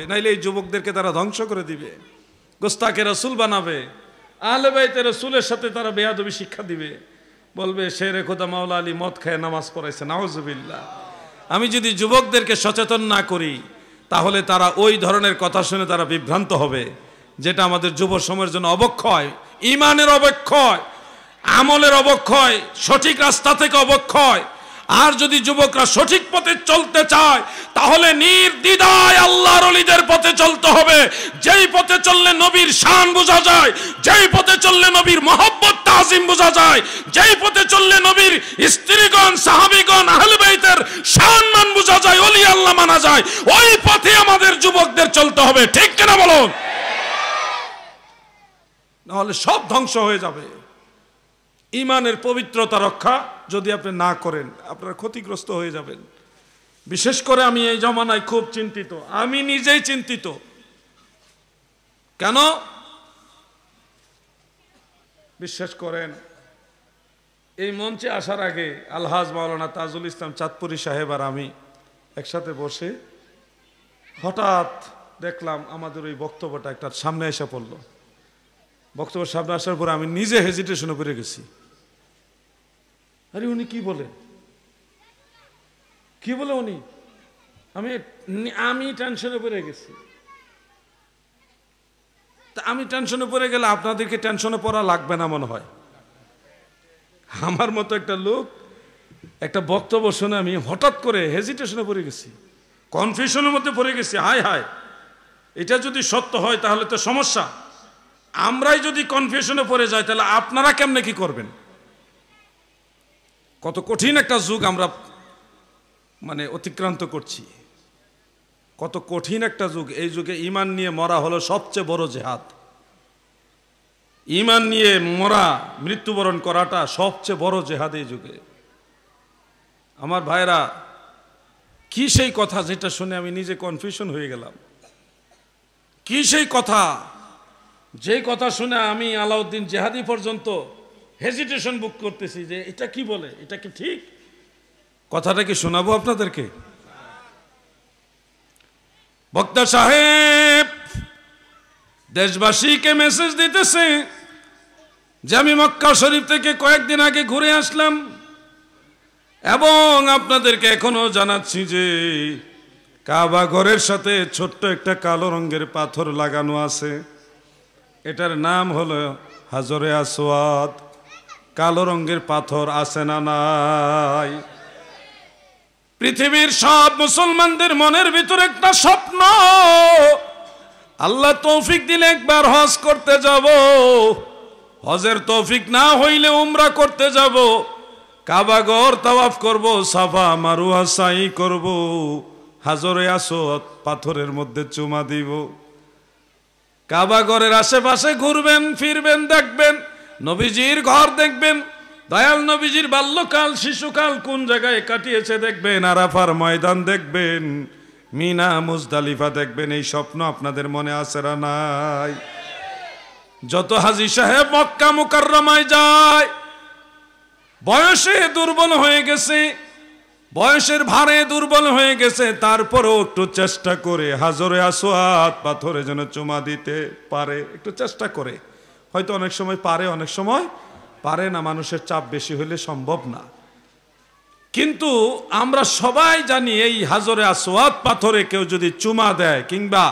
নাইলে এই যুবকদেরকে তারা ধ্বংস করে দিবে, গোস্তাকে রাসূল বানাবে, আহলে বাইতে রাসূলের সাথে তারা বেয়াদবি শিক্ষা দিবে, বলবে শেরে খোদা মাওলা আলী মদ খায় নামাজ পড়াইছে, নাউজুবিল্লাহ। আমি যদি যুবকদেরকে সচেতন না করি তাহলে তারা ওই ধরনের কথা শুনে তারা বিভ্রান্ত হবে, যেটা আমাদের যুব সমাজের জন্য অবক্ষয়, ঈমানের অবক্ষয়, আমলের অবক্ষয়, সঠিক রাস্তা থেকে অবক্ষয়। আর যদি যুবকরা সঠিক পথে চলতে চায় তাহলে নির্দ্বিধায় আল্লাহর ওলিদের পথে চলতে হবে, যেই পথে চললে নবীর শান বোঝা যায়, যেই পথে চললে নবীর মহব্বত তাজিম বোঝা যায়, যেই পথে চললে নবীর স্ত্রীগণ সাহাবীগণ আহলে বাইতের সম্মান বোঝা যায়, ওলি আল্লাহ মানা যায়, ওই পথে আমাদের যুবকদের চলতে হবে। ঠিক কিনা বলুন? নাহলে সব ধ্বংস হয়ে যাবে। ঈমানের পবিত্রতা রক্ষা যদি আপনি না করেন আপনারা ক্ষতিগ্রস্ত হয়ে যাবেন। বিশেষ করে আমি এই জামানায় খুব চিন্তিত, আমি নিজেই চিন্তিত। কেন? বিশ্বাস করেন, এই মঞ্চে আসার আগে আলহাজ মাওলানা তাজুল ইসলাম চাঁদপুরি সাহেব আর আমি একসাথে বসে হঠাৎ দেখলাম আমাদের ওই বক্তব্যটা একটা সামনে এসে পড়লো। বক্তব্যের সামনে আসার পরে আমি নিজে হেজিটেশনে পড়ে গেছি। আরে উনি কি বলে, কি বলে উনি? আমি টেনশনে পড়ে গেছি। তা আমি টেনশনে পড়ে গেলে আপনাদেরকে টেনশনে পড়া লাগবে না মনে হয়। আমার মতো একটা লোক একটা বক্তব্য শুনে আমি হঠাৎ করে হেজিটেশনে পড়ে গেছি, কনফিউশনের মধ্যে পড়ে গেছি। হায় হায়, এটা যদি সত্য হয় তাহলে তো সমস্যা। আমরাই যদি কনফিউশনে পড়ে যাই তাহলে আপনারা কেমনে কি করবেন? কত কঠিন একটা যুগ আমরা অতিক্রান্ত করছি, কত কঠিন একটা যুগ। এই যুগে ঈমান নিয়ে মরা হলো সবচেয়ে বড় জিহাদ। ঈমান নিয়ে মরা, মৃত্যুবরণ করাটা সবচেয়ে বড় জিহাদ এই যুগে। আমার ভাইরা, কি সেই কথা যেটা শুনে আমি নিজে কনফিউশন হয়ে গেলাম? কি সেই কথা যেই কথা শুনে আমি আলাউদ্দিন জেহাদি পর্যন্ত হেজিটেশন বুক করতেছি যে এটা কি বলে, এটা কি ঠিক? কথাটা কি শোনাবো আপনাদেরকে? বক্তা সাহেব দেশবাসীকে মেসেজ দিতেছে যে আমি মক্কা শরীফ থেকে কয়েকদিন আগে ঘুরে আসলাম এবং আপনাদেরকে এখনো জানাচ্ছি যে কাবা ঘরের সাথে ছোট্ট একটা কালো রঙের পাথর লাগানো আছে। এটার নাম হলো হাজরে আসওয়াদ। কালো রঙের পাথর আছে না নাই? পৃথিবীর সব মুসলমানদের মনের ভিতরে একটা স্বপ্ন, আল্লাহ তৌফিক দিলে একবার হজ করতে যাব, হজের তৌফিক না হইলে উমরা করতে যাব, কাবা ঘর তাওয়াফ করব, সাফা মারওয়া সাই করব, হাজরে আসওয়াদ পাথরের মধ্যে চুমা দিব। কাবা ঘরের আশেপাশে ঘুরবেন ফিরবেন, দেখবেন নবীজির ঘর দেখবেন, দয়াল নবীজির বাল্যকাল শিশুকাল কোন জায়গায় কাটিয়েছে দেখবেন, আরাফার ময়দান দেখবেন, মিনা মুজদালিফা দেখবেন। এই স্বপ্ন আপনাদের মনে আছে না নাই? যত হাজী সাহেব মক্কা মুকাররমায় যায় বয়সে দুর্বল হয়ে গেছে, বয়সের ভারে দুর্বল হয়ে গেছে, তারপরেও একটু চেষ্টা করে হাজরে আসওয়াদ পাথরে যেন চুমা দিতে পারে, একটু চেষ্টা করে। হয়তো অনেক সময় পারে, অনেক সময় পারে না, মানুষের চাপ বেশি হলে সম্ভব না। কিন্তু আমরা সবাই জানি এই হাজরে আসওয়াদ পাথরে কেউ যদি চুমা দেয় কিংবা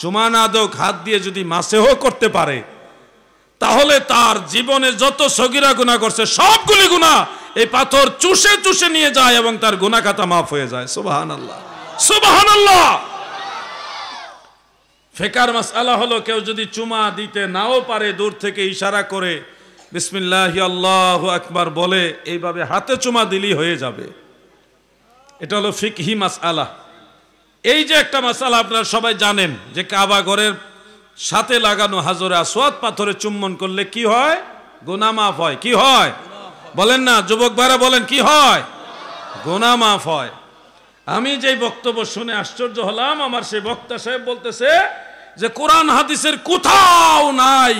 চুমা না দেওক হাত দিয়ে যদি মাসেহ করতে পারে তাহলে তার জীবনে যত সগীরা গুনাহ করছে সবগুলি গুনাহ এই পাথর চুষে চুষে নিয়ে যায় এবং তার গুনাহ খাতা মাফ হয়ে যায়। সুবহানাল্লাহ, সুবহানাল্লাহ। ফিকার মাসআলা হলো কেউ যদি চুমা দিতে নাও পারে দূর থেকে ইশারা করে বিসমিল্লাহি আল্লাহু আকবার বলে এইভাবে হাতে চুমা দিলেই হয়ে যাবে। এটা হলো ফিকহি মাসআলা। এই যে একটা মাসআলা আপনারা সবাই জানেন যে কাবা ঘরের সাথে লাগানো হাজরে আসওয়াদ পাথরে চুম্বন করলে কি হয়? গুনাহ মাফ হয়। কি হয় বলেন না যুবক ভাইরা, বলেন কি হয়? গুনাহ মাফ হয়। আমি যেই বক্তব্য শুনে আশ্চর্য হলাম, আমার সেই বক্তা সাহেব বলতেছে যে কোরআন হাদিসের কোথাও নাই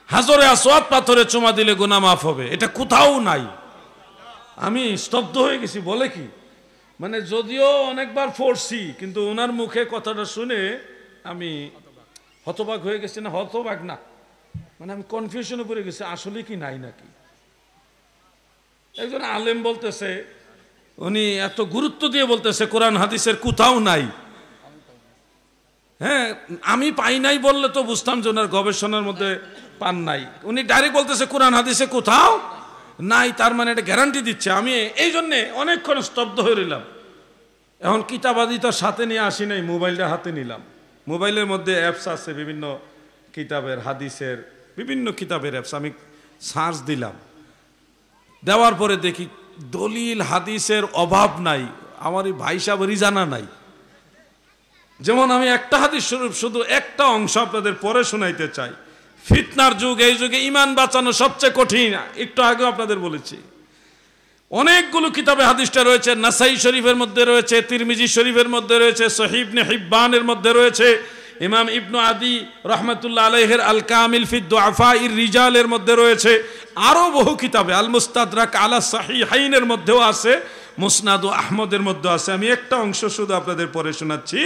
হাজরে আসওয়াদ পাথরে চুমা দিলে গুনাহ মাফ হবে, এটা কোথাও নাই। আমি স্তব্ধ হয়ে গেছি। বলে কি? যদিও অনেকবার পড়ছি কিন্তু ওনার মুখে কথাটা শুনে আমি হতবাক হয়ে গেছি, না হতবাক না, মানে আমি কনফিউশনে পড়ে গেছি আসলে কি নাই নাকি। একজন আলেম বলতেছে, উনি এত গুরুত্ব দিয়ে বলতেছে কোরআন হাদিসের কোথাও নাই। হ্যাঁ, আমি পাই নাই বললে তো বুঝতাম যে ওনার গবেষণার মধ্যে পান নাই। উনি ডাইরেক্ট বলতেছে কোরআন হাদিসে কোথাও নাই, তার মানে এটা গ্যারান্টি দিচ্ছে। আমি এই জন্যে অনেকক্ষণ স্তব্ধ হয়ে রইলাম। এখন কিতাবাদি তো সাথে নিয়ে আসি নাই, মোবাইলটা হাতে নিলাম। মোবাইলের মধ্যে অ্যাপস আছে বিভিন্ন কিতাবের, হাদিসের বিভিন্ন কিতাবের অ্যাপস। আমি সার্চ দিলাম, দেওয়ার পরে দেখি দলিল হাদিসের অভাব নাই, আমার এই ভাই সাহেবেরই জানা নাই। যেমন আমি একটা হাদিস শরীফ শুধু একটা অংশ আপনাদের পরে শোনাইতে চাই। ফিতনার যুগ, এই যুগে ইমান বাঁচানো সবচেয়ে কঠিন, একটু আগে আপনাদের বলেছি। অনেকগুলো কিতাবে হাদিসটা রয়েছে, নাসাই শরীফের মধ্যে রয়েছে, তিরমিজি শরীফের মধ্যে রয়েছে, সহিহ ইবনে হিব্বানের মধ্যে রয়েছে, ইমাম ইবনু আদি রহমাতুল্লাহ আলাইহির আল কামিল ফি দুআফাইর রিজালের মধ্যে রয়েছে, আরো বহু কিতাবে, আল মুস্তাদরাক আলা সাহিহাইনের মধ্যেও আছে, মুসনাদ ও আহমদের মধ্যে আছে। আমি একটা অংশ শুধু আপনাদের পরে শোনাচ্ছি।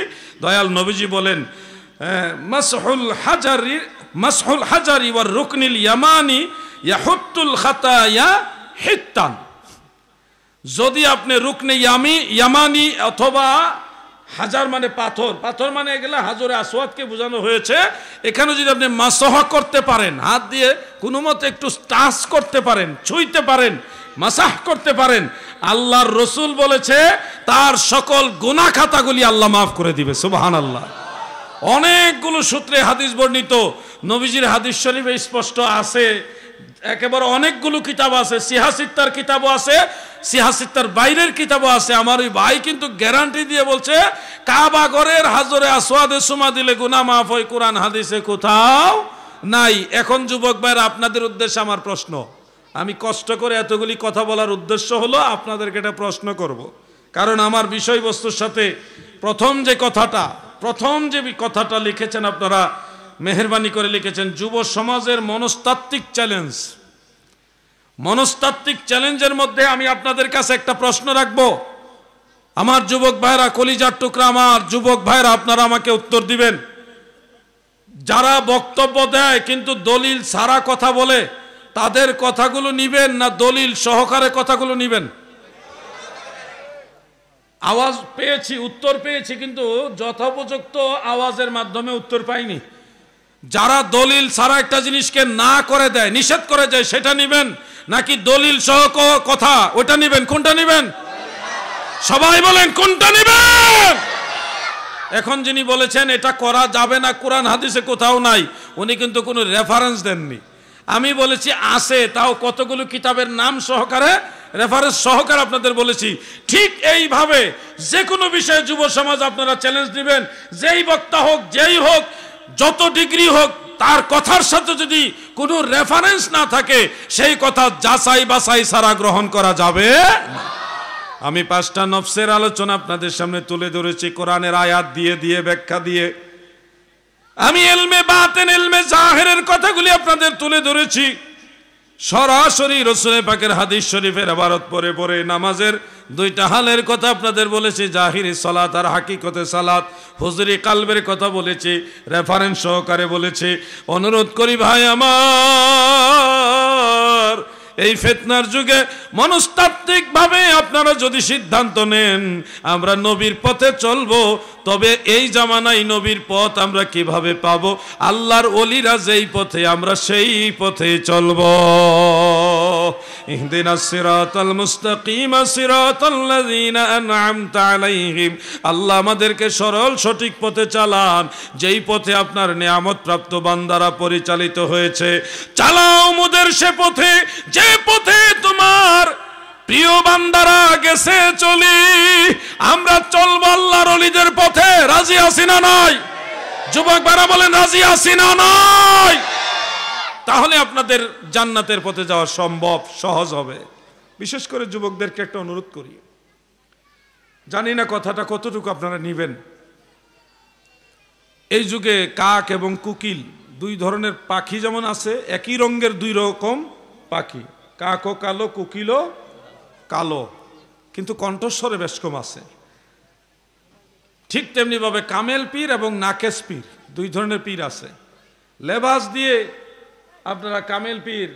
দয়াল নবীজি বলেন, মাসহুল হাজারি ওয়ার রুকনিল ইয়ামানি ইয়াহুত্তুল খাতায়া হিত্তান। যদি আপনি রুকনে ইয়ামানি অথবা হাজার মানে পাথর, পাথর মানে এগুলা হাজরে আসওয়াদকে বোঝানো হয়েছে। এখানে যদি আপনি মাসহ করতে পারেন, হাত দিয়ে কোনো মতে একটু টাচ করতে পারেন, ছুঁইতে পারেন, মাসাহ করতে পারেন, আল্লাহর রসুল বলেছে তার সকল গুনাহ খাতাগুলি আল্লাহ মাফ করে দিবে। সুবহানাল্লাহ। অনেকগুলো সূত্রে হাদিস বর্ণিত, নবীজির হাদিস শরীফে স্পষ্ট আছে। একেবারে অনেকগুলো কিতাব আছে, সিহাসিত্তার কিতাবও আছে, সিহাসিত্তার বাইরের কিতাবও আছে। আমার ওই ভাই কিন্তু গ্যারান্টি দিয়ে বলছে কাবা ঘরের হাজরে আসওয়াদে সুমা দিলে গুনাহ মাফ হয়, কোরআন হাদিসে কোথাও নাই। এখন যুবক ভাইরা, আপনাদের উদ্দেশ্যে আমার প্রশ্ন, আমি কষ্ট করে এতগুলি কথা বলার উদ্দেশ্য হলো আপনাদেরকে একটা প্রশ্ন করব। কারণ আমার বিষয়বস্তুর সাথে প্রথম যে কথাটা লিখেছেন আপনারা, মেহেরবানি করে লিখেছেন, যুব সমাজের মনস্তাত্ত্বিক চ্যালেঞ্জ। মনস্তাত্ত্বিক চ্যালেঞ্জের মধ্যে আমি আপনাদের কাছে একটা প্রশ্ন রাখবো। আমার যুবক ভাইরা, কলিজার টুকরা আমার যুবক ভাইরা, আপনারা আমাকে উত্তর দিবেন। যারা বক্তব্য দেয় কিন্তু দলিল ছাড়া কথা বলে, তাদের কথাগুলো নিবেন না দলিল সহকারে কথাগুলো নিবেন? আওয়াজ পেয়েছি, উত্তর পেয়েছি, কিন্তু যথোপযুক্ত আওয়াজের মাধ্যমে উত্তর পাইনি। যারা দলিল ছাড়া একটা জিনিসকে না করে দেয়, নিষেধ করে দেয়, সেটা নিবেন নাকি দলিল সহ কথা ওটা নিবেন? কোনটা নিবেন? সবাই বলেন কোনটা নিবেন? এখন যিনি বলেছেন এটা করা যাবে না, কোরআন হাদিসে কোথাও নাই, উনি কিন্তু কোনো রেফারেন্স দেননি। আমি বলেছি আছে, তাও কতগুলো কিতাবের নাম সহকারে, রেফারেন্স সহকারে আপনাদের বলেছি। ঠিক এইভাবে যে কোনো বিষয়ে যুব সমাজ আপনারা চ্যালেঞ্জ দিবেন, যেই বক্তা হোক, যেই হোক, যত ডিগ্রি হোক, তার কথার সাথে যদি কোনো রেফারেন্স না থাকে, সেই কথা যাচাই বাছাই ছাড়া গ্রহণ করা যাবে না। আমি 5টা নফসের আলোচনা আপনাদের সামনে তুলে ধরেছি, কোরআনের আয়াত দিয়ে দিয়ে ব্যাখ্যা দিয়ে। আমি ইলমে বাতিন, ইলমে জাহিরের কথাগুলি আপনাদের তুলে ধরেছি। সরাসরি রাসূল পাকের হাদিস শরীফের ইবারত পড়ে পড়ে নামাজের 2টা হালের কথা আপনাদের বলেছি, জাহিরি সালাত আর হাকিকতে সালাত। হুজুরি কালবের কথা বলেছি, রেফারেন্স সহকারে বলেছি। অনুরোধ করি ভাই আমার, এই ফিতনার যুগে মনস্তাত্ত্বিক ভাবে আপনারা যদি সিদ্ধান্ত নেন আমরা নবীর পথে চলবো, তবে এই জামানায় নবীর পথ আমরা কিভাবে পাবো? আল্লাহর ওলিরা যেই পথে, আমরা সেই পথে চলবো। ইহদিনাস সিরাতাল মুস্তাকিম সিরাতাল্লাযীনা আন'আমতা আলাইহিম। আল্লাহ আমাদেরকে সরল সঠিক পথে চালান, যেই পথে আপনার নিয়ামত প্রাপ্ত বান্দারা পরিচালিত হয়েছে। চালাও মোদের সে পথে, যে পথে তোমার প্রিয় বান্দারা গেছে চলি। আমরা চলবো আল্লাহর ওলিদের পথে। রাজি আছি না নাই? যুবক ভাইরা বলেন রাজি আছি না নাই? তাহলে আপনাদের জান্নাতের পথে যাওয়া সম্ভব, সহজ হবে। বিশেষ করে যুবকদেরকে একটা অনুরোধ করি, জানি না কথাটা কতটুকু আপনারা নিবেন। এই যুগে কাক এবং কোকিল 2 ধরনের পাখি যেমন আছে, একই রঙের 2 রকম পাখি, কাকও কালো, কোকিলও কালো, কিন্তু কণ্ঠস্বরে বেশ কম আছে। ঠিক তেমনি ভাবে কামেল পীর এবং নাকেশ পীর দুই ধরনের পীর আছে। লেবাস দিয়ে আপনারা কামেল পীর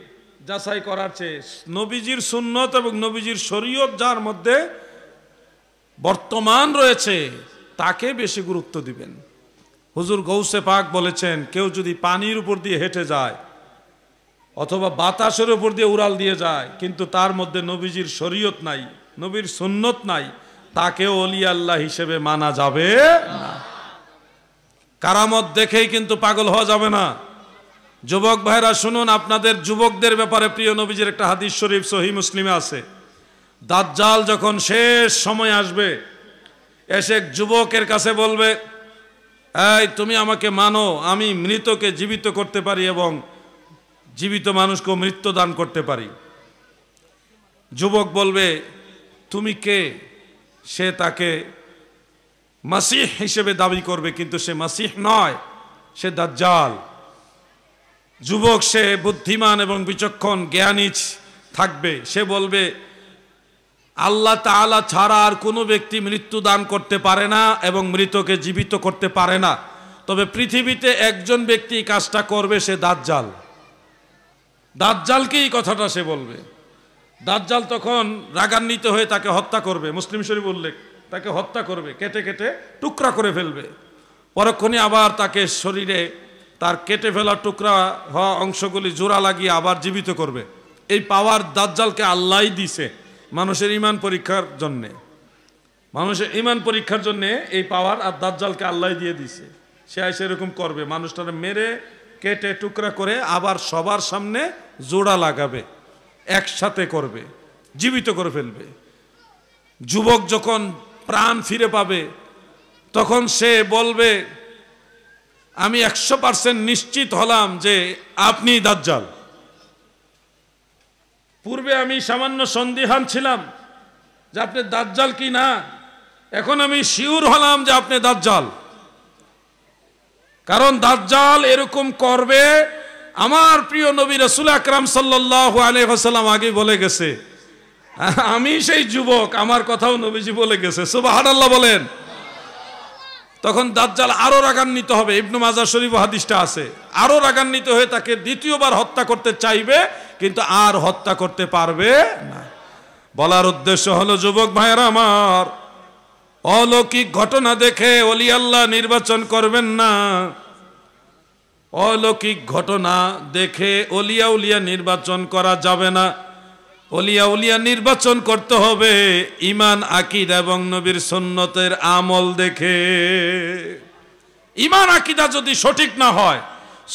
যাচাই করার চেয়ে নবীজির সুন্নত এবং নবীজির শরীয়ত যার মধ্যে বর্তমান রয়েছে তাকে বেশি গুরুত্ব দিবেন। হুজুর গৌসে পাক বলেছেন, কেউ যদি পানির উপর দিয়ে হেঁটে যায় অথবা বাতাসের উপর দিয়ে উড়াল দিয়ে যায়, কিন্তু তার মধ্যে নবীজির শরীয়ত নাই, নবীর সুন্নত নাই, তাকেও ওলি আল্লাহ হিসেবে মানা যাবে না। কারামত দেখেই কিন্তু পাগল হওয়া যাবে না। যুবক ভাইরা শুনুন, আপনাদের যুবকদের ব্যাপারে প্রিয় নবীজির একটা হাদিস শরীফ সহিহ মুসলিমে আছে। দাজ্জাল যখন শেষ সময় আসবে, এসে যুবকের কাছে বলবে, এই তুমি আমাকে মানো, আমি মৃতকে জীবিত করতে পারি এবং জীবিত মানুষকেও মৃত্যু দান করতে পারি। যুবক বলবে, তুমি কে? সে তাকে মাসিহ হিসেবে দাবি করবে, কিন্তু সে মাসিহ নয়, সে দাজ্জাল। যুবক সে বুদ্ধিমান এবং বিচক্ষণ জ্ঞানী থাকবে, সে বলবে, আল্লাহ তাআলা ছাড়া আর কোনো ব্যক্তি মৃত্যু দান করতে পারে না এবং মৃতকে জীবিত করতে পারে না, তবে পৃথিবীতে একজন ব্যক্তি কাজটা করবে, সে দাজ্জাল। দাজ্জালকে এই কথাটা সে বলবে। দাজ্জাল তখন রাগান্বিত হয়ে তাকে হত্যা করবে, মুসলিম শরীফ উল্লেখ, তাকে হত্যা করবে, কেটে কেটে টুকরা করে ফেলবে। পরক্ষণে আবার তাকে শরীরে তার কেটে ফেলা টুকরা হওয়া অংশগুলি জোড়া লাগিয়ে আবার জীবিত করবে। এই পাওয়ার দাজ্জালকে আল্লাহই দিছে মানুষের ঈমান পরীক্ষার জন্যে। মানুষের ঈমান পরীক্ষার জন্যে এই পাওয়ার আর দাজ্জালকে আল্লাহই দিয়ে দিছে। সে সেরকম করবে, মানুষটাকে মেরে কেটে টুকরা করে আবার সবার সামনে জোড়া লাগাবে, একসাথে করবে, জীবিত করে ফেলবে। যুবক যখন প্রাণ ফিরে পাবে তখন সে বলবে, আমি 100% নিশ্চিত হলাম যে আপনি দাজ্জাল। পূর্বে আমি সামান্য সন্দিহান ছিলাম যে আপনি দাজ্জাল কি না, এখন আমি শিওর হলাম যে আপনি দাজ্জাল। কারণ দাজ্জাল এরকম করবে, আমার প্রিয় নবী রাসূল আকরাম সাল্লাল্লাহু আলাইহি ওয়াসাল্লাম আগে বলে গেছে। আমি সেই যুবক, আমার কথাও নবীজি বলে গেছে, সুবহানাল্লাহ বলেন। তখন দাজ্জাল আরো রাগান্বিত হবে, ইবনে মাজাহ শরীফ হাদিসটা আছে, আরো রাগান্বিত হয়ে তাকে দ্বিতীয়বার হত্যা করতে চাইবে, কিন্তু আর হত্যা করতে পারবে না। বলার উদ্দেশ্য হলো, যুবক ভাইয়েরা আমার, অলৌকিক ঘটনা দেখে ওলি আল্লাহ নির্বাচন করবেন না। অলৌকিক ঘটনা দেখে ওলিয়া উলিয়া নির্বাচন করা যাবে না। ওলিয়া উলিয়া নির্বাচন করতে হবে ঈমান, আকীদা এবং নবীর সুন্নতের আমল দেখে। ঈমান আকীদা যদি সঠিক না হয়,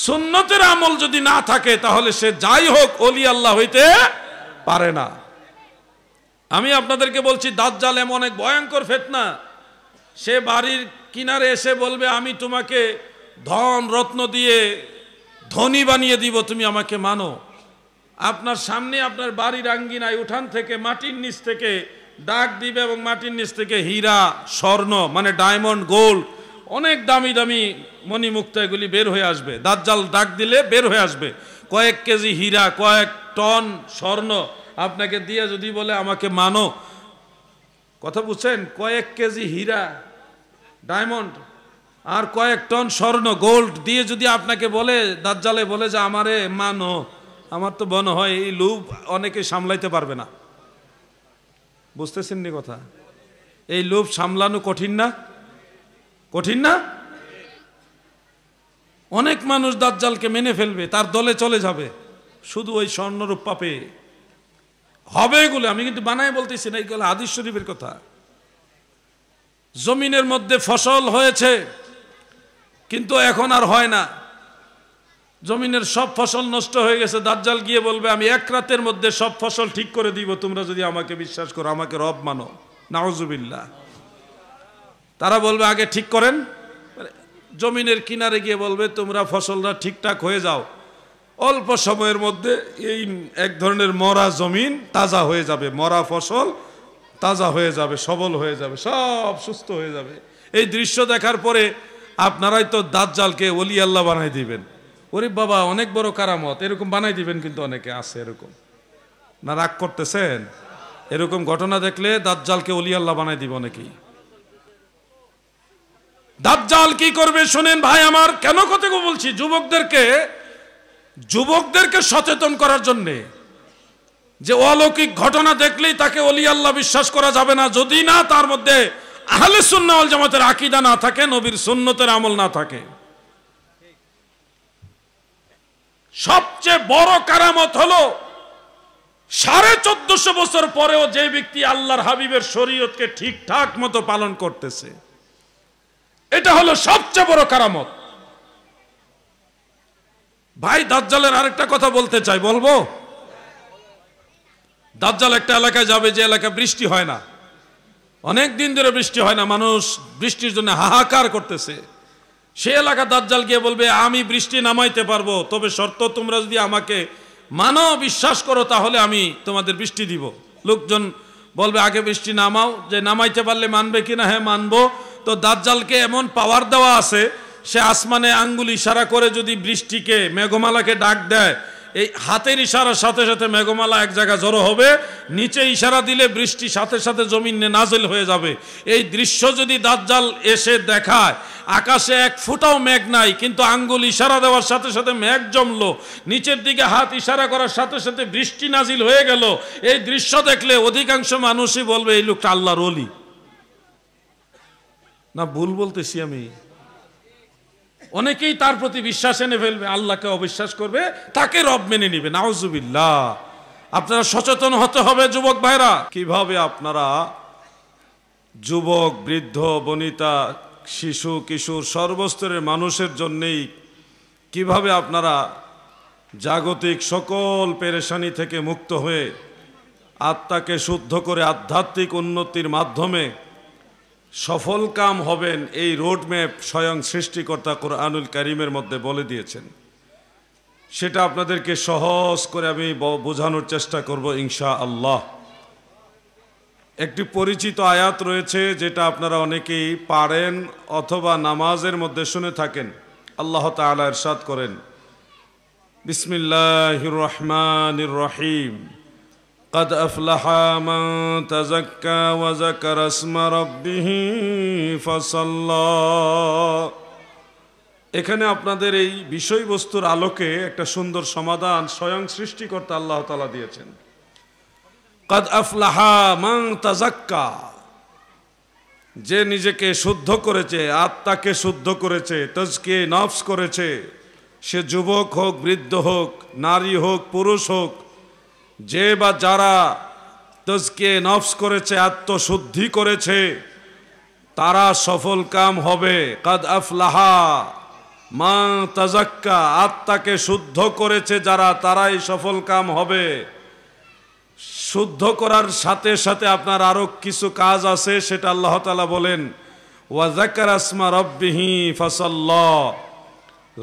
সুন্নতের আমল যদি না থাকে, তাহলে সে যাই হোক ওলি আল্লাহ হইতে পারে না। আমি আপনাদেরকে বলছি, দাজ্জাল এমন এক ভয়ঙ্কর ফিতনা, সে বাড়ির কিনারে এসে বলবে, আমি তোমাকে ধন রত্ন দিয়ে ধনী বানিয়ে দিব, তুমি আমাকে মানো। আপনার সামনে আপনার বাড়ির আঙ্গিনায় উঠান থেকে মাটির নিচ থেকে ডাক দিবে এবং মাটির নিচ থেকে হীরা স্বর্ণ মানে ডায়মন্ড গোল্ড অনেক দামি দামি মণিমুক্তা এগুলি বের হয়ে আসবে। দাজ্জাল ডাক দিলে বের হয়ে আসবে কয়েক কেজি হীরা, কয়েক টন স্বর্ণ আপনাকে দিয়ে যদি বলে আমাকে মানো, কথা বুঝছেন, কয়েক কেজি হীরা ডায়মন্ড আর কয়েক টন স্বর্ণ গোল্ড দিয়ে যদি আপনাকে বলে, দাজ্জালে বলে যে আমারে মানো, আমার তো মনে হয় এই লোভ অনেকে সামলাইতে পারবে না। বুঝতেছেন নি কথা? এই লোভ সামলানো কঠিন না? কঠিন না? অনেক মানুষ দাজ্জালকে মেনে ফেলবে, তার দলে চলে যাবে শুধু ওই স্বর্ণরূপা পেয়ে। হবে এগুলো, আমি কিন্তু বানায় বলতেছি না, এইগুলো হাদিস শরীফের কথা। জমিনের মধ্যে ফসল হয়েছে কিন্তু এখন আর হয় না, জমিনের সব ফসল নষ্ট হয়ে গেছে। দাজ্জাল গিয়ে বলবে, আমি এক রাতের মধ্যে সব ফসল ঠিক করে দিব, তোমরা যদি আমাকে বিশ্বাস করো, আমাকে রব মানো। নাউজুবিল্লাহ। তারা বলবে আগে ঠিক করেন, জমিনের কিনারে গিয়ে বলবে তোমরা ফসলটা ঠিকঠাক হয়ে যাও, অল্প সময়ের মধ্যে এই এক ধরনের মরা জমিন তাজা হয়ে যাবে, মরা ফসল তাজা হয়ে যাবে, সবল হয়ে যাবে, সব সুস্থ হয়ে যাবে। এই দৃশ্য দেখার পরে আপনারাই তো দাজ্জালকে ওলি আল্লাহ বানাই দিবেন। ওরে বাবা, অনেক বড় কারামত, এরকম বানাই দিবেন। কিন্তু অনেকে আছে এরকম, না রাগ করতেছেন? এরকম ঘটনা দেখলে দাজ্জালকে ওলি আল্লাহ বানাই দিব অনেকেই। দাজ্জাল কি করবে শুনেন ভাই আমার। কেন কথা বলছি? যুবকদেরকে সচেতন করার জন্যে, যে অলৌকিক ঘটনা দেখলেই তাকে ওলি আল্লাহ বিশ্বাস করা যাবে না, যদি না তার মধ্যে আহলে সুন্নাহ ওয়াল জামাতের আকীদা না থাকে, নবীর সুন্নতের আমল না থাকে। সবচেয়ে বড় কারামত হলো 1450 বছর পরেও যে ব্যক্তি আল্লাহর হাবিবের শরীয়তকে ঠিকঠাক মতো পালন করতেছে, এটা হলো সবচেয়ে বড় কারামত। ভাই দাজ্জালের আরেকটা কথা বলতে চাই, বলবো? দাজ্জাল একটা এলাকায় যাবে, যে এলাকায় বৃষ্টি হয় না, অনেক দিন ধরে বৃষ্টি হয় না, মানুষ বৃষ্টির জন্য হাহাকার করতেছে। সে এলাকা দাজ্জাল গিয়ে বলবে, আমি বৃষ্টি নামাইতে পারবো, তবে শর্ত তোমরা যদি আমাকে মানো, বিশ্বাস করো, তাহলে আমি তোমাদের বৃষ্টি দিব। লোকজন বলবে, আগে বৃষ্টি নামাও। যে নামাইতে পারলে মানবে কিনা? হ্যাঁ মানবো। তো দাজ্জালকে এমন পাওয়ার দেওয়া আছে, সে আসমানে আঙ্গুল ইশারা করে যদি বৃষ্টিকে, মেঘমালাকে ডাক দেয়, এই হাতের ইশারার সাথে সাথে মেঘমালা এক জায়গায় জড়ো হবে, নিচে ইশারা দিলে বৃষ্টি সাথে সাথে জমিনে নাজিল হয়ে যাবে। এই দৃশ্য যদি দাজ্জাল এসে দেখায়, আকাশে এক ফুটাও মেঘ নাই, কিন্তু আঙ্গুল ইশারা দেওয়ার সাথে সাথে মেঘ জমলো, নিচের দিকে হাত ইশারা করার সাথে সাথে বৃষ্টি নাজিল হয়ে গেল, এই দৃশ্য দেখলে অধিকাংশ মানুষই বলবে এই লোকটা আল্লাহর ওলি। না ভুল বলতেছি আমি? অনেকেই তার প্রতি বিশ্বাস এনে ফেলবে, আল্লাহকে অবিশ্বাস করবে, তাকে রব মেনে নিবে। নাউজুবিল্লাহ। আপনারা সচেতন হতে হবে যুবক ভাইরা। কিভাবে আপনারা যুবক, বৃদ্ধ, বনিতা, শিশু, কিশোর, সর্বস্তরের মানুষের জন্যেই কিভাবে আপনারা জাগতিক সকল পেরেশানি থেকে মুক্ত হয়ে আত্মাকে শুদ্ধ করে আধ্যাত্মিক উন্নতির মাধ্যমে সফল কাম হবেন, এই রোডম্যাপ স্বয়ং সৃষ্টিকর্তা কোরআনুল কারীমের মধ্যে বলে দিয়েছেন। সেটা আপনাদেরকে সহজ করে আমি বোঝানোর চেষ্টা করব ইনশাআল্লাহ। একটি পরিচিত আয়াত রয়েছে, যেটা আপনারা অনেকেই পারেন অথবা নামাজের মধ্যে শুনে থাকেন। আল্লাহ তাআলা ইরশাদ করেন, বিসমিল্লাহির রহমানির রহিম, قد أفلح من تزكى وذكر اسم ربه فصلى। এখানে আপনাদের এই বিষয়বস্তুর আলোকে একটা সুন্দর সমাধান স্বয়ং সৃষ্টিকর্তা আল্লাহ তাআলা দিয়েছেন। قد أفلح من تزكى, যে নিজেকে শুদ্ধ করেছে, আত্মাকে শুদ্ধ করেছে, তাজকিয়ে নফস করেছে, সে যুবক হোক, বৃদ্ধ হোক, নারী হোক, পুরুষ হোক, যে বা যারা তাজকিয়ে নফস করেছে, আত্মশুদ্ধি করেছে, তারা সফল কাম হবে। কাদ আফলাহা মান তাজাক্কা, আত্মাকে শুদ্ধ করেছে যারা, তারাই সফল কাম হবে। শুদ্ধ করার সাথে সাথে আপনার আরো কিছু কাজ আছে, সেটা আল্লাহ তাআলা বলেন, ওয়া যাকারা ইসমা রাব্বিহি ফাসাল্লা,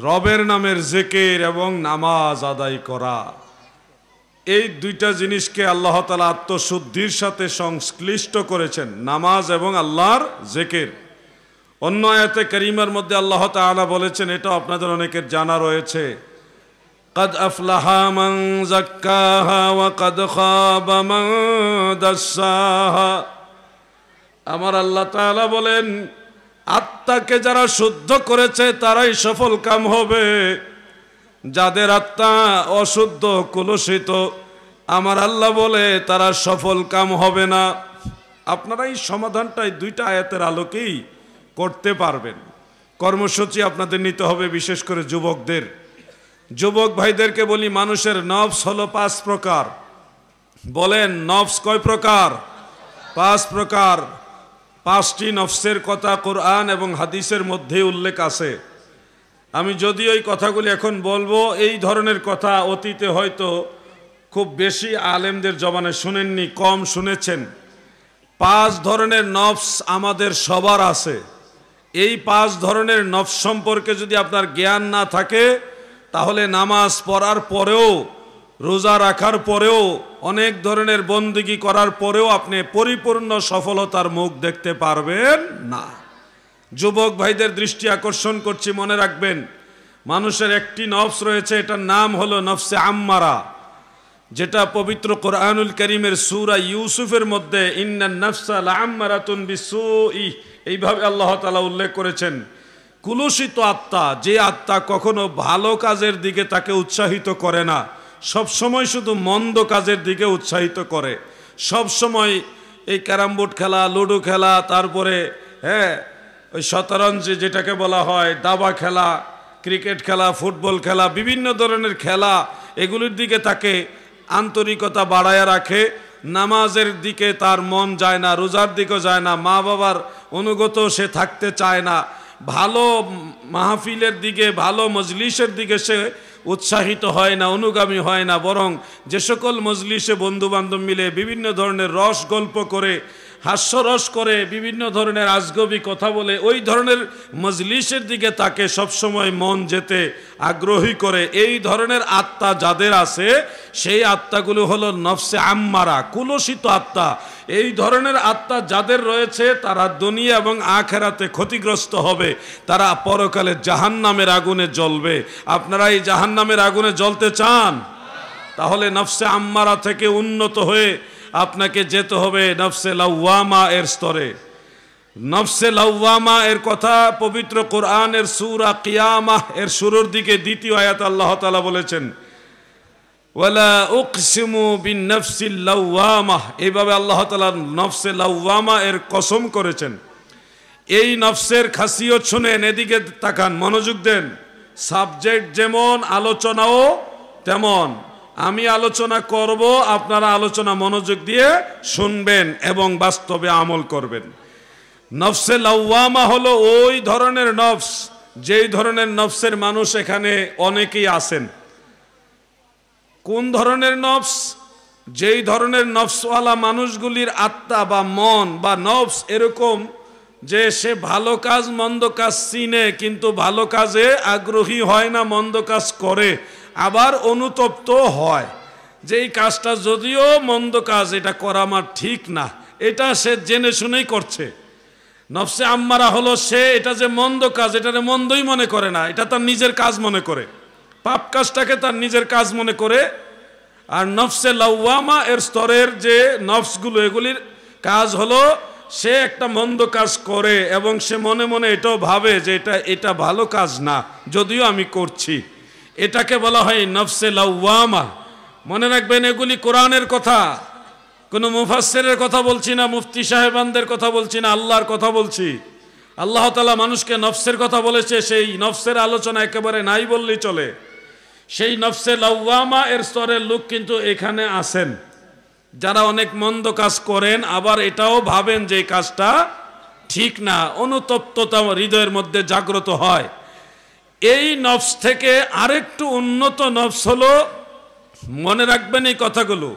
রবের নামের জিকির এবং নামাজ আদায় করা। এই দুইটা জিনিসকে আল্লাহ তাআলা আত্মশুদ্ধির সাথে সংশ্লিষ্ট করেছেন, নামাজ এবং আল্লাহর জিকির। অন্য আয়াতে কারীমার মধ্যে আল্লাহ তাআলা বলেছেন, এটা আপনাদের অনেকের জানা রয়েছে, قد أفلح من زكاها وقد خاب من دساها। আমার আল্লাহ তাআলা বলেন, আত্মাকে যারা শুদ্ধ করেছে তারাই সফল কাম হবে। যাদের আত্মা অশুদ্ধ, কলুষিত, আমার আল্লাহ বলে তারা সফল কাম হবে না। আপনারা এই সমাধানটাই দুইটা আয়াতের আলোকেই করতে পারবেন। কর্মসূচি আপনাদের নিতে হবে, বিশেষ করে যুবকদের। যুবক ভাইদেরকে বলি, মানুষের নফস হলো 5 প্রকার। বলেন, নফস কয় প্রকার? 5 প্রকার। 5টি নফসের কথা কোরআন এবং হাদিসের মধ্যে উল্লেখ আছে। আমি যদিও এই কথাগুলি এখন বলবো, এই ধরনের কথা অতীতে হয়তো খুব বেশি আলেমদের জবানে শুনেননি, কম শুনেছেন। 5 ধরনের নফস আমাদের সবার আছে। এই 5 ধরনের নফস সম্পর্কে যদি আপনার জ্ঞান না থাকে, তাহলে নামাজ পড়ার পরেও, রোজা রাখার পরেও, অনেক ধরনের বন্দেগী করার পরেও আপনি পরিপূর্ণ সফলতার মুখ দেখতে পারবেন না। যুবক ভাইদের দৃষ্টি আকর্ষণ করছি, মনে রাখবেন, মানুষের একটি নফস রয়েছে, এটার নাম হলো নফসে আম্মারা, যেটা পবিত্র কোরআনুল কারীমের সূরা ইউসুফের মধ্যে, ইন্নান নাফসা লাআম্মারাতুন বিসসুই এইভাবে আল্লাহ তাআলা উল্লেখ করেছেন কুলুষিত আত্মা, যে আত্মা কখনো ভালো কাজের দিকে তাকে উৎসাহিত করে না, সব সময় শুধু মন্দ কাজের দিকে উৎসাহিত করে। সব সময় এই ক্যারাম বোর্ড খেলা, লুডো খেলা, তারপরে ওই শতরঞ্জ যেটাকে বলা হয়, দাবা খেলা, ক্রিকেট খেলা, ফুটবল খেলা, বিভিন্ন ধরনের খেলা, এগুলির দিকে তাকে আন্তরিকতা বাড়ায়া রাখে। নামাজের দিকে তার মন যায় না, রোজার দিকেও যায় না, মা বাবার অনুগত সে থাকতে চায় না, ভালো মাহফিলের দিকে, ভালো মজলিসের দিকে সে উৎসাহিত হয় না, অনুগামী হয় না। বরং যে সকল মজলিসে বন্ধু বান্ধব মিলে বিভিন্ন ধরনের রস গল্প করে, হাস্যরস করে, বিভিন্ন ধরনের আজগবি কথা বলে, ওই ধরনের মজলিসের দিকে তাকে সবসময় মন যেতে আগ্রহী করে। এই ধরনের আত্মা যাদের আছে, সেই আত্মাগুলো হলো নফসে আম্মারা, কুলসিত আত্মা। এই ধরনের আত্মা যাদের রয়েছে, তারা দুনিয়া এবং আখিরাতে ক্ষতিগ্রস্ত হবে, তারা পরকালে জাহান্নামের আগুনে জ্বলবে। আপনারা এই জাহান্নামের আগুনে জ্বলতে চান? তাহলে নফসে আম্মারা থেকে উন্নত হয়ে আপনাকে যেতে হবে নফসে লাওয়ামা এর স্তরে। নফসে লাওয়ামা এর কথা পবিত্র কোরআনের সূরা কিয়ামাহ এর শুরুর দিকে দ্বিতীয় আয়াত আল্লাহ তাআলা বলেছেন, ওয়ালা উকসিমু বিন-নফসিল লাওয়ামা। এইভাবে আল্লাহ তাআলা নফসে লাওয়ামা এর কসম করেছেন। এই নফসের খাসিয়ত শুনেন, এদিকে তাকান, মনোযোগ দেন। সাবজেক্ট যেমন, আলোচনাও তেমন। আমি আলোচনা করব, আপনারা আলোচনা মনোযোগ দিয়ে শুনবেন এবং বাস্তবে আমল করবেন। নফসে লাওয়ামা হলো ওই ধরনের নফস, যেই ধরনের নফসের মানুষ এখানে অনেকেই আছেন। কোন ধরনের নফস? যেই ধরনের নফসওয়ালা মানুষগুলির আত্মা বা মন বা নফস এরকম যে সে ভালো কাজ মন্দ কাজ চিনে, কিন্তু ভালো কাজে আগ্রহী হয় না, মন্দ কাজ করে, আবার অনুতপ্ত হয় যে এই কাজটা যদিও মন্দ কাজ, এটা করা আমার ঠিক না, এটা সে জেনে শুনেই করছে। নফসে আম্মারা হলো সে এটা যে মন্দ কাজ, এটারে মন্দই মনে করে না, এটা তার নিজের কাজ মনে করে, পাপ কাজটাকে তার নিজের কাজ মনে করে। আর নফসে লাওয়ামা এর স্তরের যে নফসগুলো, এগুলির কাজ হলো সে একটা মন্দ কাজ করে এবং সে মনে মনে এটাও ভাবে যে এটা ভালো কাজ না, যদিও আমি করছি। এটাকে বলা হয় নফসে লাওয়ামা। মনে রাখবেন, এগুলি কোরআনের কথা, কোনো মুফাসসিরের কথা বলছি না, মুফতি সাহেবানদের কথা বলছি না, আল্লাহর কথা বলছি। আল্লাহ তাআলা মানুষকে নফসের কথা বলেছে, সেই নফসের আলোচনা একেবারে নাই বললেই চলে। সেই নফসে লাওয়ামা এর স্তরের লোক কিন্তু এখানে আছেন, যারা অনেক মন্দ কাজ করেন, আবার এটাও ভাবেন যে এই কাজটা ঠিক না, অনুতপ্ততা হৃদয়ের মধ্যে জাগ্রত হয়। এই নফস থেকে আরেকটু উন্নত নফস হলো, মনে রাখবেন এই কথাগুলো,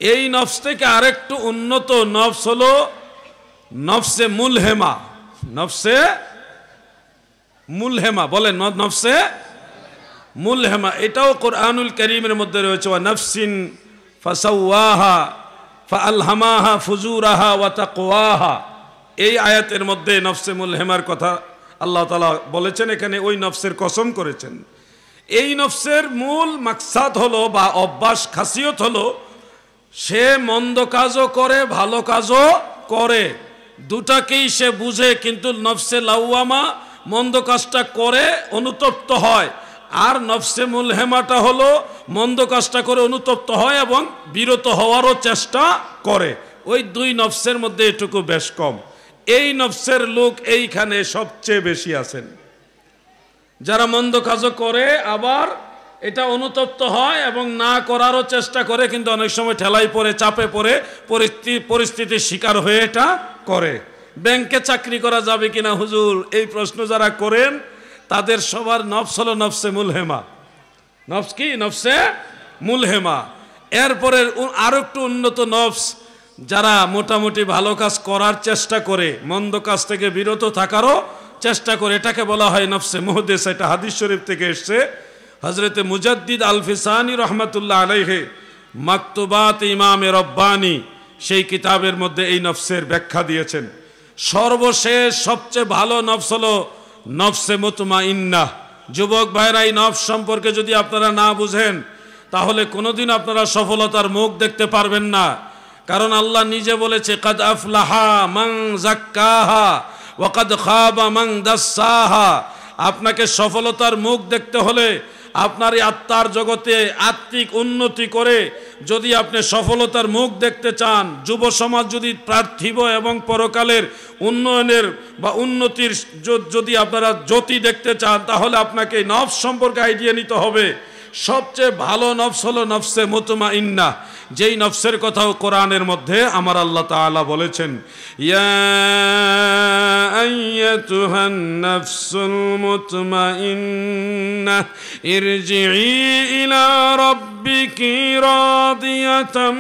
এই নফস থেকে আরেকটু উন্নত নফস হলো নফসে মুলহেমা। নফসে মুলহেমা বলেন, নফসে মুলহেমা। এটাও কোরআনুল কারীমের মধ্যে রয়েছে, ওয়া নাফসিন ফাসাওয়াহা ফাআলহামাহা ফুজুরাহা ওয়া তাকওয়াহা। এই আয়াতের মধ্যে নফসে মুলহেমার কথা আল্লাহ তাআলা বলেছেন, এখানে ওই নফসের কসম করেছেন। এই নফসের মূল মাকসাদ হলো বা অভ্যাস খাসিয়ত হলো সে মন্দ কাজও করে, ভালো কাজও করে, দুটাকেই সে বুঝে, কিন্তু নফসে লাওয়ামা মন্দ কাজটা করে অনুতপ্ত হয়, আর নফসে মুলহেমাটা হলো মন্দ কাজটা করে অনুতপ্ত হয় এবং বিরত হওয়ারও চেষ্টা করে। ওই দুই নফসের মধ্যে এটুকু বেশ কম। এই নফসের লোক এইখানে সবচেয়ে বেশি আছেন, যারা মন্দ কাজও করে, আবার এটা অনুতপ্ত হয় এবং না করারও চেষ্টা করে, কিন্তু অনেক সময় ঠেলাই পড়ে, চাপে পড়ে, পরিস্থিতির শিকার হয়ে এটা করে। ব্যাংকে চাকরি করা যাবে কিনা হুজুর, এই প্রশ্ন যারা করেন, তাদের সবার নফস হলো নফসে মুলহেমা। নফস কি? নফসে মুলহেমা। এরপরে আরো একটু উন্নত নফস, যারা মোটামুটি ভালো কাজ করার চেষ্টা করে, মন্দ কাজ থেকে বিরত থাকারও চেষ্টা করে, এটাকে বলা হয় নফসে মুহদ্দেস। এটা হাদিস শরীফ থেকে এসছে। হযরতে মুজাদ্দিদ আল ফিসানি রহমাতুল্লাহ আলাইহি মাকতুবাত ইমামে রব্বানি সেই কিতাবের মধ্যে এই নফসের ব্যাখ্যা দিয়েছেন। সর্বশেষ সবচেয়ে ভালো নফস হলো নফসে মুতমাইন্না। যুবক ভাইরা, এই নফস সম্পর্কে যদি আপনারা না বুঝেন, তাহলে কোনোদিন আপনারা সফলতার মুখ দেখতে পারবেন না। কারণ আল্লাহ নিজে বলেছে, কাদ আফলাহা মান যাক্কাহা ওয়াকাদ খাবা মান দাসসাহা। আপনাকে সফলতার মুখ দেখতে হলে আপনার এই আত্মার জগতে আত্মিক উন্নতি করে যদি আপনি সফলতার মুখ দেখতে চান, যুব সমাজ যদি পার্থিব এবং পরকালের উন্নয়নের বা উন্নতির যদি আপনারা জ্যোতি দেখতে চান, তাহলে আপনাকে নফস সম্পর্কে আইডিয়া নিতে হবে। সবচেয়ে ভালো নফস হলো নফসে মুতমাইন্না, যেই নফসের কথাও কোরআনের মধ্যে আমার আল্লাহ তাআলা বলেছেন, ইয়া আইয়াতুহান নাফসুল মুতমাইন্না ইরজিই ইলা রাব্বিকি রাদিয়াতাম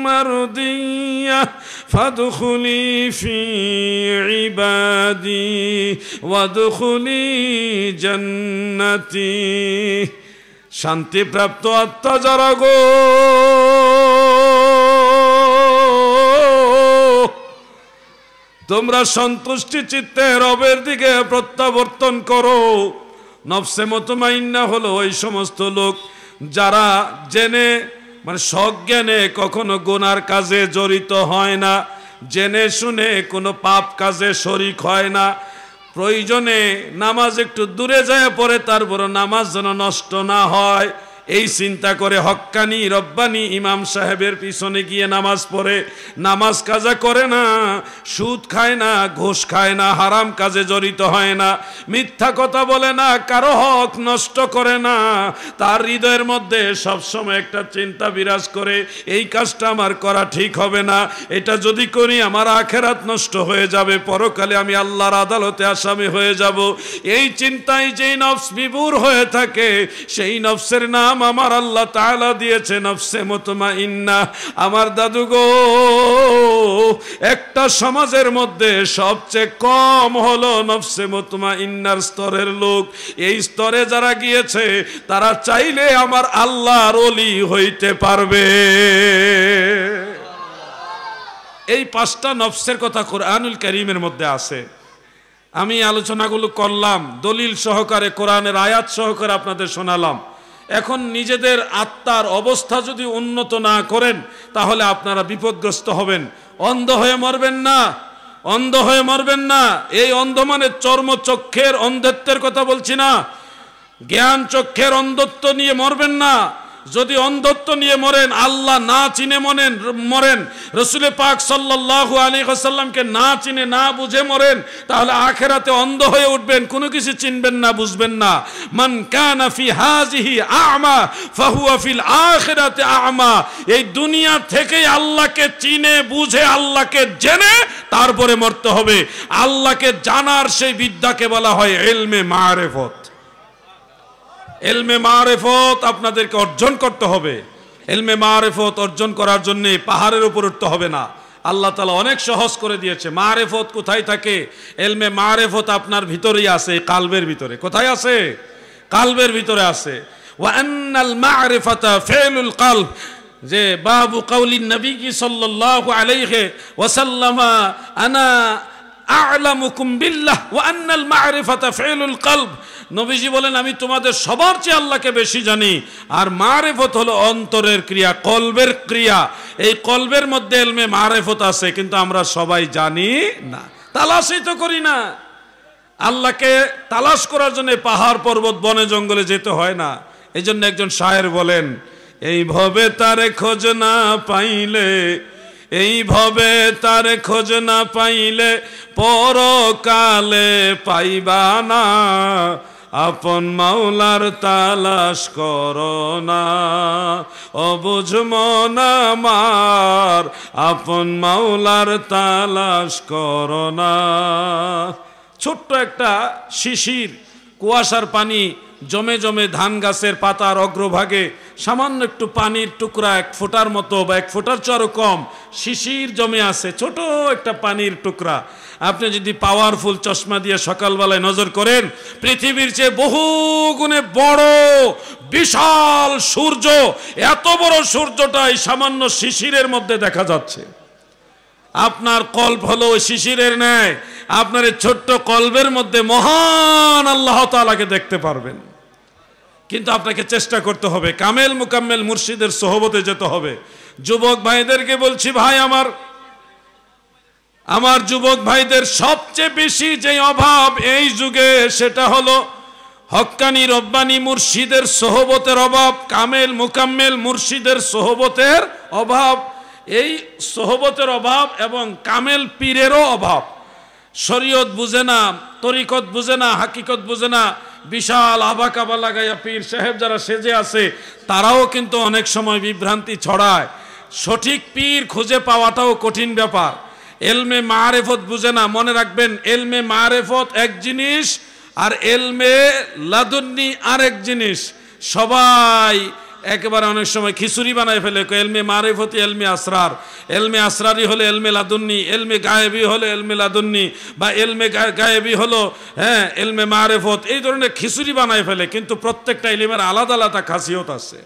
মারদিয়াহ ফাদখুলি ফি ইবাদি ওয়াদখুলি জান্নাতি। শান্তিপ্রাপ্ত আত্মা যারা গো, তোমরা সন্তুষ্টি চিত্তে রবের দিকে প্রত্যাবর্তন করো। নফসে মুতমাইন্না হলো ওই সমস্ত লোক যারা জেনে মানে সজ্ঞানে কখনো গুনার কাজে জড়িত হয় না, জেনে শুনে কোনো পাপ কাজে শরিক হয় না। প্রয়োজনে নামাজ একটু দূরে যায় পরে, তারপর নামাজ যেন নষ্ট না হয় এই চিন্তা করে হক্কানি রব্বানি ইমাম সাহেবের পিছনে গিয়ে নামাজ পড়ে, নামাজ কাজা করে না, সুদ খায় না, ঘুষ খায় না, হারাম কাজে জড়িত হয় না, মিথ্যা কথা বলে না, কারো হক নষ্ট করে না। তার হৃদয়ের মধ্যে সবসময় একটা চিন্তা বিরাজ করে, এই কাজটা আমার করা ঠিক হবে না, এটা যদি করি আমার আখেরাত নষ্ট হয়ে যাবে, পরকালে আমি আল্লাহর আদালতে আসামি হয়ে যাব। এই চিন্তায় যেই নফস বিভোর হয়ে থাকে, সেই নফসের নাম আমার আল্লাহ তাআলা দিয়েছে নফসে মুতমাইন্না। আমার দাদু গো, একটা সমাজের মধ্যে সবচেয়ে কম হলো নফসে মুতমাইন্নার স্তরের লোক। এই স্তরে যারা গিয়েছে তারা চাইলে আমার আল্লাহর ওলি হইতে পারবে। এই পাঁচটা নফসের কথা কোরআনুল কারীমের মধ্যে আছে। আমি আলোচনাগুলো করলাম, দলিল সহকারে, কোরআনের আয়াত সহকারে আপনাদের শোনালাম। এখন নিজেদের আত্মার অবস্থা যদি উন্নত না করেন তাহলে আপনারা বিপদগ্রস্ত হবেন। অন্ধ হয়ে মরবেন না, অন্ধ হয়ে মরবেন না। এই অন্ধ মানে চর্মচক্ষের অন্ধত্বের কথা বলছি না, জ্ঞান চক্ষের অন্ধত্ব নিয়ে মরবেন না। যদি অন্ধত্ব নিয়ে মরেন, আল্লাহ না চিনে মরেন, রসুল পাক সাল্লাল্লাহু আলাইহি ওয়াসাল্লামকে না চিনে না বুঝে মরেন, তাহলে আখিরাতে অন্ধ হয়ে উঠবেন, কোনো কিছু চিনবেন না, বুঝবেন না। মান কানা ফি হাযিহি আ'মা ফাহুয়া ফিল আখিরাতি আ'মা। এই দুনিয়া থেকেই আল্লাহকে চিনে বুঝে আল্লাহকে জেনে তারপরে মরতে হবে। আল্লাহকে জানার সেই বিদ্যাকে বলা হয় ইলমে মারিফত। ইলমে মারিফত আপনাদেরকে অর্জন করতে হবে। ইলমে মারিফত অর্জন করার জন্য পাহাড়ের উপর উঠতে হবে না, আল্লাহ তাআলা অনেক সহজ করে দিয়েছে। মারিফত কোথায় থাকে? ইলমে মারিফত আপনার ভিতরেই আছে, কালবের ভিতরে। কোথায় আছে? কালবের ভিতরে আছে। ওয়া আন্নাল মারিফাতা ফি'লুল কলব, যে বাবু কাউলিন নবী সাল্লাল্লাহু আলাইহি ওয়াসাল্লাম আনা আ'লামুকুম বিল্লাহ ওয়া আন্নাল মারিফাতা ফি'লুল কলব। নবীজি বলেন আমি তোমাদের সবার চেয়ে আল্লাহকে বেশি জানি, আর মারিফত হলো অন্তরের ক্রিয়া, কলবের ক্রিয়া। এই কলবের মধ্যে ইলমে মারিফত আছে, কিন্তু আমরা সবাই জানি না, তালাশই তো করি না। আল্লাহকে তালাশ করার জন্য পাহাড় পর্বত বনে জঙ্গলে যেতে হয় না। এই জন্য একজন শায়ের বলেন, এইভাবে তারে খোঁজ না পাইলে, এইভাবে তার খোঁজ না পাইলে পরকালে পাইবা না, আপন মাওলার তালাশ করো না, অবুঝ মন আমার আপন মাওলার তালাশ করো না। ছোট্ট একটা শিশির কুয়াশার পানি জমে জমে ধান গাছের পাতার অগ্রভাগে সামান্য একটু পানির টুকরা, এক ফোঁটার মতো বা এক ফোঁটার চেয়েও কম শিশির জমে আছে, ছোট একটা পানির টুকরা। আপনি যদি পাওয়ারফুল চশমা দিয়ে সকালবেলায় নজর করেন, পৃথিবীর চেয়ে বহু গুণে বড় বিশাল সূর্য, এত বড় সূর্যটা এই সামান্য শিশিরের মধ্যে দেখা যাচ্ছে। আপনার কল্প হলো ওই শিশিরের ন্যায়। আপনার এই ছোট্ট কল্পের মধ্যে মহান আল্লাহ তাআলাকে দেখতে পারবেন, কিন্তু আপনাকে চেষ্টা করতে হবে, কামেল মুকাম্মেল মুর্শিদের সোহবতে যেতে হবে। যুবক ভাইদেরকে বলছি, ভাই আমার, আমার যুবক ভাইদের সবচেয়ে বেশি যে অভাব এই যুগে সেটা হলো হক্কানি রব্বানি মুর্শিদের সোহবতের অভাব, কামেল মুকাম্মেল মুর্শিদের সোহবতের অভাব। এই সোহবতের অভাব এবং কামেল পীরেরও অভাব। শরীয়ত বুঝে না, তরিকত বুঝে না, হাকিকত বুঝে না, বিশাল আবা কাবা লাগাইয়া পীর সাহেব যারা সেজে আছে তারাও কিন্তু অনেক সময় বিভ্রান্তি ছড়ায়। সঠিক পীর খুঁজে পাওয়াটাও কঠিন ব্যাপার। এলমে মারেফত বুঝে না। মনে রাখবেন, এলমে মারেফত এক জিনিস আর এলমে লাদুন্নি আরেক জিনিস। সবাই একেবারে অনেক সময় খিচুড়ি বানায় ফেলে। এলমে মারেফতি এলমে আসরার, এলমে আসরারি হলে এলমে লাদুন্নি, এলমে গায়েবি হলে এলমে লাদুন্নি, বা এলমে গায়েবি হলো এলমে মারেফত। এই ধরনের খিচুড়ি বানায় ফেলে। কিন্তু প্রত্যেকটা ইলমের আলাদা আলাদা খাসিয়ত আছে,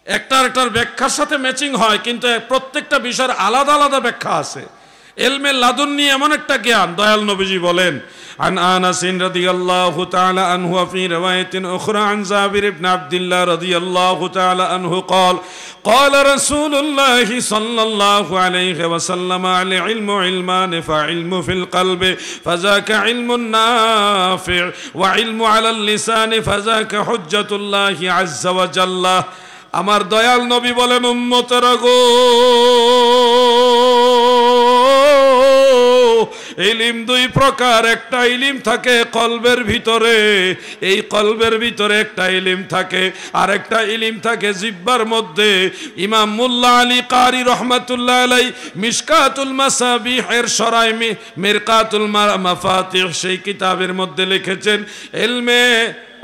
একটার ব্যাখ্যার সাথে ম্যাচিং হয়, কিন্তু প্রত্যেকটা বিষয়ের আলাদা আলাদা ব্যাখ্যা আছে। এলমে লাদুন্নি এমন একটা জ্ঞান, দয়াল নবীজি বলেন, عن أنس رضي الله تعالى عنه وفي رواية أخرى عن جابر بن عبد الله رضي الله تعالى عنه قال قال رسول الله صلى الله عليه وسلم العلم علمان فعلم في القلب فذاك علم نافع وعلم على اللسان فذاك حجة الله عز وجل। আমার দয়াল নবী বলেন, উম্মতেরা গো, ইলম দুই প্রকার। একটা ইলম থাকে কলবের ভিতরে, এই কলবের ভিতরে একটা ইলম থাকে, আর একটা ইলম থাকে জিহ্বার মধ্যে। ইমাম মুল্লা আলী কারি রহমাতুল্লাহ আলাই মিশকাতুল মাসাবিহ এর শরায় মিরকাতুল মাফাতিহ সেই কিতাবের মধ্যে লিখেছেন, ইলমে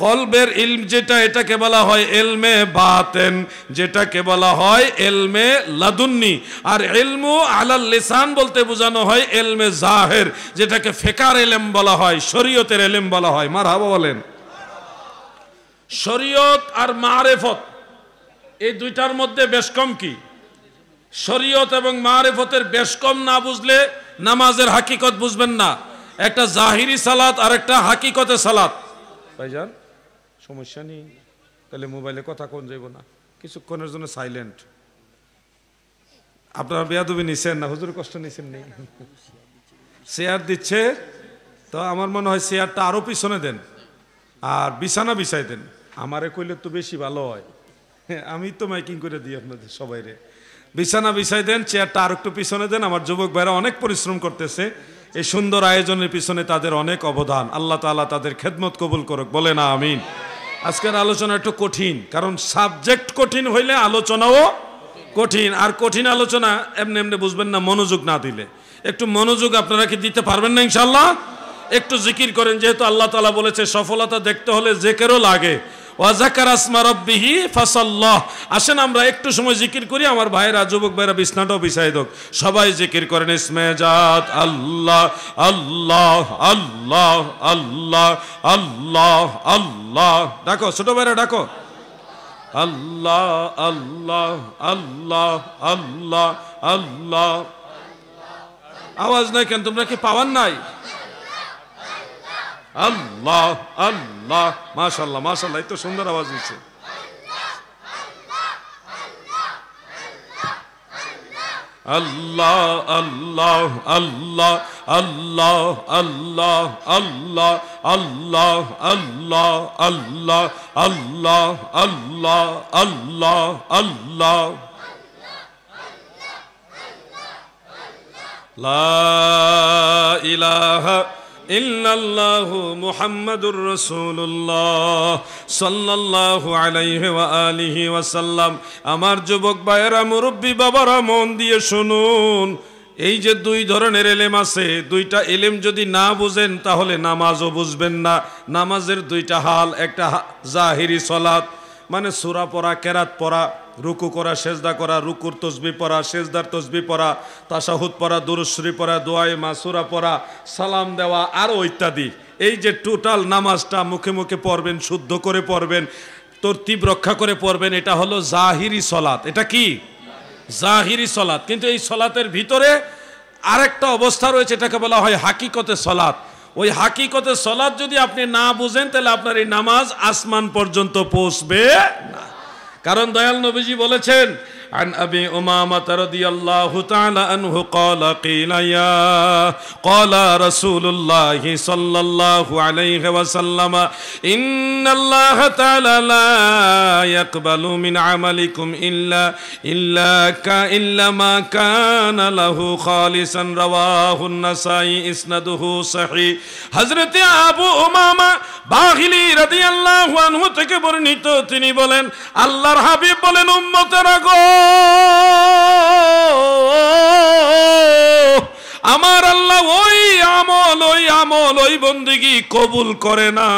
কলবের ইলম যেটা, এটাকে বলা হয় এলমে বাতেন, যেটাকে বলা হয় এলমে লাদুন্নি। আর ইলমু আলাল লিসান বলতে বোঝানো হয় এলমে জাহের, যেটাকে ফিকার ইলম বলা হয়, শরীয়তের ইলম বলা হয়। মারহাবা বলেন। শরীয়ত আর মারেফত এই দুইটার মধ্যে বেশ কম কি? শরীয়ত এবং মারেফতের বেশ কম না বুঝলে নামাজের হাকিকত বুঝবেন না। একটা জাহিরি সালাত আর একটা হাকিকতে সালাত। ভাইজান সমস্যা নেই, তাহলে মোবাইলে কথা কোন যাইব না, কিছুক্ষণের জন্য সাইলেন্ট। আপনারা বেয়াদবি নিছেন না, হুজুর কষ্ট নিছেন নেই। চেয়ার দিচ্ছে তো আমার মনে হয় চেয়ারটা আরো পিছনে দেন, আর বিছানা বিছাই দেন। আমারে কইলে তো বেশি ভালো হয়, আমি তো মাইকিং করে দিই আপনাদের সবাইরে। বিছানা বিছাই দেন, চেয়ারটা আর একটু পিছনে দেন। আমার যুবক ভাইরা অনেক পরিশ্রম করতেছে, এই সুন্দর আয়োজনের পিছনে তাদের অনেক অবদান। আল্লাহ তাআলা তাদের খেদমত কবুল করুক, বলে না আমিন। আজকের আলোচনা একটু কঠিন, কারণ সাবজেক্ট কঠিন হইলে আলোচনাও কঠিন। আর কঠিন আলোচনা এমনি এমনি বুঝবেন না মনোযোগ না দিলে। একটু মনোযোগ আপনারা কি দিতে পারবেন না ইনশাআল্লাহ? একটু জিকির করেন, যেহেতু আল্লাহ তাআলা বলেছে সফলতা দেখতে হলে জিকিরও লাগে। ওয়া যাকারা আসমা রাব্বিহি ফাসাল্লাহ। আসেন আমরা একটু সময় জিকির করি। আমার ভাইরা, যুবক ভাইরা বিছনাটাও বিছাই দাও, সবাই জিকির করেন। ইসমে জাত আল্লাহ আল্লাহ আল্লাহ আল্লাহ আল্লাহ আল্লাহ। ডাকো ছোট ভাইরা, ডাকো আল্লাহ আল্লাহ আল্লাহ আল্লাহ আল্লাহ। আওয়াজ নাই কেন? তোমরা কি পাওয়ার নাই? আল্লাহ আল্লাহ। মাশাআল্লাহ মাশাআল্লাহ, এত সুন্দর আওয়াজ হচ্ছে। আল্লাহ আল্লাহ আল্লাহ আল্লাহ আল্লাহ আল্লাহ আল্লাহ আল্লাহ আল্লাহ আল্লাহ আল্লাহ আল্লাহ আল্লাহ। লা ইলাহা ইল্লাল্লাহু মুহাম্মাদুর রাসূলুল্লাহ সাল্লাল্লাহু আলাইহি ওয়া আলিহি ওয়াসাল্লাম। আমার যুবক ভাইয়েরা, মুরব্বী বাবারা, মন দিয়ে শুনুন। এই যে দুই ধরনের এলেম আছে, দুইটা এলেম যদি না বুঝেন তাহলে নামাজও বুঝবেন না। নামাজের দুইটা হাল, একটা জাহিরি সালাত মানে সূরা পড়া, কেরাত পড়া, রুকু করা, সেজদা করা, রুকুর তসবিহ পড়া, সেজদার তসবিহ পড়া, তাশাহুদ পড়া, দুরূদ শরীফ পড়া, দোয়ায়ে মাসুরা পড়া, সালাম দেওয়া, আরও ইত্যাদি। এই যে টোটাল নামাজটা মুখে মুখে পড়বেন, শুদ্ধ করে পড়বেন, তরতিব রক্ষা করে পড়বেন, এটা হলো জাহিরি সলাত। এটা কি? জাহিরি সলাত। কিন্তু এই সলাতের ভিতরে আরেকটা অবস্থা রয়েছে, এটাকে বলা হয় হাকিকতে সলাত। ওই হাকিকতে সলাত যদি আপনি না বুঝেন তাহলে আপনার এই নামাজ আসমান পর্যন্ত পৌঁছবে না। কারণ দয়াল নবীজি বলেছেন, عن أبي أمامة رضي الله تعالى عنه قال قال رسول الله صلى الله عليه وسلم إن الله تعالى لا يقبل من عملكم إلا ما كان له خالصا رواه النسائي إسناده صحيح حضرت আবু উমামা বাহিলি রাদিয়াল্লাহু আনহু থেকে বর্ণিত তিনি বলেন আল্লাহর হাবিব বলেন উম্মতেরা গো আমার আল্লাহ ওই আমল ওই বন্দেগী কবুল করে না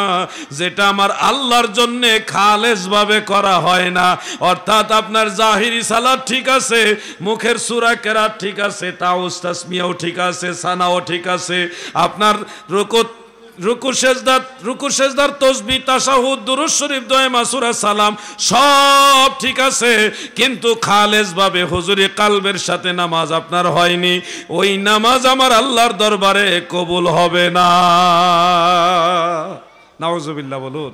যেটা আমার আল্লাহর জন্য খালেস ভাবে করা হয় না অর্থাৎ আপনার জাহিরি সালাত ঠিক আছে মুখের সূরা কেরাত ঠিক আছে তাউস তাসমিয়াও ঠিক আছে সানাও ঠিক আছে আপনার রুকু সেজদার তাসবিহ তাশাহুদ দুরূদ শরীফ দোয়া মাসুরা সালাম সব ঠিক আছে কিন্তু খালেস ভাবে হুজুরি কালবের সাথে নামাজ আপনার হয়নি ওই নামাজ আমার আল্লাহর দরবারে কবুল হবে না নাউজুবিল্লাহ বলুন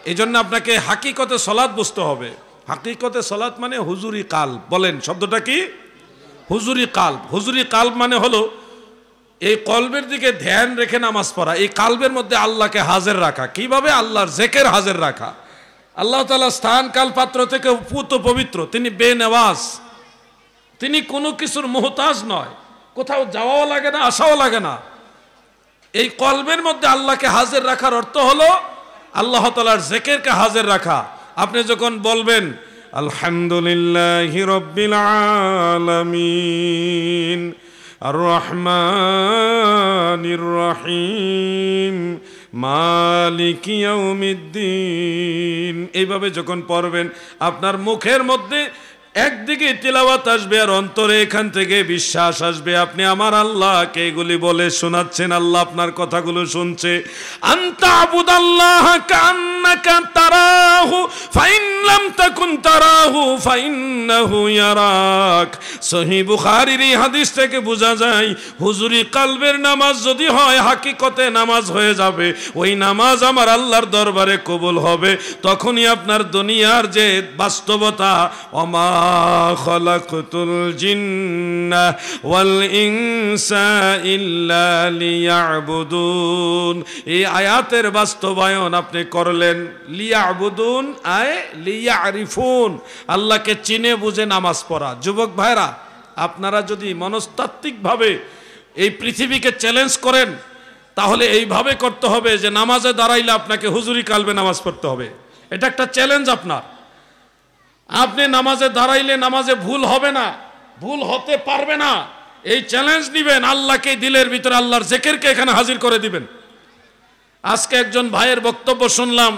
এইজন্য আপনাকে হাকিকতে সালাত বুঝতে হবে হাকিকতে সালাত মানে হুজুরি কালব বলেন শব্দটা কি হুজুরি কালব মানে হলো এই কলবের দিকে ধ্যান রেখে নামাজ পড়া এই কালবের মধ্যে আল্লাহকে হাজির রাখা কিভাবে আল্লাহর জিকির হাজির রাখা আল্লাহ তাআলা স্থান কাল পাত্র থেকে পুত পবিত্র তিনি বেনেওয়াজ তিনি কোনো কিছুর মুহতাজ নয় কোথাও যাওয়াও লাগে না আসাও লাগে না এই কলবের মধ্যে আল্লাহকে হাজির রাখার অর্থ হলো আল্লাহ তাআলার জিকিরকে হাজির রাখা আপনি যখন বলবেন আলহামদুলিল্লাহি রাব্বিল আলামিন আর-রহমানির রহিম মালিকি ইয়াউমিদ্দিন এইভাবে যখন পড়বেন আপনার মুখের মধ্যে একদিকে তিলাওয়াত আসবে আর অন্তরে এখান থেকে বিশ্বাস আসবে আপনি আমার আল্লাহকে এগুলি বলে শোনাচ্ছেন আল্লাহ আপনার কথাগুলো শুনছে আনতা আবুদাল্লাহ কান্নাকা তারাহু ফাইন লাম তাকুন তারাহু ফাইন্নাহু ইয়ারাক সহিহ বুখারীর এই হাদিস থেকে বোঝা যায় হুজুরি কালবের নামাজ যদি হয় হাকিকতে নামাজ হয়ে যাবে ওই নামাজ আমার আল্লাহর দরবারে কবুল হবে তখনই আপনার দুনিয়ার যে বাস্তবতা ওমা খালাকতুল জিন্না ওয়াল ইনসা ইল্লা লিয়াবুদুন এই আয়াতের বাস্তবায়ন আপনি করলেন লিয়াবুদুন আয় লিয়ারিফুন আল্লাহকে চিনে বুঝে নামাজ পড়া যুবক ভাইরা আপনারা যদি মনস্তাত্ত্বিকভাবে এই পৃথিবীকে চ্যালেঞ্জ করেন তাহলে এইভাবে করতে হবে যে নামাজে দাঁড়াইলে আপনাকে হুজুরি কালবে নামাজ পড়তে হবে এটা একটা চ্যালেঞ্জ আপনার আপনি নামাজে দাঁড়াইলে নামাজে ভুল হবে না ভুল হতে পারবে না এই চ্যালেঞ্জ নেবেন আল্লাহকে দিলের ভিতরে আল্লাহর জিকিরকে এখানে হাজির করে দিবেন আজকে একজন ভাইয়ের বক্তব্য শুনলাম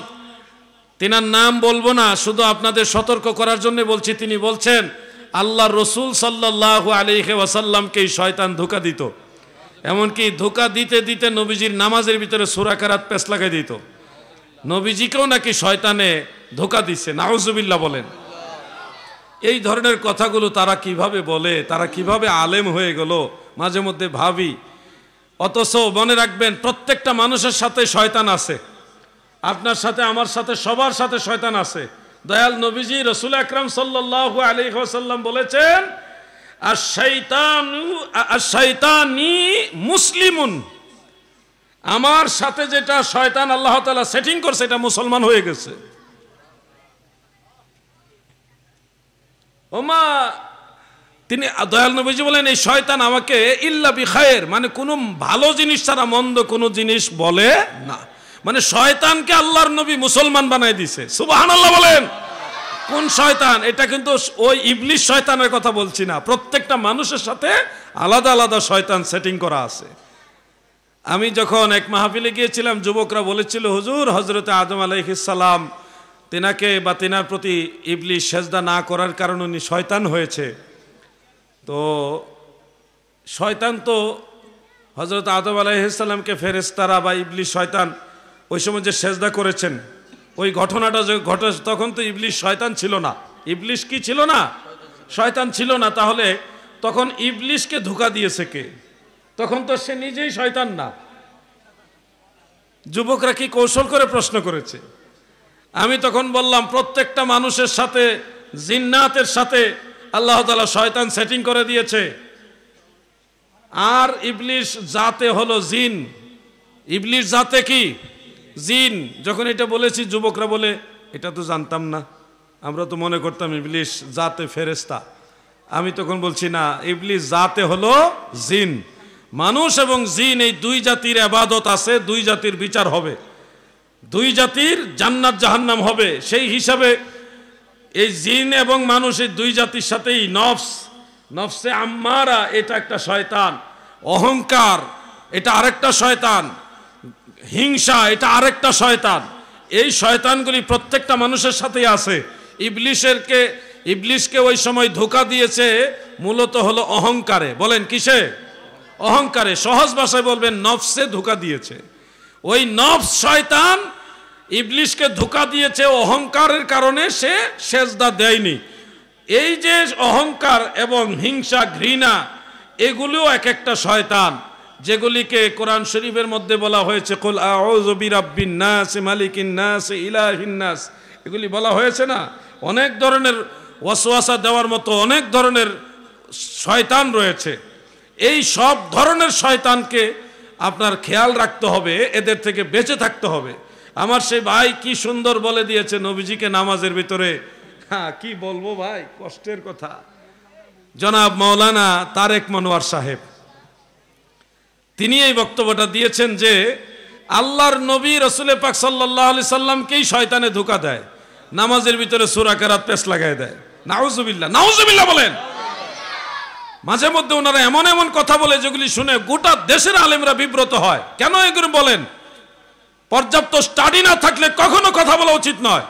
তিনার নাম বলবো না শুধু আপনাদের সতর্ক করার জন্য বলছি তিনি বলছেন আল্লাহর রাসূল সাল্লাল্লাহু আলাইহি ওয়াসাল্লামকে শয়তান ধোঁকা দিত এমনকি ধোঁকা দিতে দিতে নবীজির নামাজের ভিতরে সূরা কেরাত পেশ লাগাই দিত নবীজিকেও নাকি শয়তানে ধোঁকা দিচ্ছে নাউজুবিল্লাহ বলেন এই ধরনের কথাগুলো তারা কিভাবে বলে তারা কিভাবে আলেম হয়ে গেল মাঝে মধ্যে ভাবি অথচ মনে রাখবেন প্রত্যেকটা মানুষের সাথে শয়তান আছে আপনার সাথে আমার সাথে সবার সাথে শয়তান আছে দয়াল নবীজি রাসূল আকরাম সাল্লাল্লাহু আলাইহি ওয়াসাল্লাম বলেছেন আশ-শাইতানি মুসলিমুন আমার সাথে যেটা শয়তান আল্লাহ তাআলা সেটিং করছে এটা মুসলমান হয়ে গেছে ওমা তিনি দয়াল নবীজি বলেন এই শয়তান আমাকে ইল্লা বিখায়ের মানে কোনো ভালো জিনিস ছাড়া মন্দ কোনো জিনিস বলে না মানে শয়তানকে আল্লাহর নবী মুসলমান বানায় দিয়েছে সুবহানাল্লাহ বলেন কোন শয়তান এটা কিন্তু ওই ইবলিস শয়তানের কথা বলছি না প্রত্যেকটা মানুষের সাথে আলাদা আলাদা শয়তান সেটিং করা আছে আমি যখন এক মাহফিলে গিয়েছিলাম যুবকরা বলেছিল হুজুর হযরত আদম আলাইহিস সালাম তিনাকে বা তিনার প্রতি ইবলিস সেজদা না করার কারণে উনি শয়তান হয়েছে তো শয়তান তো হযরত আদম আলাইহিস সালামকে ফেরেশতারা বা ইবলিস শয়তান ওই সময় যে সেজদা করেছেন ওই ঘটনাটা যে ঘটে তখন তো ইবলিস শয়তান ছিল না ইবলিস কি ছিল না শয়তান ছিল না তাহলে তখন ইবলিসকে ধোঁকা দিয়েছে কে তখন তো সে নিজেই শয়তান না যুবকরা কি কৌশল করে প্রশ্ন করেছে আমি তখন বললাম প্রত্যেকটা মানুষের সাথে জিন্নাতের সাথে আল্লাহ তাআলা শয়তান সেটিং করে দিয়েছে। আর ইবলিশ জাতে হলো জিন। ইবলিশ জাতে কি? জিন। যখন এটা বলেছি যুবকরা বলে এটা তো জানতাম না, আমরা তো মনে করতাম ইবলিশ জাতে ফেরেশতা। আমি তখন বলছি না, ইবলিশ জাতে হলো জিন। মানুষ এবং জিন এই দুই জাতির ইবাদত আছে, দুই জাতির বিচার হবে, দুই জাতির জান্নাত জাহান্নাম হবে। সেই হিসাবে এই জিন এবং মানুষ এই দুই জাতির সাথেই নফসে আম্মারা এটা একটা শয়তান, অহংকার এটা আরেকটা শয়তান, হিংসা এটা আরেকটা শয়তান। এই শয়তানগুলি প্রত্যেকটা মানুষের সাথেই আছে। ইবলিশকে ওই সময় ধোঁকা দিয়েছে মূলত হলো অহংকারে। বলেন কিসে? অহংকারে। সহজ ভাষায় বলবেন নফসে ধোঁকা দিয়েছে। ওই নফস শয়তান ইবলিশকে ধোঁকা দিয়েছে, অহংকারের কারণে সে সেজদা দেয়নি। এই যে অহংকার এবং হিংসা, ঘৃণা, এগুলিও এক একটা শয়তান, যেগুলিকে কোরআন শরীফের মধ্যে বলা হয়েছে কুল আউযু বিরাব্বিন নাস মালিকিন নাস ইলাহিন নাস, এগুলি বলা হয়েছে না? অনেক ধরনের ওয়াসওয়াসা দেওয়ার মতো অনেক ধরনের শয়তান রয়েছে। এই সব ধরনের শয়তানকে আপনার খেয়াল রাখতে হবে, এদের থেকে বেঁচে থাকতে হবে। আমার সেই ভাই কি সুন্দর বলে দিয়েছে নবীজিকে নামাজের ভিতরে। হ্যাঁ, কি বলবো ভাই, কষ্টের কথা। জনাব মাওলানা তারেক মনোয়ার সাহেব তিনি এই বক্তব্যটা দিয়েছেন যে আল্লাহর নবী রাসূল পাক সাল্লাল্লাহু আলাইহি সাল্লামকেই শয়তানে ধোঁকা দেয়, নামাজের ভিতরে সূরা কেরাত পেশ লাগায় দেয়। নাউজুবিল্লাহ, নাউজুবিল্লাহ বলেন। মাঝে মধ্যে ওনারা এমন এমন কথা বলে যেগুলি শুনে গোটা দেশের আলেমরা বিব্রত হয়। কেন এগুলো বলেন? পর্যাপ্ত স্টাডি না থাকলে কখনো কথা বলা উচিত নয়।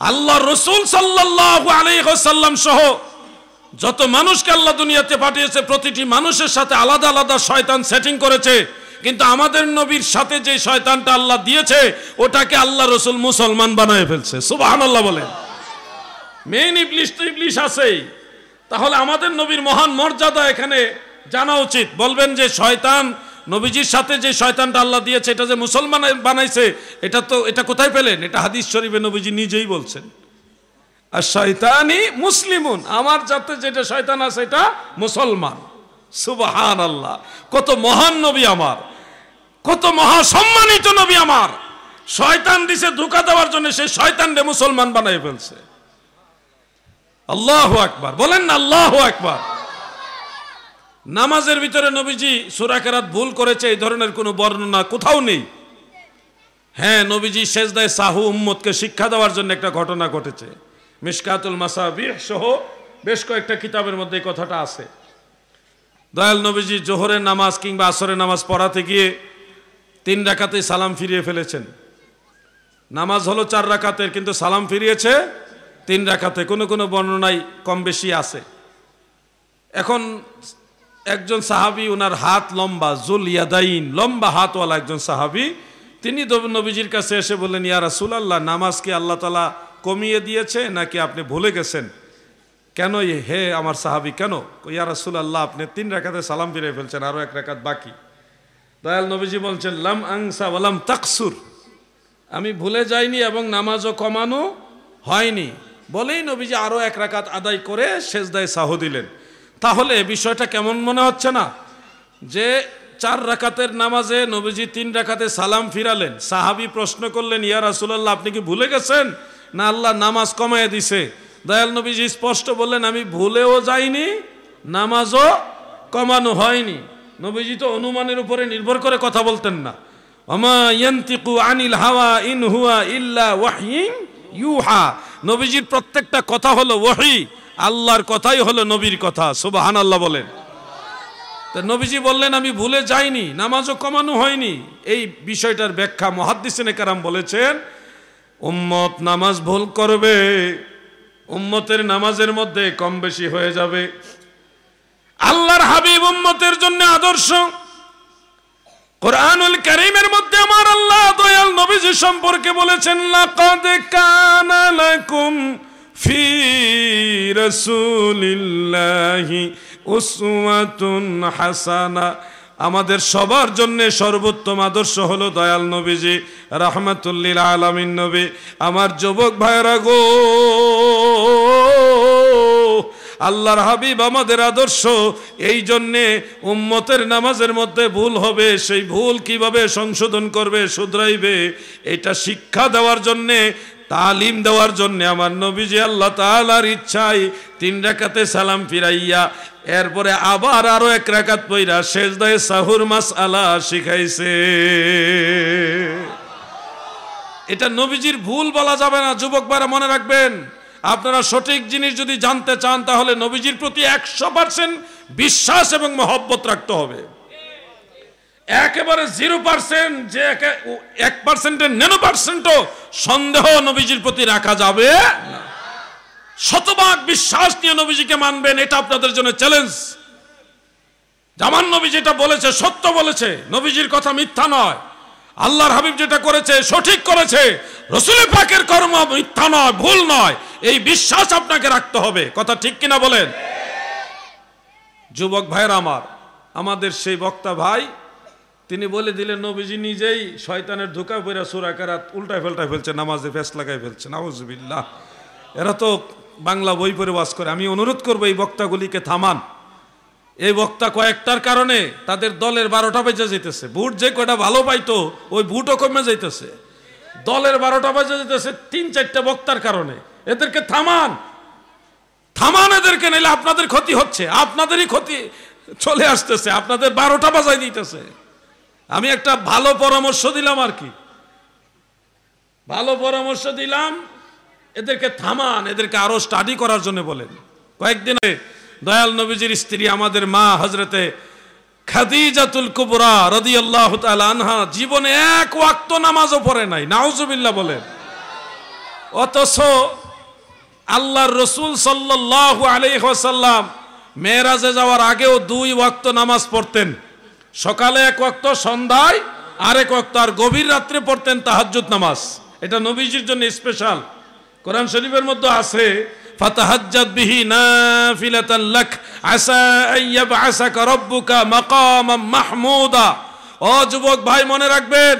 আল্লাহ রাসূল সাল্লাল্লাহু আলাইহি ওয়াসাল্লাম সহ যত মানুষকে আল্লাহ দুনিয়াতে পাঠিয়েছে প্রতিটি মানুষের সাথে আলাদা আলাদা শয়তান সেটিং করেছে, কিন্তু আমাদের নবীর সাথে যে শয়তানটা আল্লাহ দিয়েছে ওটাকে আল্লাহ রাসূল মুসলমান বানায় ফেলছে। সুবহানাল্লাহ বলেন। মেইন ইবলিশ তো ইবলিশ আছেই, তাহলে আমাদের নবীর মহান মর্যাদা এখানে জানা উচিত। বলবেন যে শয়তান নবীজির সাথে যে শয়তানটা আল্লাহ দিয়েছে এটা যে মুসলমান বানাইছে, এটা কোথায় পেলেন? এটা হাদিস শরীফে নবীজি নিজেই বলছেন, আর শয়তানি মুসলিমুন, আমার যাতে যেটা শয়তান আছে এটা মুসলমান। সুবহানাল্লাহ, কত মহান নবী আমার, কত মহা সম্মানিত নবী আমার। শয়তান দিছে ধোঁকা দেওয়ার জন্য, সে শয়তানকে মুসলমান বানাই ফেলছে। আল্লাহু আকবার বলেন না, আল্লাহু আকবার। নামাজের ভিতরে নবীজি সূরা কেরাত ভুল করেছে এই ধরনের কোনো বর্ণনা কোথাও নেই। হ্যাঁ, নবীজি সেজদায় সাহু উম্মতকে শিক্ষা দেওয়ার জন্য একটা ঘটনা ঘটেছে। মিশকাতুল মাসাবিহ সহ বেশ কয়েকটা কিতাবের মধ্যে এই কথাটা আছে। দয়াল নবীজি জোহরের নামাজ কিংবা আসরের নামাজ পড়াতে গিয়ে 3 রাকাতে সালাম ফিরিয়ে ফেলেছেন। নামাজ হলো 4 রাকাতের, কিন্তু সালাম ফিরিয়েছে 3 রাকাতে। কোনো কোনো বর্ণনায় কম বেশি আছে। এখন একজন সাহাবী, ওনার হাত লম্বা, জুল ইয়াদাইন, লম্বা হাতওয়ালা একজন সাহাবী, তিনি নবীজির কাছে এসে বললেন, ইয়া রাসূলুল্লাহ, নামাজ কি আল্লাহ তাআলা কমিয়ে দিয়েছে নাকি আপনি ভুলে গেছেন? কেন হে আমার সাহাবী, কেন? ইয়া রাসূলুল্লাহ, আপনি 3 রাকাতে সালাম ফিরিয়ে ফেলছেন, আরো 1 রাকাত বাকি। দয়াল নবীজি বলছেন, লাম আনসা ওয়া লাম তাকসুর, আমি ভুলে যাইনি এবং নামাজও কমানো হয়নি। বলেই নবীজি আরো 1 রাকাত আদায় করে সেজদায় সাহু দিলেন। তাহলে বিষয়টা কেমন মনে হচ্ছে না? যে 4 রাকাতের নামাজে নবীজি 3 রাকাতে সালাম ফিরালেন। সাহাবী প্রশ্ন করলেন, ইয়া রাসূলুল্লাহ, আপনি কি ভুলে গেছেন না আল্লাহ নামাজ কমায় দিছে? দয়াল নবীজি স্পষ্ট বললেন, আমি ভুলেও যাইনি, নামাজও কমানো হয়নি। নবীজি তো অনুমানের উপরে নির্ভর করে কথা বলতেন না। ওমা ইয়ানতিকু আনিল হাওয়া ইন হুয়া ইল্লা ওয়াহয়ুন ইউহা, নবীজির প্রত্যেকটা কথা হলো ওহী, আল্লাহর কথাই হলো নবীর কথা। সুবহানাল্লাহ বলেন। তা নবীজি বললেন, আমি ভুলে যাইনি, নামাজও কমানো হয়নি। এই বিষয়টার ব্যাখ্যা মুহাদ্দিসিনে কেরাম বলেছেন, উম্মত নামাজ ভুল করবে, উম্মতের নামাজের মধ্যে কম বেশি হয়ে যাবে। আল্লাহর হাবিব উম্মতের জন্য আদর্শ। কুরআনুল কারীমের মধ্যে আমার আল্লাহ দয়াল নবীজি সম্পর্কে বলেছেন, লাকাদ কানা লাকুম ফি রাসূলিল্লাহি উসওয়াতুন হাসানা, আমাদের সবার জন্য সর্বোত্তম আদর্শ হলো দয়াল নবীজি রাহমাতুল লিল আলামিন নবী। আমার যুবক ভাইরা গো, আল্লাহর হাবিব আমাদের আদর্শ। এই জন্যে উম্মতের নামাজের মধ্যে ভুল হবে, সেই ভুল কিভাবে সংশোধন করবে, শুধরাইবে, এটা শিক্ষা দেওয়ার জন্যে, তালিম দেওয়ার জন্য আমার নবীজি আল্লাহ তাআলার ইচ্ছায় 3 রাকাতে সালাম ফিরাইয়া এরপরে আবার আরো 1 রাকাত পড়া সেজদায়ে সাহুর মাসআলা শিখাইছে। এটা নবীজির ভুল বলা যাবে না। যুবক ভাইরা মনে রাখবেন, আপনারা সঠিক জিনিস যদি জানতে চান তাহলে নবীজির প্রতি 100% বিশ্বাস এবং মহব্বত রাখতে হবে। একেবারে 0% যে 1%-এর 99%ও সন্দেহ নবীজির প্রতি রাখা যাবে না। শতভাগ বিশ্বাস নিয়ে নবীজিকে মানবেন, এটা আপনাদের জন্য চ্যালেঞ্জ। আমার নবী যেটা বলেছে সত্য বলেছে, নবীজির কথা মিথ্যা নয়। আল্লাহর হাবিব যেটা করেছে সঠিক করেছে, রাসূল পাকের কর্ম মিথ্যা নয়, ভুল নয়, এই বিশ্বাস আপনাকে রাখতে হবে। কথা ঠিক কিনা বলেন? যুবক ভাইরা আমার, আমাদের সেই বক্তা ভাই তিনি বলে দিলেন নবীজি নিজেই শয়তানের ধোঁকা পড়ে সূরা কারাত উল্টায় পাল্টায় ফেলছে, নামাজে ফেস লাগাই ফেলছে। নাউজুবিল্লাহ। এরা তো বাংলা বই পড়ে ওয়াজ করে। আমি অনুরোধ করবো এই বক্তাগুলিকে থামান। এই বক্তা কয়েকটার কারণে তাদের দলের 12টা বেজে যেতেছে। ভোট যে কয়টা ভালো পাইতো ওই ভোটও কমে যাইতেছে। দলের 12টা বেজে যেতেছে 3-4টা বক্তার কারণে। এদেরকে থামান, থামান এদেরকে, নাইলে আপনাদের ক্ষতি হচ্ছে, আপনাদেরই ক্ষতি চলে আসতেছে, আপনাদের 12টা বাজাই দিতেছে। আমি একটা ভালো পরামর্শ দিলাম, আর কি ভালো পরামর্শ দিলাম, এদেরকে থামান, এদেরকে আরো স্টাডি করার জন্য বলেন। কয়েকদিন দয়াল নবীজির স্ত্রী আমাদের মা হযরতে খাদিজাতুল কুবরা রাদিয়াল্লাহু তাআলা আনহা জীবনে 1 ওয়াক্ত নামাজও পড়ে নাই। নাউজুবিল্লাহ বলেন। অথচ আল্লাহর রাসূল সাল্লাল্লাহু আলাইহি ওয়াসাল্লাম মেরাজে যাওয়ার আগেও 2 ওয়াক্ত নামাজ পড়তেন। সকালে 1 ওয়াক্ত, সন্ধ্যায় আরেক ওয়াক্ত, আর গভীর রাত্রে পড়তেন তাহাজ্জুদ নামাজ। এটা নবীজির জন্য স্পেশাল। কোরআন শরীফের মধ্যে আছে ফাতাহাজ্জাদ বিহি নাফিলাতান লাক আসা আইয়াবআসাকা রাব্বুকা মাকামাম মাহমুদা। ও যুবক ভাই মনে রাখবেন,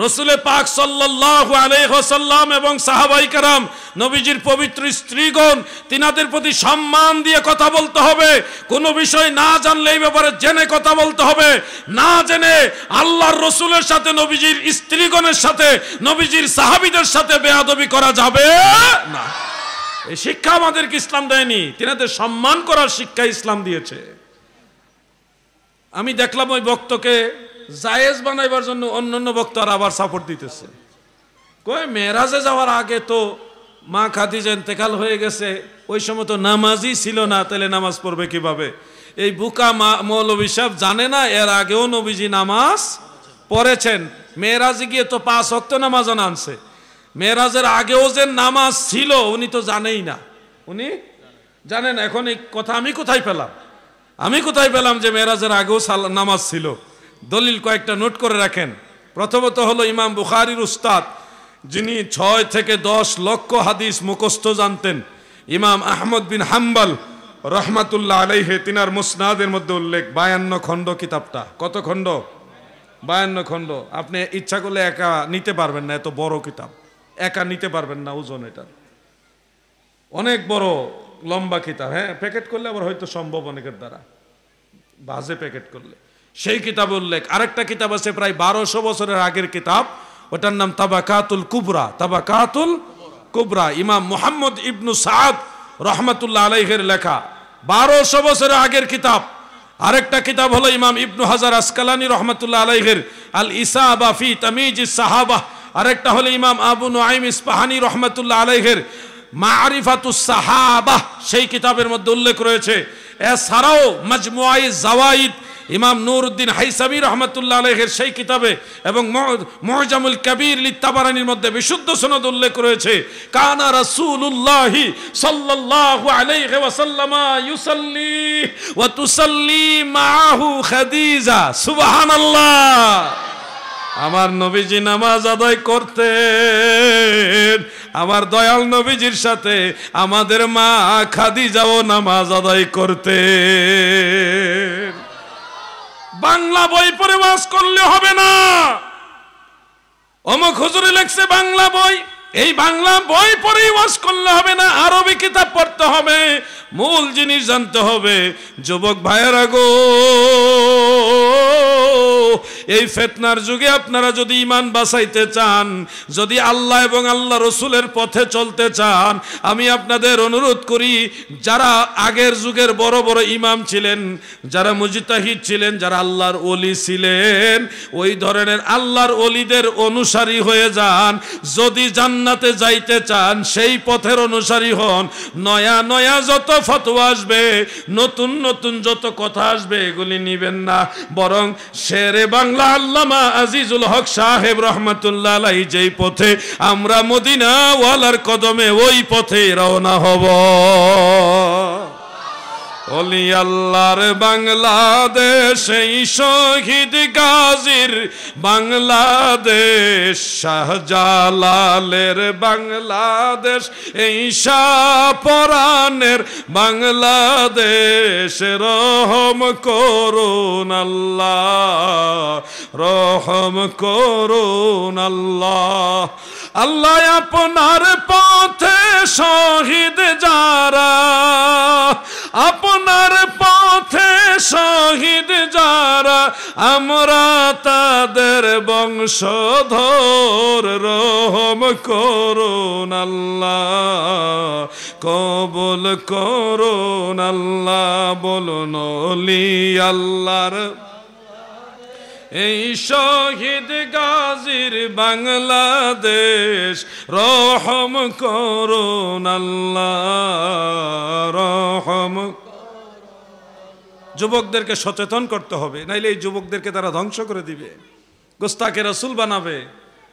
রাসূল পাক সাল্লাল্লাহু আলাইহি ওয়াসাল্লাম এবং সাহাবায়ে কেরাম নবীজির পবিত্র স্ত্রীগণ, তিনাদের প্রতি সম্মান দিয়ে কথা বলতে হবে। কোনো বিষয় না জানলে এই ব্যাপারে জেনে কথা বলতে হবে। না জেনে আল্লাহর রাসূলের সাথে, নবীজির স্ত্রীগণের সাথে, নবীজির সাহাবীদের সাথে বেয়াদবি করা যাবে না। এই শিক্ষা আমাদেরকে ইসলাম দেয়নি, তিনাদের সম্মান করার শিক্ষা ইসলাম দিয়েছে। আমি দেখলাম ওই বক্তকে জায়েজ বানাইবার জন্য অন্যান্য বক্তারা আবার সাপোর্ট দিতেছে। কই মেরাজে যাওয়ার আগে তো মা খাদিজা ইন্তেকাল হয়ে গেছে, ওই সময় তো নামাজই ছিল না, তাহলে নামাজ পড়বে কিভাবে? এই বুকা মৌলভী সাহেব জানে না এর আগেও নবীজি নামাজ পড়েছেন। মেরাজে গিয়ে তো 5 ওয়াক্ত নামাজ আনছে। মেরাজের আগেও যে নামাজ ছিল উনি তো জানেই না, উনি জানেন। এখন এই কথা আমি কোথায় পেলাম? আমি কোথায় পেলাম যে মেরাজের আগেও নামাজ ছিল? দলিল কয়েকটা নোট করে রাখেন। প্রথমত হলো ইমাম বুখারীর উস্তাদ, যিনি 6 থেকে 10 লক্ষ হাদিস মুখস্থ জানতেন, ইমাম আহমদ বিন হাম্বল রহমাতুল্লাহ আলাইহি, তিনার মুসনাদের মধ্যে উল্লেখ 52 খণ্ড কিতাবটা। কত খণ্ড? 52 খণ্ড। আপনি ইচ্ছা করলে একা নিতে পারবেন না, এত বড় কিতাব একা নিতে পারবেন না, ওজন এটা অনেক বড় লম্বা কিতাব। হ্যাঁ, প্যাকেট করলে আবার হয়তো সম্ভব অনেকের দ্বারা, বাজে প্যাকেট করলে। সেই কিতাবে উল্লেখ। আরেকটা কিতাব আছে প্রায় 1200 বছরের আগের কিতাব, ওটার নাম তাবাকাতুল কুবরা। তাবাকাতুল কুবরা ইমাম মুহাম্মদ ইবনু সাদ রহমাতুল্লাহ আলাইহির লেখা, 1200 বছরের আগের কিতাব। আরেকটা কিতাব হলো ইমাম ইবনু হাজার আসকালানি রহমাতুল্লাহ আলাইহির আল ইসাবা ফি তামিজিস সাহাবা। আরেকটা হলো ইমাম আবু নুআইম ইসফাহানি রহমাতুল্লাহ আলাইহির মারিফাতুস সাহাবা, সেই কিতাবের মধ্যে উল্লেখ রয়েছে। এছাড়াও মাজমুআয়ে জাওয়াইদ ইমাম নূরউদ্দিন হাইসামি রহমাতুল্লাহ আলাইহির সেই কিতাবে, এবং মুআজামুল কবির লিতাবারানির মধ্যে বিশুদ্ধ সনদ উল্লেখ রয়েছে। কানা রাসূলুল্লাহি সাল্লাল্লাহু আলাইহি ওয়াসাল্লাম ইউসাল্লি ওয়া তুসাল্লি মাআহু খাদিজা। সুবহানাল্লাহ। আমার নবীজি নামাজ আদায় করতেন, আমার দয়াল নবীজির সাথে আমাদের মা খাদিজাও নামাজ আদায় করতেন। বাংলা বই পড়ে ওয়াজ করলে হবে না। অমুক হুজুরে লেখছে বাংলা বই, এই বাংলা বই পড়েই ওয়াজ করলে হবে না, আরবি কিতাব পড়তে হবে, মূল জিনিস জানতে হবে। যুবক ভাইয়েরা গো, এই ফিতনার যুগে আপনারা যদি ঈমান বাঁচাইতে চান, যদি আল্লাহ এবং আল্লাহ রসুলের পথে চলতে চান, আমি আপনাদের অনুরোধ করি, যারা আগের যুগের বড় বড় ইমাম ছিলেন, যারা মুজতাহিদ ছিলেন, যারা আল্লাহর ওলি ছিলেন, ওই ধরনের আল্লাহর ওলিদের অনুসারী হয়ে যান। যদি জান্নাতে যাইতে চান সেই পথের অনুসারী হন। নয়া নয়া যত ফতোয়া আসবে, নতুন নতুন যত কথা আসবে, এগুলি নিবেন না, বরং শেরে বাংলা আল্লামা আজিজুল হক সাহেব রহমতুল্লাহ আলাইহি যেই পথে, আমরা মদিনা ওয়ালার কদমে ওই পথে রওনা হব। ওলি আল্লাহর বাংলাদেশ, এই শহীদ গাজীর বাংলাদেশ, শাহজালালের বাংলাদেশ, এই শাহপরানের বাংলাদেশ, রহম করুন আল্লাহ, রহম করুন আল্লাহ। আল্লাহ আপনার পথে শহীদ যারা, আপনার পথে শহীদ যারা, আমরা তাদের বংশধর, রহম করুন আল্লাহ, কবুল করুন আল্লাহ। বলুন ওলি আল্লাহর এই শহীদ গাজীর বাংলাদেশ, রহম করুন আল্লাহ, রহম। যুবকদেরকে সচেতন করতে হবে, নাইলে এই যুবকদেরকে তারা ধ্বংস করে দিবে, গোস্তাকে রসুল বানাবে,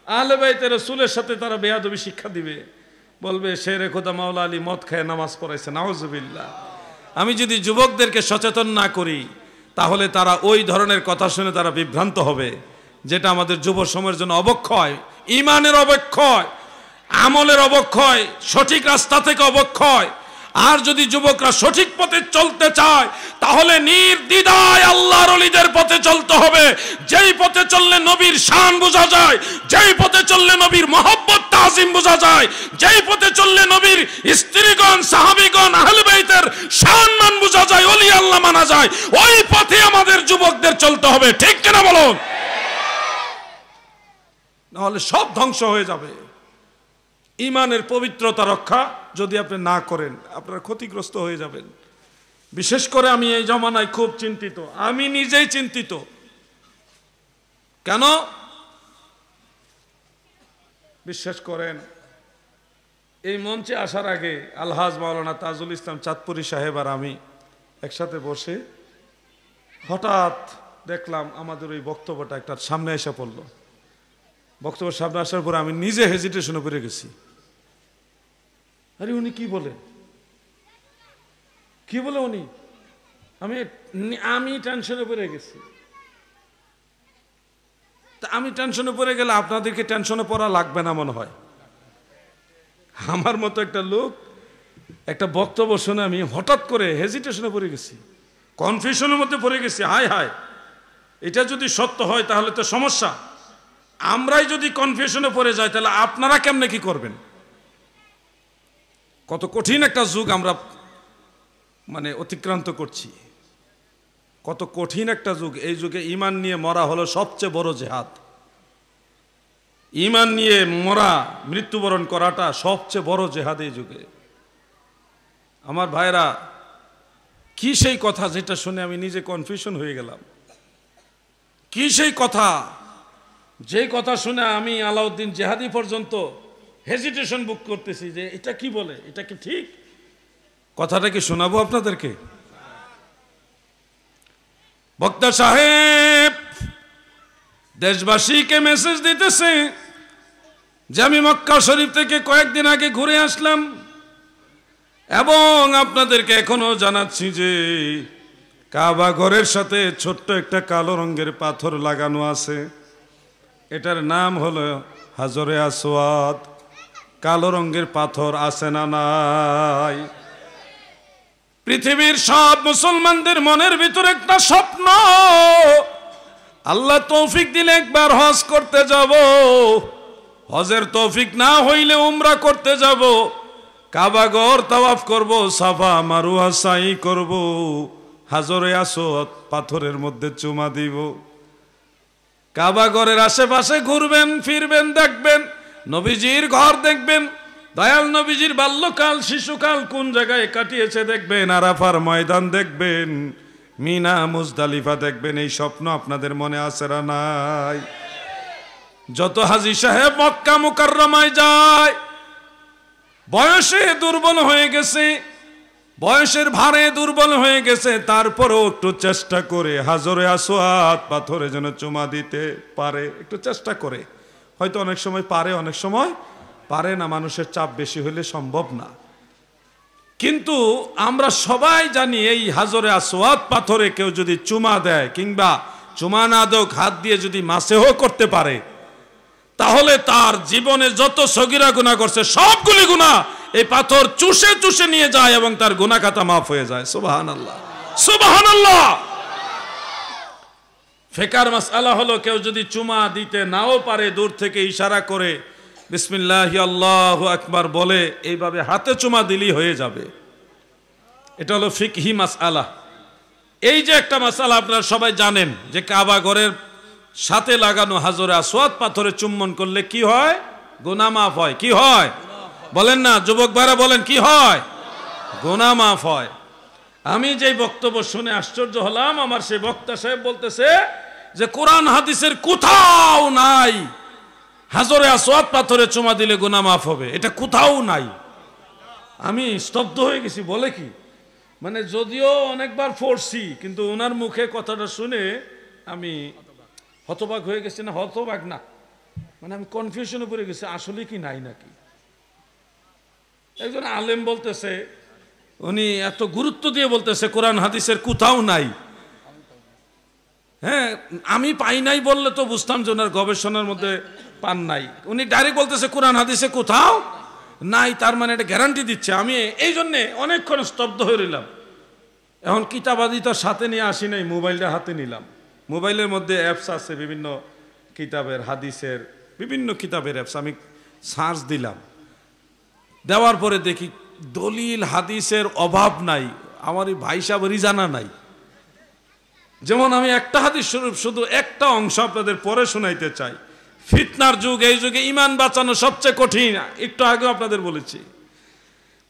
আহলে বাইতে রসুলের সাথে তারা বেয়াদবি শিক্ষা দিবে, বলবে শেরে খোদা মাওলা আলী মদ খায় নামাজ পড়াইছে, নাউজুবিল্লাহ। আমি যদি যুবকদেরকে সচেতন না করি, তাহলে তারা ওই ধরনের কথা শুনে তারা বিভ্রান্ত হবে, যেটা আমাদের যুব সমাজের জন্য অবক্ষয়, ইমানের অবক্ষয়, আমলের অবক্ষয়, সঠিক রাস্তা থেকে অবক্ষয়। আর যদি যুবকরা সঠিক পথে চলতে চায়, তাহলে নির্দ্বিধায় আল্লাহর ওলিদের পথে চলতে হবে, যেই পথে চললে নবীর শান বোঝা যায়, যেই পথে চললে নবীর মহব্বত তাজিম বোঝা যায়, যেই পথে চললে নবীর স্ত্রীগণ, সাহাবীগণ, আহলে বাইতের সম্মান বোঝা যায়, ওলি আল্লাহ মানা যায়, ওই পথে আমাদের যুবকদের চলতে হবে। ঠিক কিনা বলুন? নাহলে সব ধ্বংস হয়ে যাবে। ইমানের পবিত্রতা রক্ষা যদি আপনি না করেন, আপনারা ক্ষতিগ্রস্ত হয়ে যাবেন। বিশেষ করে আমি এই জমানায় খুব চিন্তিত, আমি নিজেই চিন্তিত। কেন? বিশ্বাস করেন, এই মঞ্চে আসার আগে আলহাজ মাওলানা তাজুল ইসলাম চাঁদপুরি সাহেব আর আমি একসাথে বসে হঠাৎ দেখলাম আমাদের ওই বক্তব্যটা একটা সামনে এসে পড়লো। বক্তব্য সামনে আসার পরে আমি নিজে হেজিটেশনে পড়ে গেছি। আরে উনি কি বলে, কি বলে উনি? আমি টেনশনে পড়ে গেছি। তা আমি টেনশনে পড়ে গেলে আপনাদেরকে টেনশনে পড়া লাগবে না মনে হয়। আমার মতো একটা লোক একটা বক্তব্য শুনে আমি হঠাৎ করে হেজিটেশনে পড়ে গেছি, কনফিউশনের মধ্যে পড়ে গেছি। হায় হায়, এটা যদি সত্য হয় তাহলে তো সমস্যা। আমরাই যদি কনফিউশনে পড়ে যাই, তাহলে আপনারা কেমনে কি করবেন? কত কঠিন একটা যুগ আমরা অতিক্রান্ত করছি, কত কঠিন একটা যুগ। এই যুগে ঈমান নিয়ে মরা হলো সবচেয়ে বড় জিহাদ। ঈমান নিয়ে মরা, মৃত্যুবরণ করাটা সবচেয়ে বড় জিহাদ এই যুগে। আমার ভাইরা, কি সেই কথা যেটা শুনে আমি নিজে কনফিউশন হয়ে গেলাম? কি সেই কথা, যে কথা শুনে আমি আলাউদ্দিন জেহাদি পর্যন্ত হেজিটেশন বুক করতেছি যে এটা কি বলে, এটা কি ঠিক? কথাটা কি শোনাবো আপনাদেরকে? বক্তা সাহেব দেশবাসীকে মেসেজ দিতেছে যে আমি মক্কা শরীফ থেকে কয়েকদিন আগে ঘুরে আসলাম, এবং আপনাদেরকে এখনো জানাচ্ছি যে কাবা ঘরের সাথে ছোট্ট একটা কালো রঙের পাথর লাগানো আছে। এটার নাম হলো হাজরে আসওয়াদ। কালো রঙের পাথর আছে না নাই? পৃথিবীর সব মুসলমানদের মনের ভিতরে একটা স্বপ্ন, আল্লাহ তৌফিক দিলে একবার হজ করতে যাব। হজের তৌফিক না হইলে উমরা করতে যাব, কাবা ঘর তাওয়াফ করব, সাফা মারওয়া সাই করব, হাজরে আসওয়াদ পাথরের মধ্যে চুমা দিব। কাবা ঘরের আশেপাশে ঘুরবেন ফিরবেন, দেখবেন নবীজির ঘর দেখবেন, দয়াল নবীজির বাল্যকাল শিশুকাল কোন জায়গায় কাটিয়েছে দেখবেন, আরাফার ময়দান দেখবেন, মিনা মুজদালিফা দেখবেন। এই স্বপ্ন আপনাদের মনে আছে না নাই? যত হাজী সাহেব মক্কা মুকাররমায় যায়, বয়সে দুর্বল হয়ে গেছে, বয়সের ভারে দুর্বল হয়ে গেছে, তারপরেও একটু চেষ্টা করে হাজরে আসওয়াদ পাথরে যেন চুমা দিতে পারে, একটু চেষ্টা করে। হয়তো অনেক সময় পারে, অনেক সময় পারে না, মানুষের চাপ বেশি হলে সম্ভব না। কিন্তু আমরা সবাই জানি এই হাজরে আসওয়াদ পাথরে কেউ যদি চুমা দেয়, কিংবা চুমা না দেও হাত দিয়ে যদি মাসেহ করতে পারে, তাহলে তার জীবনে যত সগীরা গুনাহ করছে সবগুলি গুনাহ এই পাথর চুষে চুষে নিয়ে যায় এবং তার গুনাহ খাতা মাফ হয়ে যায়। সুবহানাল্লাহ, সুবহানাল্লাহ। ফিকার মাসআলা হলো, কেউ যদি চুমা দিতে নাও পারে, দূর থেকে ইশারা করে বিসমিল্লাহি আল্লাহু আকবার বলে এইভাবে হাতে চুমা দিলেই হয়ে যাবে। এটা হলো ফিকহি মাসআলা। এই যে একটা মাসআলা আপনারা সবাই জানেন যে কাবা ঘরের সাথে লাগানো হাজরে আসওয়াদ পাথরে চুম্বন করলে কি হয়? গুনাহ মাফ হয়। কি হয় বলেন না যুবক ভাইরা, বলেন কি হয়? গুনাহ মাফ হয়। আমি যেই বক্তব্য শুনে আশ্চর্য হলাম, আমার সেই বক্তা সাহেব বলতেছে যে কোরআন হাদিসের কোথাও নাই হাজরে আসওয়াদ পাথরে চুমা দিলে গুনাহ মাফ হবে, এটা কোথাও নাই। আমি স্তব্ধ হয়ে গেছি। বলে কি? মানে যদিও অনেকবার পড়ছি, কিন্তু ওনার মুখে কথাটা শুনে আমি হতবাক হয়ে গেছি। না হতবাক না, মানে আমি কনফিউশনে পড়ে গেছি, আসলে কি নাই নাকি। একজন আলেম বলতেছে, উনি এত গুরুত্ব দিয়ে বলতেছে কোরআন হাদিসের কোথাও নাই। হ্যাঁ, আমি পাই নাই বললে তো বুঝতাম যে ওনার গবেষণার মধ্যে পান নাই। উনি ডাইরেক্ট বলতেছে কোরআন হাদিসে কোথাও নাই, তার মানে এটা গ্যারান্টি দিচ্ছে। আমি এই জন্যে অনেকক্ষণ স্তব্ধ হয়ে রইলাম। এখন কিতাবাদি তো সাথে নিয়ে আসি নাই, মোবাইলটা হাতে নিলাম। মোবাইলের মধ্যে অ্যাপস আছে বিভিন্ন কিতাবের, হাদিসের বিভিন্ন কিতাবের অ্যাপস। আমি সার্চ দিলাম, দেওয়ার পরে দেখি দলিল হাদিসের অভাব নাই, আমার এই ভাই সাহেবেরই জানা নাই। যেমন আমি একটা হাদিস শরীফ শুধু একটা অংশ আপনাদের পরে শোনাইতে চাই। ফিতনার যুগ, এই যুগে ঈমান বাঁচানো সবচেয়ে কঠিন। একটু আগে আপনাদের বলেছি,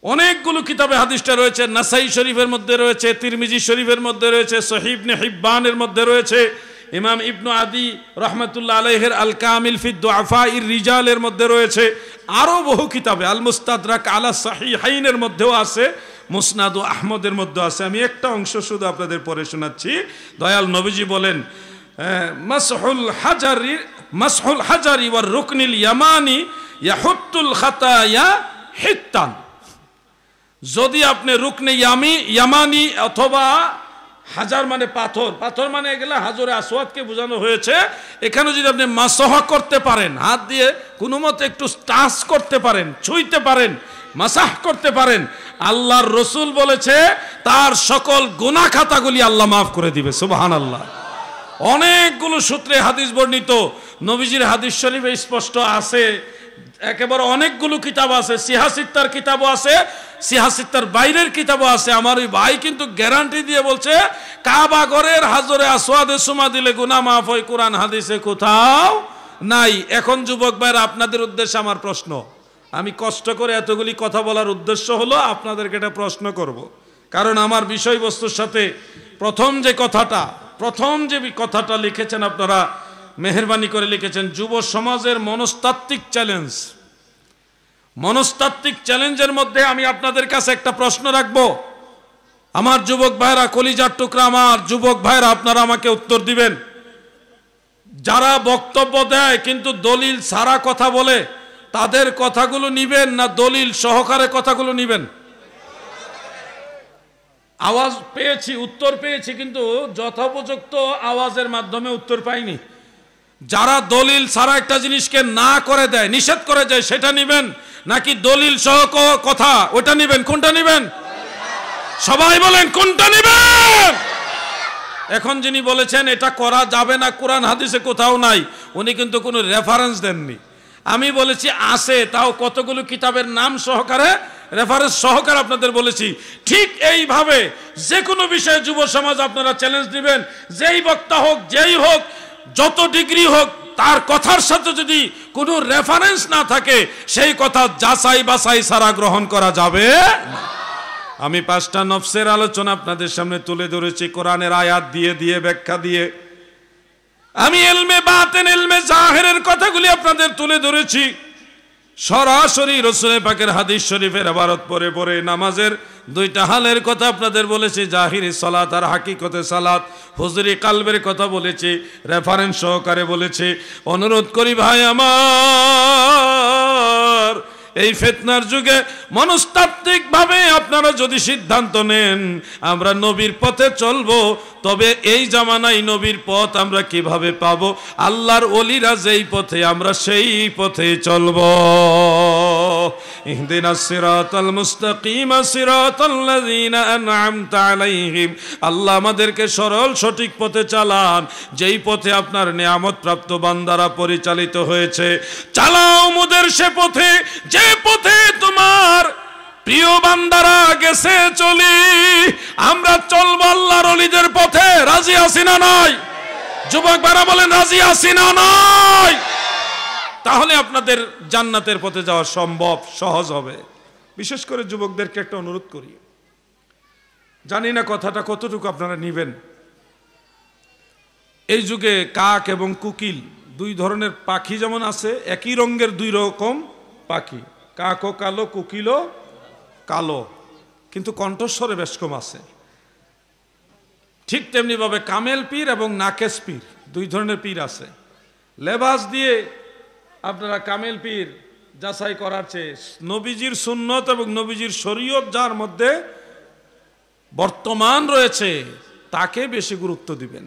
অনেকগুলো কিতাবে হাদিসটা রয়েছে। নাসাই শরীফের মধ্যে রয়েছে, তিরমিজি শরীফের মধ্যে রয়েছে, সহিহ ইবনে হিব্বানের মধ্যে রয়েছে, ইমাম ইবনু আদি রহমাতুল্লাহ আলাইহির আল কামিল ফি দুআফাইর রিজালের মধ্যে রয়েছে, আরো বহু কিতাবে, আল মুস্তাদরাক আলা সাহিহাইনের মধ্যেও আছে, মুসনাদ ও আহমদের মধ্যে আছে। আমি একটা অংশ শুধু আপনাদের পরে শোনাচ্ছি। দয়াল নবীজি বলেন, মাসহুল হাজারি ওয়ার রুকনিল ইয়ামানি ইয়াহুত্তুল খাতায়া হিত্তান। যদি আপনি রুকনে ইয়ামানি অথবা হাজার মানে পাথর, পাথর মানে এগুলা হাজরে আসওয়াদকে বোঝানো হয়েছে। এখানে যদি আপনি মাসহ করতে পারেন, হাত দিয়ে কোনো মতে একটু টাচ করতে পারেন, ছুঁইতে পারেন, মাসাহ করতে পারেন, আল্লাহর রসুল বলেছে তার সকল গুনাহ খাতাগুলি আল্লাহ মাফ করে দিবে। সুবহানাল্লাহ। অনেকগুলো সূত্রে হাদিস বর্ণিত, নবীজির হাদিস শরীফে স্পষ্ট আছে। একেবারে অনেকগুলো কিতাব আছে, সিহাসিত্তার কিতাবও আছে, সিহাসিত্তার বাইরের কিতাবও আছে। আমার ওই ভাই কিন্তু গ্যারান্টি দিয়ে বলছে কাবা ঘরের হাজরে আসওয়াদে চুমা দিলে গুনাহ মাফ হয়, কোরআন হাদিসে কোথাও নাই। এখন যুবক ভাইরা, আপনাদের উদ্দেশ্যে আমার প্রশ্ন, আমি কষ্ট করে এতগুলি কথা বলার উদ্দেশ্য হলো আপনাদেরকে একটা প্রশ্ন করব। কারণ আমার বিষয়বস্তুর সাথে প্রথম যে কথাটা লিখেছেন আপনারা, মেহেরবানি করে লিখেছেন, যুব সমাজের মনস্তাত্ত্বিক চ্যালেঞ্জ। মনস্তাত্ত্বিক চ্যালেঞ্জের মধ্যে আমি আপনাদের কাছে একটা প্রশ্ন রাখবো। আমার যুবক ভাইরা, কলিজার টুকরা আমার যুবক ভাইরা, আপনারা আমাকে উত্তর দিবেন। যারা বক্তব্য দেয় কিন্তু দলিল ছাড়া কথা বলে, তাদের কথাগুলো নিবেন না দলিল সহকারে কথাগুলো নিবেন? আওয়াজ পেয়েছি, উত্তর পেয়েছি, কিন্তু যথোপযুক্ত আওয়াজের মাধ্যমে উত্তর পাইনি। যারা দলিল ছাড়া একটা জিনিসকে না করে দেয়, নিষেধ করে দেয়, সেটা নিবেন নাকি দলিল সহ কথা ওটা নিবেন? কোনটা নিবেন? সবাই বলেন কোনটা নিবেন? এখন যিনি বলেছেন এটা করা যাবে না, কোরআন হাদিসে কোথাও নাই, উনি কিন্তু কোনো রেফারেন্স দেননি। আমি বলেছি আছে, তাও কতগুলো কিতাবের নাম সহকারে, রেফারেন্স সহকারে আপনাদের বলেছি। ঠিক এইভাবে যে কোনো বিষয়ে যুব সমাজ আপনারা চ্যালেঞ্জ দিবেন, যেই বক্তা হোক, যেই হোক, যত ডিগ্রি হোক, তার কথার সাথে যদি কোনো রেফারেন্স না থাকে সেই কথা যাচাই বাছাই ছাড়া গ্রহণ করা যাবে না। আমি 5টা নফসের আলোচনা আপনাদের সামনে তুলে ধরেছি, কোরআনের আয়াত দিয়ে দিয়ে, ব্যাখ্যা দিয়ে। আমি ইলমে বাতিন, ইলমে জাহিরের কথাগুলি আপনাদের তুলে ধরেছি। সরাসরি রাসূল পাকের হাদিস শরীফের ইবারত পড়ে পড়ে নামাজের 2টা হালের কথা আপনাদের বলেছি, জাহিরি সালাত আর হাকিকতে সালাত। হুজুরি কালবের কথা বলেছি, রেফারেন্স সহকারে বলেছি। অনুরোধ করি ভাই আমার, এই ফিতনার যুগে মনস্তাত্ত্বিক ভাবে আপনারা যদি সিদ্ধান্ত নেন আমরা নবীর পথে চলবো, তবে এই জামানায় নবীর পথ আমরা কিভাবে পাবো? আল্লাহর ওলিরা যেই পথে, আমরা সেই পথে চলবো। ইহদিনাস সিরাতাল মুস্তাকিম সিরাতাল্লাযীনা আন'আমতা আলাইহিম। আল্লাহ আমাদেরকে সরল সঠিক পথে চালান, যেই পথে আপনার নিয়ামত প্রাপ্ত বান্দারা পরিচালিত হয়েছে। চালাও মোদের সে পথে, যে পথে তোমার প্রিয় বান্দারা গেছে চলি। আমরা চলবো আল্লাহর ওলিদের পথে। রাজি আছি না নাই? যুবক ভাইরা বলেন রাজি আছি না নাই? তাহলে আপনাদের জান্নাতের পথে যাওয়া সম্ভব, সহজ হবে। বিশেষ করে যুবকদেরকে একটা অনুরোধ করি, জানি না কথাটা কতটুকু আপনারা নিবেন। এই যুগে কাক এবং কোকিল 2 ধরনের পাখি যেমন আছে, একই রঙের 2 রকম পাখি, কাকও কালো, কোকিলও কালো, কিন্তু কণ্ঠস্বরে বেশ কম আছে। ঠিক তেমনি ভাবে কামেল পীর এবং নাকেশ পীর, 2 ধরনের পীর আছে। লেবাস দিয়ে আপনারা কামেল পীর যাচাই করার চেয়ে নবীজির সুন্নত এবং নবীজির শরীয়ত যার মধ্যে বর্তমান রয়েছে তাকে বেশি গুরুত্ব দিবেন।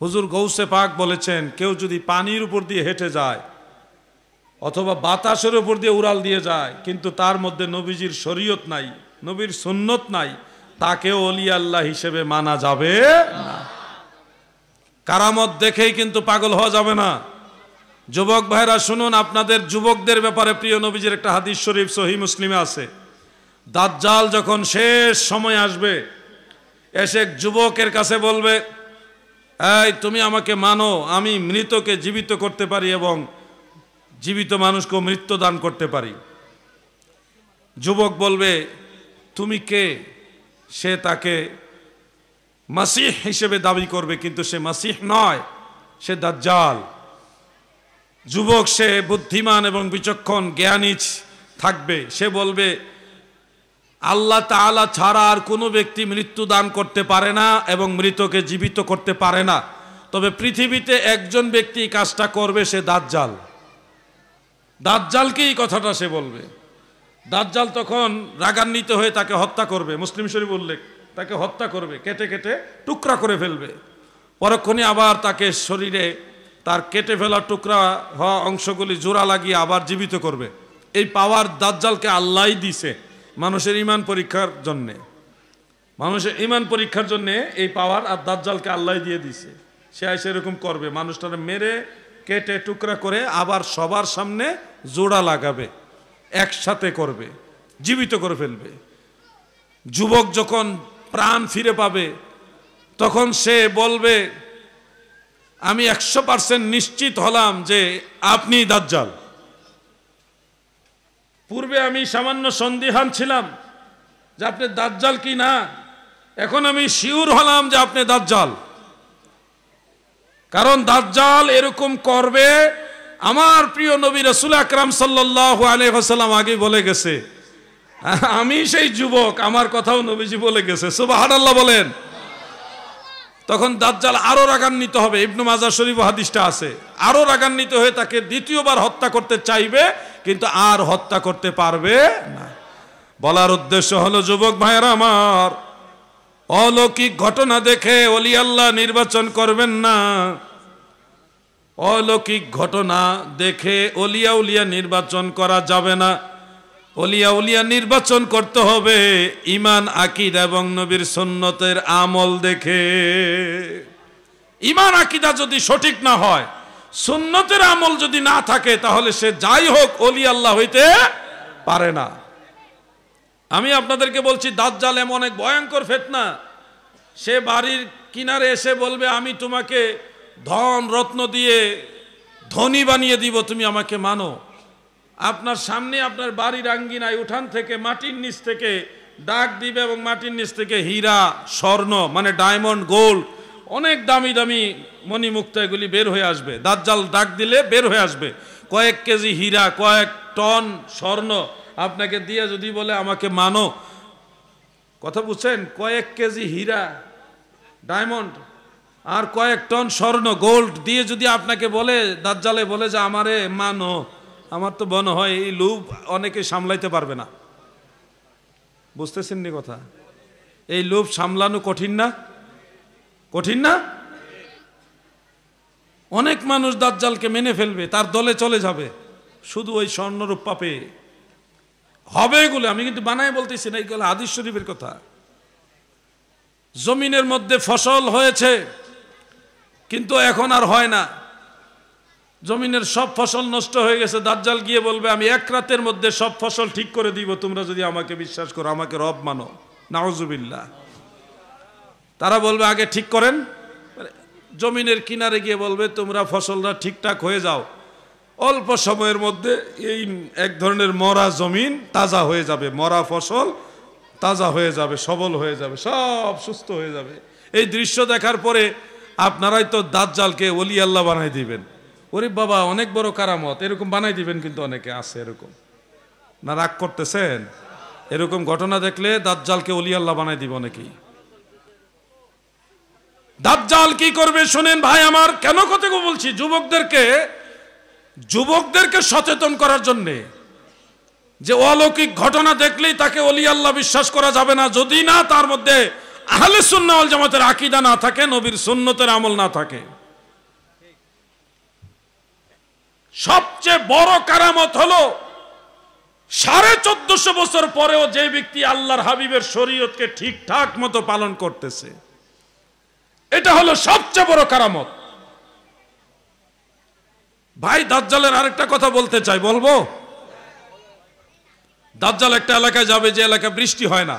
হুজুর গৌসে পাক বলেছেন, কেউ যদি পানির উপর দিয়ে হেঁটে যায় অথবা বাতাসের উপর দিয়ে উড়াল দিয়ে যায়, কিন্তু তার মধ্যে নবীজির শরীয়ত নাই, নবীর সুন্নত নাই, তাকেও ওলি আল্লাহ হিসেবে মানা যাবে না। কারামত দেখেই কিন্তু পাগল হওয়া যাবে না। যুবক ভাইরা শুনুন, আপনাদের যুবকদের ব্যাপারে প্রিয় নবীজির একটা হাদিস শরীফ সহিহ মুসলিমে আছে। দাজ্জাল যখন শেষ সময় আসবে, এসে এক যুবকের কাছে বলবে, এই তুমি আমাকে মানো, আমি মৃতকে জীবিত করতে পারি এবং জীবিত মানুষকে মৃত্যু দান করতে পারি। যুবক বলবে, তুমি কে? সে তাকে মাসিহ হিসেবে দাবি করবে, কিন্তু সে মাসিহ নয়, সে দাজ্জাল। যুবক সে বুদ্ধিমান এবং বিচক্ষণ জ্ঞানী থাকবে, সে বলবে, আল্লাহ তাআলা ছাড়া আর কোনো ব্যক্তি মৃত্যু দান করতে পারে না এবং মৃতকে জীবিত করতে পারে না, তবে পৃথিবীতে একজন ব্যক্তি কাজটা করবে, সে দাজ্জাল। দাজ্জালকে এই কথাটা সে বলবে। দাজ্জাল তখন রাগান্বিত হয়ে তাকে হত্যা করবে, মুসলিম শরীফ উল্লেখ, তাকে হত্যা করবে, কেটে কেটে টুকরা করে ফেলবে। পরক্ষণে আবার তাকে শরীরে তার কেটে ফেলা টুকরা হওয়া অংশগুলি জোড়া লাগিয়ে আবার জীবিত করবে। এই পাওয়ার দাজ্জালকে আল্লাহই দিছে মানুষের ঈমান পরীক্ষার জন্যে। মানুষের ঈমান পরীক্ষার জন্যে এই পাওয়ার আর দাজ্জালকে আল্লাহই দিয়ে দিছে। সে সেরকম করবে, মানুষটাকে মেরে কেটে টুকরা করে আবার সবার সামনে জোড়া লাগাবে, একসাথে করবে, জীবিত করে ফেলবে। যুবক যখন প্রাণ ফিরে পাবে তখন সে বলবে, আমি 100% নিশ্চিত হলাম যে আপনি দাজ্জাল। পূর্বে আমি সামান্য সন্দিহান ছিলাম যে আপনি দাজ্জাল কি না, এখন আমি শিওর হলাম যে আপনি দাজ্জাল। কারণ দাজ্জাল এরকম করবে, আমার প্রিয় নবী রাসূল আকরাম সাল্লাল্লাহু আলাইহি ওয়াসাল্লাম আগে বলে গেছে। আমি সেই যুবক, আমার কথাও নবীজি বলে গেছে, সুবহানাল্লাহ বলেন। তখন দাজ্জাল আরো রাগান্বিত হবে, ইবনে মাজাহ শরীফ হাদিসটা আছে, আরো রাগান্বিত হয়ে তাকে দ্বিতীয়বার হত্যা করতে চাইবে, কিন্তু আর হত্যা করতে পারবে না। বলার উদ্দেশ্য হলো, যুবক ভাইয়েরা আমার, অলৌকিক ঘটনা দেখে ওলি আল্লাহ নির্বাচন করবেন না। অলৌকিক ঘটনা দেখে ওলিয়া উলিয়া নির্বাচন করা যাবে না। ওলিয়া উলিয়া নির্বাচন করতে হবে ঈমান, আকীদা এবং নবীর সুন্নতের আমল দেখে। ঈমান আকীদা যদি সঠিক না হয়, সুন্নতের আমল যদি না থাকে তাহলে সে যাই হোক ওলি আল্লাহ হইতে পারে না। আমি আপনাদেরকে বলছি দাজ্জাল এমন এক ভয়ঙ্কর ফিতনা, সে বাড়ির কিনারে এসে বলবে আমি তোমাকে ধন রত্ন দিয়ে ধনী বানিয়ে দিব, তুমি আমাকে মানো। আপনার সামনে আপনার বাড়ির আঙ্গিনায় উঠান থেকে মাটির নিচ থেকে ডাক দিবে এবং মাটির নিচ থেকে হীরা স্বর্ণ মানে ডায়মন্ড গোল্ড অনেক দামি দামি মণিমুক্তা এগুলি বের হয়ে আসবে। দাজ্জাল ডাক দিলে বের হয়ে আসবে কয়েক কেজি হীরা, কয়েক টন স্বর্ণ আপনাকে দিয়ে যদি বলে আমাকে মানো। কথা বুঝছেন? কয়েক কেজি হীরা ডায়মন্ড আর কয়েক টন স্বর্ণ গোল্ড দিয়ে যদি আপনাকে বলে, দাজ্জালে বলে যে আমারে মানো, আমার তো মনে হয় এই লোভ অনেকে সামলাইতে পারবে না। বুঝতেছেন নি কথা? এই লোভ সামলানো কঠিন না? কঠিন না? অনেক মানুষ দাজ্জালকে মেনে ফেলবে, তার দলে চলে যাবে শুধু ওই স্বর্ণরূপ পাপে হবে। এগুলো আমি কিন্তু বানায় বলতেছি না, এইগুলো হাদিস শরীফের কথা। জমিনের মধ্যে ফসল হয়েছে কিন্তু এখন আর হয় না, জমিনের সব ফসল নষ্ট হয়ে গেছে। দাজ্জাল গিয়ে বলবে আমি এক রাতের মধ্যে সব ফসল ঠিক করে দিব তোমরা যদি আমাকে বিশ্বাস করো, আমাকে রব মানো। নাউজুবিল্লাহ। তারা বলবে আগে ঠিক করেন, জমিনের কিনারে গিয়ে বলবে তোমরা ফসলটা ঠিকঠাক হয়ে যাও, অল্প সময়ের মধ্যে এই এক ধরনের মরা জমিন তাজা হয়ে যাবে, মরা ফসল তাজা হয়ে যাবে, সবল হয়ে যাবে, সব সুস্থ হয়ে যাবে। এই দৃশ্য দেখার পরে আপনারাই তো দাজ্জালকে ওলি আল্লাহ বানাই দিবেন। ওরে বাবা অনেক বড় কারামত, এরকম বানাই দিবেন। কিন্তু অনেকে আছে এরকম, না রাগ করতেছেন? এরকম ঘটনা দেখলে দাজ্জালকে ওলি আল্লাহ বানাই দিব অনেকেই। দাজ্জাল কি করবে শুনেন ভাই আমার, কেন কথা বলছি? যুবকদেরকে সচেতন করার জন্য, যে অলৌকিক ঘটনা দেখলেই তাকে ওলি আল্লাহ বিশ্বাস করা যাবে না যদি না তার মধ্যে আহলে সুন্নাহ ওয়াল জামাতের আকীদা না থাকে, নবীর সুন্নতের আমল না থাকে। সবচেয়ে বড় কারামত হলো 1450 বছর পরেও যে ব্যক্তি আল্লাহর হাবিবের শরীয়তকে ঠিকঠাক মতো পালন করতেছে, এটা হলো সবচেয়ে বড় কারামত। ভাই দাজ্জালের আরেকটা কথা বলতে চাই, বলবো? দাজ্জাল একটা এলাকায় যাবে যে এলাকায় বৃষ্টি হয় না,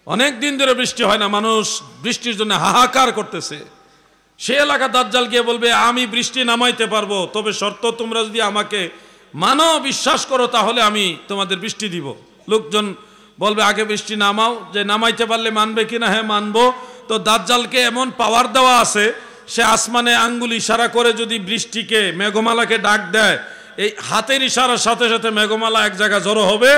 অনেক দিন ধরে বৃষ্টি হয় না, মানুষ বৃষ্টির জন্য হাহাকার করতেছে। সে এলাকা দাজ্জাল গিয়ে বলবে আমি বৃষ্টি নামাইতে পারবো, তবে শর্ত তোমরা যদি আমাকে মানো, বিশ্বাস করো, তাহলে আমি তোমাদের বৃষ্টি দিব। লোকজন বলবে আগে বৃষ্টি নামাও, যে নামাইতে পারলে মানবে কিনা? হ্যাঁ মানবো। তো দাজ্জালকে এমন পাওয়ার দেওয়া আছে, সে আসমানে আঙ্গুল ইশারা করে যদি বৃষ্টিকে মেঘমালাকে ডাক দেয়, এই হাতের ইশারার সাথে সাথে মেঘমালা এক জায়গায় জড়ো হবে,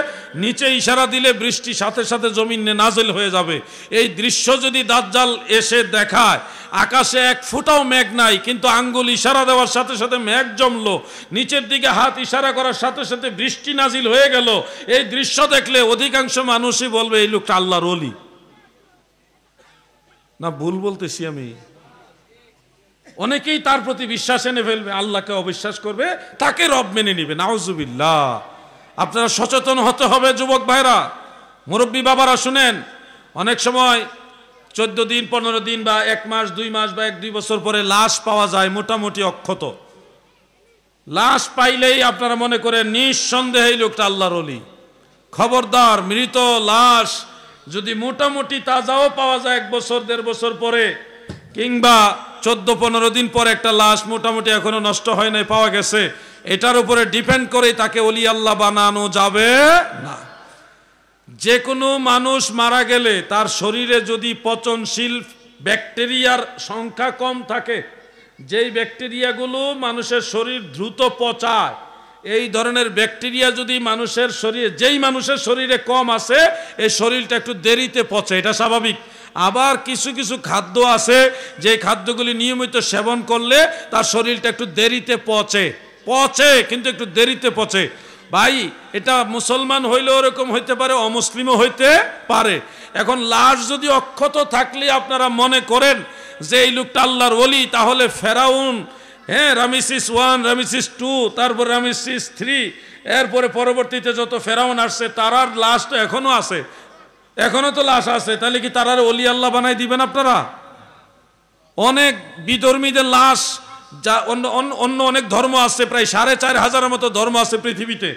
নিচে ইশারা দিলে বৃষ্টি সাথে সাথে জমিনে নাজিল হয়ে যাবে। এই দৃশ্য যদি দাজ্জাল এসে দেখায়, আকাশে এক ফুটাও মেঘ নাই, কিন্তু আঙ্গুল ইশারা দেওয়ার সাথে সাথে মেঘ জমলো, নিচের দিকে হাত ইশারা করার সাথে সাথে বৃষ্টি নাজিল হয়ে গেল, এই দৃশ্য দেখলে অধিকাংশ মানুষই বলবে এই লোকটা আল্লাহর ওলি। না ভুল বলতেছি আমি? অনেকেই তার প্রতি বিশ্বাস এনে ফেলবে, আল্লাহকে অবিশ্বাস করবে, তাকে রব মেনে নিবে। নাউজুবিল্লাহ। আপনারা সচেতন হতে হবে যুবক ভাইরা, মুরব্বী বাবারা শুনেন। অনেক সময় 14 দিন 15 দিন বা 1 মাস 2 মাস বা 1-2 বছর পরে লাশ পাওয়া যায়, মোটামুটি অক্ষত লাশ পাইলেই আপনারা মনে করেন নিঃসন্দেহে লোকটা আল্লাহর ওলি। খবরদার, মৃত লাশ যদি মোটামুটি তাজাও পাওয়া যায় 1 বছর 1.5 বছর পরে, কিংবা 14-15 দিন পরে একটা লাশ মোটামুটি এখনো নষ্ট হয় নাই পাওয়া গেছে, এটার উপরে ডিপেন্ড করে তাকে ওলি আল্লাহ বানানো যাবে না। যে কোনো মানুষ মারা গেলে তার শরীরে যদি পচনশীল ব্যাকটেরিয়ার সংখ্যা কম থাকে, যেই ব্যাকটেরিয়াগুলো মানুষের শরীর দ্রুত পচায়, এই ধরনের ব্যাকটেরিয়া যদি মানুষের শরীরে, যেই মানুষের শরীরে কম আছে, এই শরীরটা একটু দেরিতে পচে, এটা স্বাভাবিক। আবার কিছু কিছু খাদ্য আছে যে খাদ্যগুলি নিয়মিত সেবন করলে তার শরীরটা একটু দেরিতে পচে, কিন্তু একটু দেরিতে পচে। ভাই এটা মুসলমান হইলেও এরকম হইতে পারে, অমুসলিমও হইতে পারে। এখন লাশ যদি অক্ষত থাকলে আপনারা মনে করেন যে এই লোকটা আল্লাহর ওলি, তাহলে ফেরাউন, হ্যাঁ, রামেসিস 1, রামেসিস 2, তারপর রামেসিস 3, এরপরে পরবর্তীতে যত ফেরাউন আসছে তারার লাশ তো এখনো আছে, এখনো তো লাশ আছে, তাহলে কি তারার ওলি আল্লাহ বানাই দিবেন আপনারা? অনেক বিধর্মীদের লাশ যা অন্য অন্য অনেক ধর্ম আছে, প্রায় 4500 মতো ধর্ম আছে পৃথিবীতে।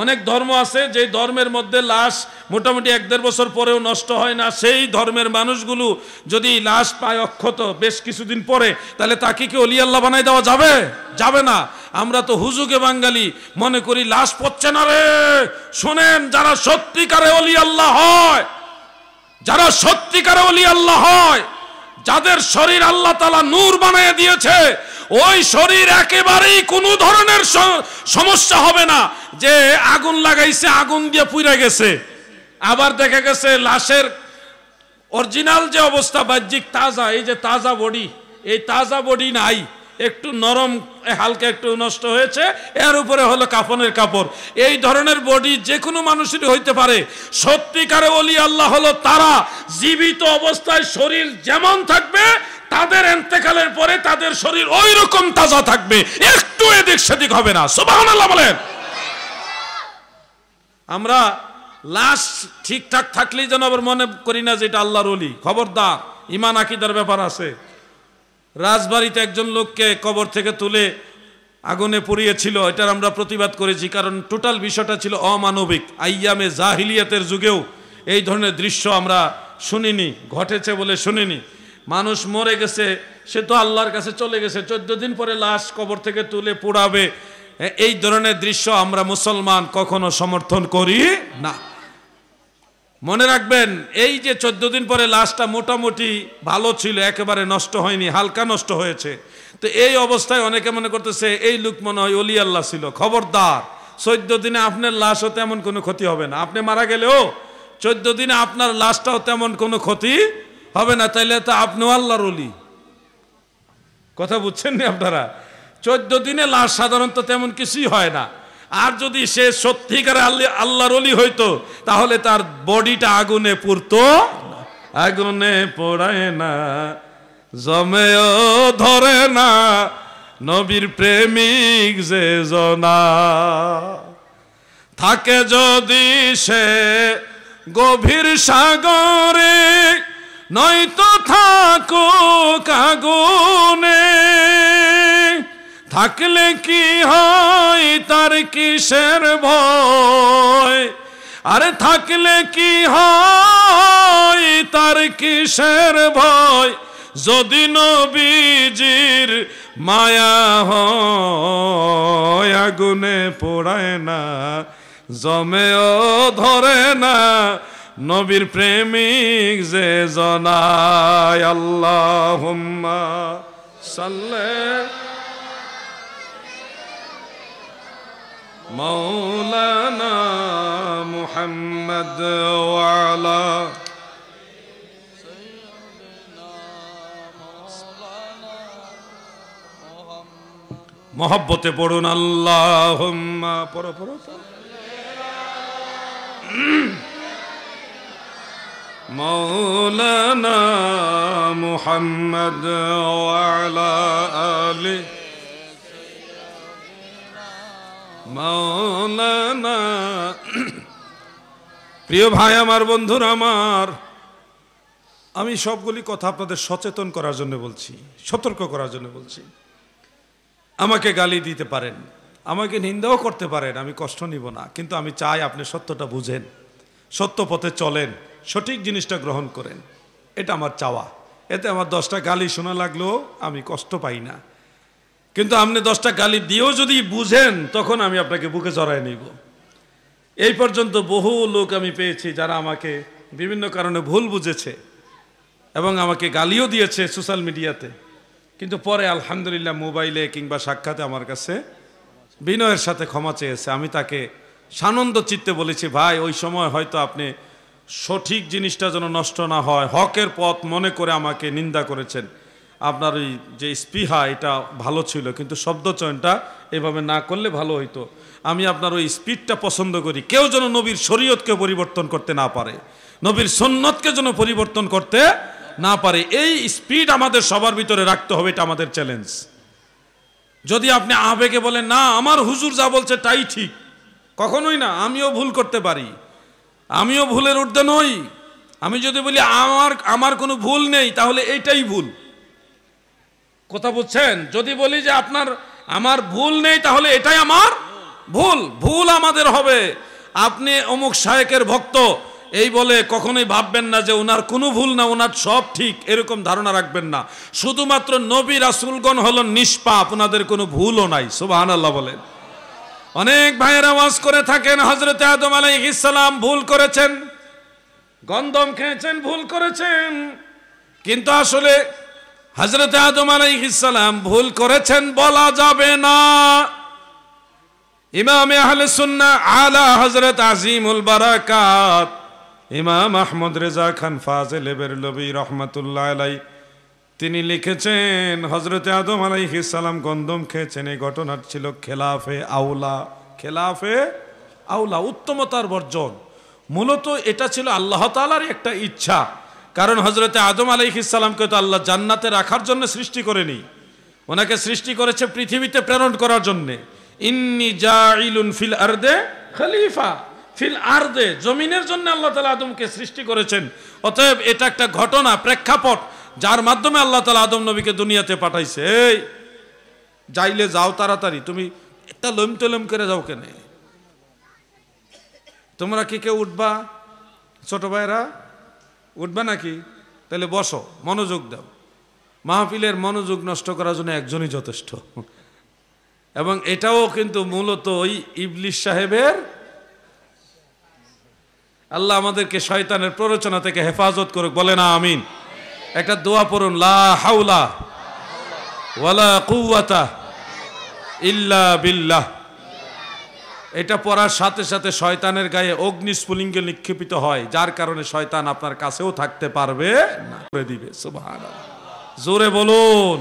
অনেক ধর্ম আছে যে ধর্মের মধ্যে লাশ মোটামুটি 1-1.5 বছর পরেও নষ্ট হয় না। সেই ধর্মের মানুষগুলো যদি লাশ পায় অক্ষত বেশ কিছুদিন পরে, তাহলে তাকে কি ওলি আল্লাহ বানাই দেওয়া যাবে? যাবে না। আমরা তো হুজুগে বাঙালি মনে করি লাশ পড়ছে না রে। শোনেন, যারা সত্যিকারে ওলি আল্লাহ হয়, যারা সত্যিকারে ওলি আল্লাহ হয়, যাদের শরীর আল্লাহ তাআলা নূর বানিয়ে দিয়েছে, ওই শরীর একেবারেই কোনো ধরনের সমস্যা হবে না। যে আগুন লাগাইছে, আগুন দিয়ে পুড়ে গেছে। আবার দেখা গেছে লাশের অরিজিনাল যে অবস্থা বাহ্যিক তাজা, এই যে তাজা বডি, এই তাজা বডি নাই, একটু নরম, হালকা একটু নষ্ট হয়েছে, এর উপরে হলো কাফনের কাপড়। এই ধরনের বডি যে কোনো মানুষেরই হইতে পারে। সত্যিকারে ওলি আল্লাহ হলো তারা জীবিত অবস্থায় শরীর যেমন থাকবে, তাদের ইন্তেকালের পরে তাদের শরীর ওই রকম তাজা থাকবে, একটু এদিক সেদিক হবে না। সুবহানাল্লাহ বলেন। আমরা লাশ ঠিকঠাক থাকলেই যেন আবার মনে করি না যে এটা আল্লাহর ওলি। খবরদার, ঈমান আকীদার ব্যাপার আছে। রাজবাড়িতে একজন লোককে কবর থেকে তুলে আগুনে পুড়িয়েছিল, এটার আমরা প্রতিবাদ করেছি, কারণ টোটাল বিষয়টা ছিল অমানবিক। আইয়ামে জাহিলিয়াতের যুগেও এই ধরনের দৃশ্য আমরা শুনিনি, ঘটেছে বলে শুনিনি। মানুষ মরে গেছে, সে তো আল্লাহর কাছে চলে গেছে, 14 দিন পরে লাশ কবর থেকে তুলে পোড়াবে, এই ধরনের দৃশ্য আমরা মুসলমান কখনো সমর্থন করি না। মনে রাখবেন, এই যে 14 দিন পরে লাশটা মোটামুটি ভালো ছিল, একেবারে নষ্ট হয়নি, হালকা নষ্ট হয়েছে। তো এই অবস্থায় অনেকে মনে করতেছে এই লোক মনে হয় ওলি আল্লাহ ছিল। খবরদার, 14 দিনে আপনার লাশও তেমন কোনো ক্ষতি হবে না। আপনি মারা গেলেও 14 দিনে আপনার লাশটাও তেমন কোনো ক্ষতি হবে না। তাইলে তো আপনিও আল্লাহর ওলি। কথা বুঝছেন না আপনারা? 14 দিনে লাশ সাধারণত তেমন কিছুই হয় না। আর যদি সে সত্যিকারে আল্লাহর ওলি হইতো, তাহলে তার বডিটা আগুনে পুড়তো, আগুনে পোড়ায় না, জমেও ধরে না, নবীর প্রেমিক যে জনা থাকে যদি সে গভীর সাগরে, নয়তো থাকুক আগুনে। থাকলে কি হয় তার কিসের ভয়, আরে থাকলে কি হয় তার কিসের ভয়, যদি নবীজির মায়া হয়, আগুনে পোড়ায় না, জমেও ধরে না, নবীর প্রেমিক যে জনায়। আল্লাহুম্মা সাল্লি মাওলানা মুহাম্মদ ওয়া আলা মোহাব্বতে পড়ুন আল্লাহুম্মা। পড়ো পড়ো। মাওলানা মুহাম্মদ ওয়া আলা আলি মাওলানা। প্রিয় ভাই আমার, বন্ধুরা আমার, আমি সবগুলি কথা আপনাদের সচেতন করার জন্য বলছি, সতর্ক করার জন্য বলছি। আমাকে গালি দিতে পারেন, আমাকে নিন্দাও করতে পারেন, আমি কষ্ট নিব না, কিন্তু আমি চাই আপনি সত্যটা বুঝেন, সত্য পথে চলেন, সঠিক জিনিসটা গ্রহণ করেন। এটা আমার চাওয়া। এতে আমার 10টা গালি শোনা লাগলেও আমি কষ্ট পাই না। কিন্তু আপনি 10টা গালি দিয়েও যদি বুঝেন, তখন আমি আপনাকে বুকে জড়ায় নিব। এই পর্যন্ত বহু লোক আমি পেয়েছি যারা আমাকে বিভিন্ন কারণে ভুল বুঝেছে এবং আমাকে গালিও দিয়েছে সোশ্যাল মিডিয়াতে, কিন্তু পরে আলহামদুলিল্লাহ মোবাইলে কিংবা সাক্ষাতে আমার কাছে বিনয়ের সাথে ক্ষমা চেয়েছে। আমি তাকে সানন্দ চিত্তে বলেছি, ভাই ওই সময় হয়তো আপনি সঠিক জিনিসটা যেন নষ্ট না হয়, হকের পথ মনে করে আমাকে নিন্দা করেছেন। আপনার ওই যে স্পৃহা, এটা ভালো ছিল, কিন্তু শব্দচয়নটা এভাবে না করলে ভালো হইতো। আমি আপনার ওই স্পিডটা পছন্দ করি। কেউ যেন নবীর শরীয়তকে পরিবর্তন করতে না পারে, নবীর সুন্নতকে যেন পরিবর্তন করতে না পারে। এই স্পিড আমাদের সবার ভিতরে রাখতে হবে, এটা আমাদের চ্যালেঞ্জ। যদি আপনি আবেগে বলেন না আমার হুজুর যা বলছে তাই ঠিক, কখনোই না। আমিও ভুল করতে পারি, আমিও ভুলের ঊর্ধ্বে নই। আমি যদি বলি আমার কোনো ভুল নেই, তাহলে এইটাই ভুল। কথা বুঝছেন? যদি বলি যে আমার ভুল নেই, তাহলে এটাই আমার ভুল। ভুল আমাদের হবে। আপনি অমুক শায়েকের ভক্ত এই বলে কখনোই ভাববেন না যে ওনার কোনো ভুল না, ওনার সব ঠিক, এরকম ধারণা রাখবেন না। শুধুমাত্র নবী রাসূলগণ হলো নিষ্পাপ, ওনাদের কোনো ভুলও নাই। সুবহানাল্লাহ বলেন। অনেক ভাইয়েরা ওয়াজ করে থাকেন হযরত আদম আলাইহিস সালাম ভুল করেছেন, গন্ধম খেয়েছেন, ভুল করেছেন, কিন্তু আসলে হযরত আদম আলাইহিস সালাম ভুল করেছেন বলা যাবে না। ইমাম আহলে সুন্নাহ আলা হযরত আজিমুল বারাকাত ইমাম আহমদ রেজা খান ফাজিল বেরলভী রাহমাতুল্লাহ আলাইহি তিনি লিখেছেন হযরত আদম আলাইহিস সালাম গন্ধম খেয়েছেন। এই ঘটনা ছিল খেলাফে আউলা। খেলাফে আউলা, উত্তমতার বর্জন। মূলত এটা ছিল আল্লাহ তাআলার একটা ইচ্ছা। কারণ হযরত আদম আলাইহিস সালামকে তো আল্লাহ জান্নাতে রাখার জন্য সৃষ্টি করেনি, ওনাকে সৃষ্টি করেছে পৃথিবীতে প্রেরণ করার জন্য। ইন্নী জাইলুন ফিল আরদে খলিফা, ফিল আরদে, জমিনের জন্য আল্লাহ তাআলা আদমকে সৃষ্টি করেছেন। অতএব এটা একটা ঘটনা, প্রেক্ষাপট, যার মাধ্যমে আল্লাহ তাআলা আদম নবীকে দুনিয়াতে পাঠাইছে। এই যাইলে যাও তাড়াতাড়ি, তুমি একটা লমতলম করে যাও কেন? তোমরা কি কেউ উঠবা? ছোট ভাইরা উঠবা নাকি? তাহলে বসো, মনোযোগ দাও। মাহফিলের মনোযোগ নষ্ট করার জন্য একজনই যথেষ্ট। এবং এটাও কিন্তু মূলত ওই ইবলিস সাহেবের। আল্লাহ আমাদেরকে শয়তানের প্ররোচনা থেকে হেফাজত করুক, বলে না আমিন। একটা দোয়া পড়ুন, লা হাওলা ওয়ালা কুওয়াতা ইল্লা বিল্লাহ। এটা পড়ার সাথে সাথে শয়তানের গায়ে অগ্নিস্ফুলিঙ্গ নিক্ষেপিত হয়, যার কারণে শয়তান আপনার কাছেও থাকতে পারবে না, করে দিবে। সুবহানাল্লাহ, জোরে বলুন।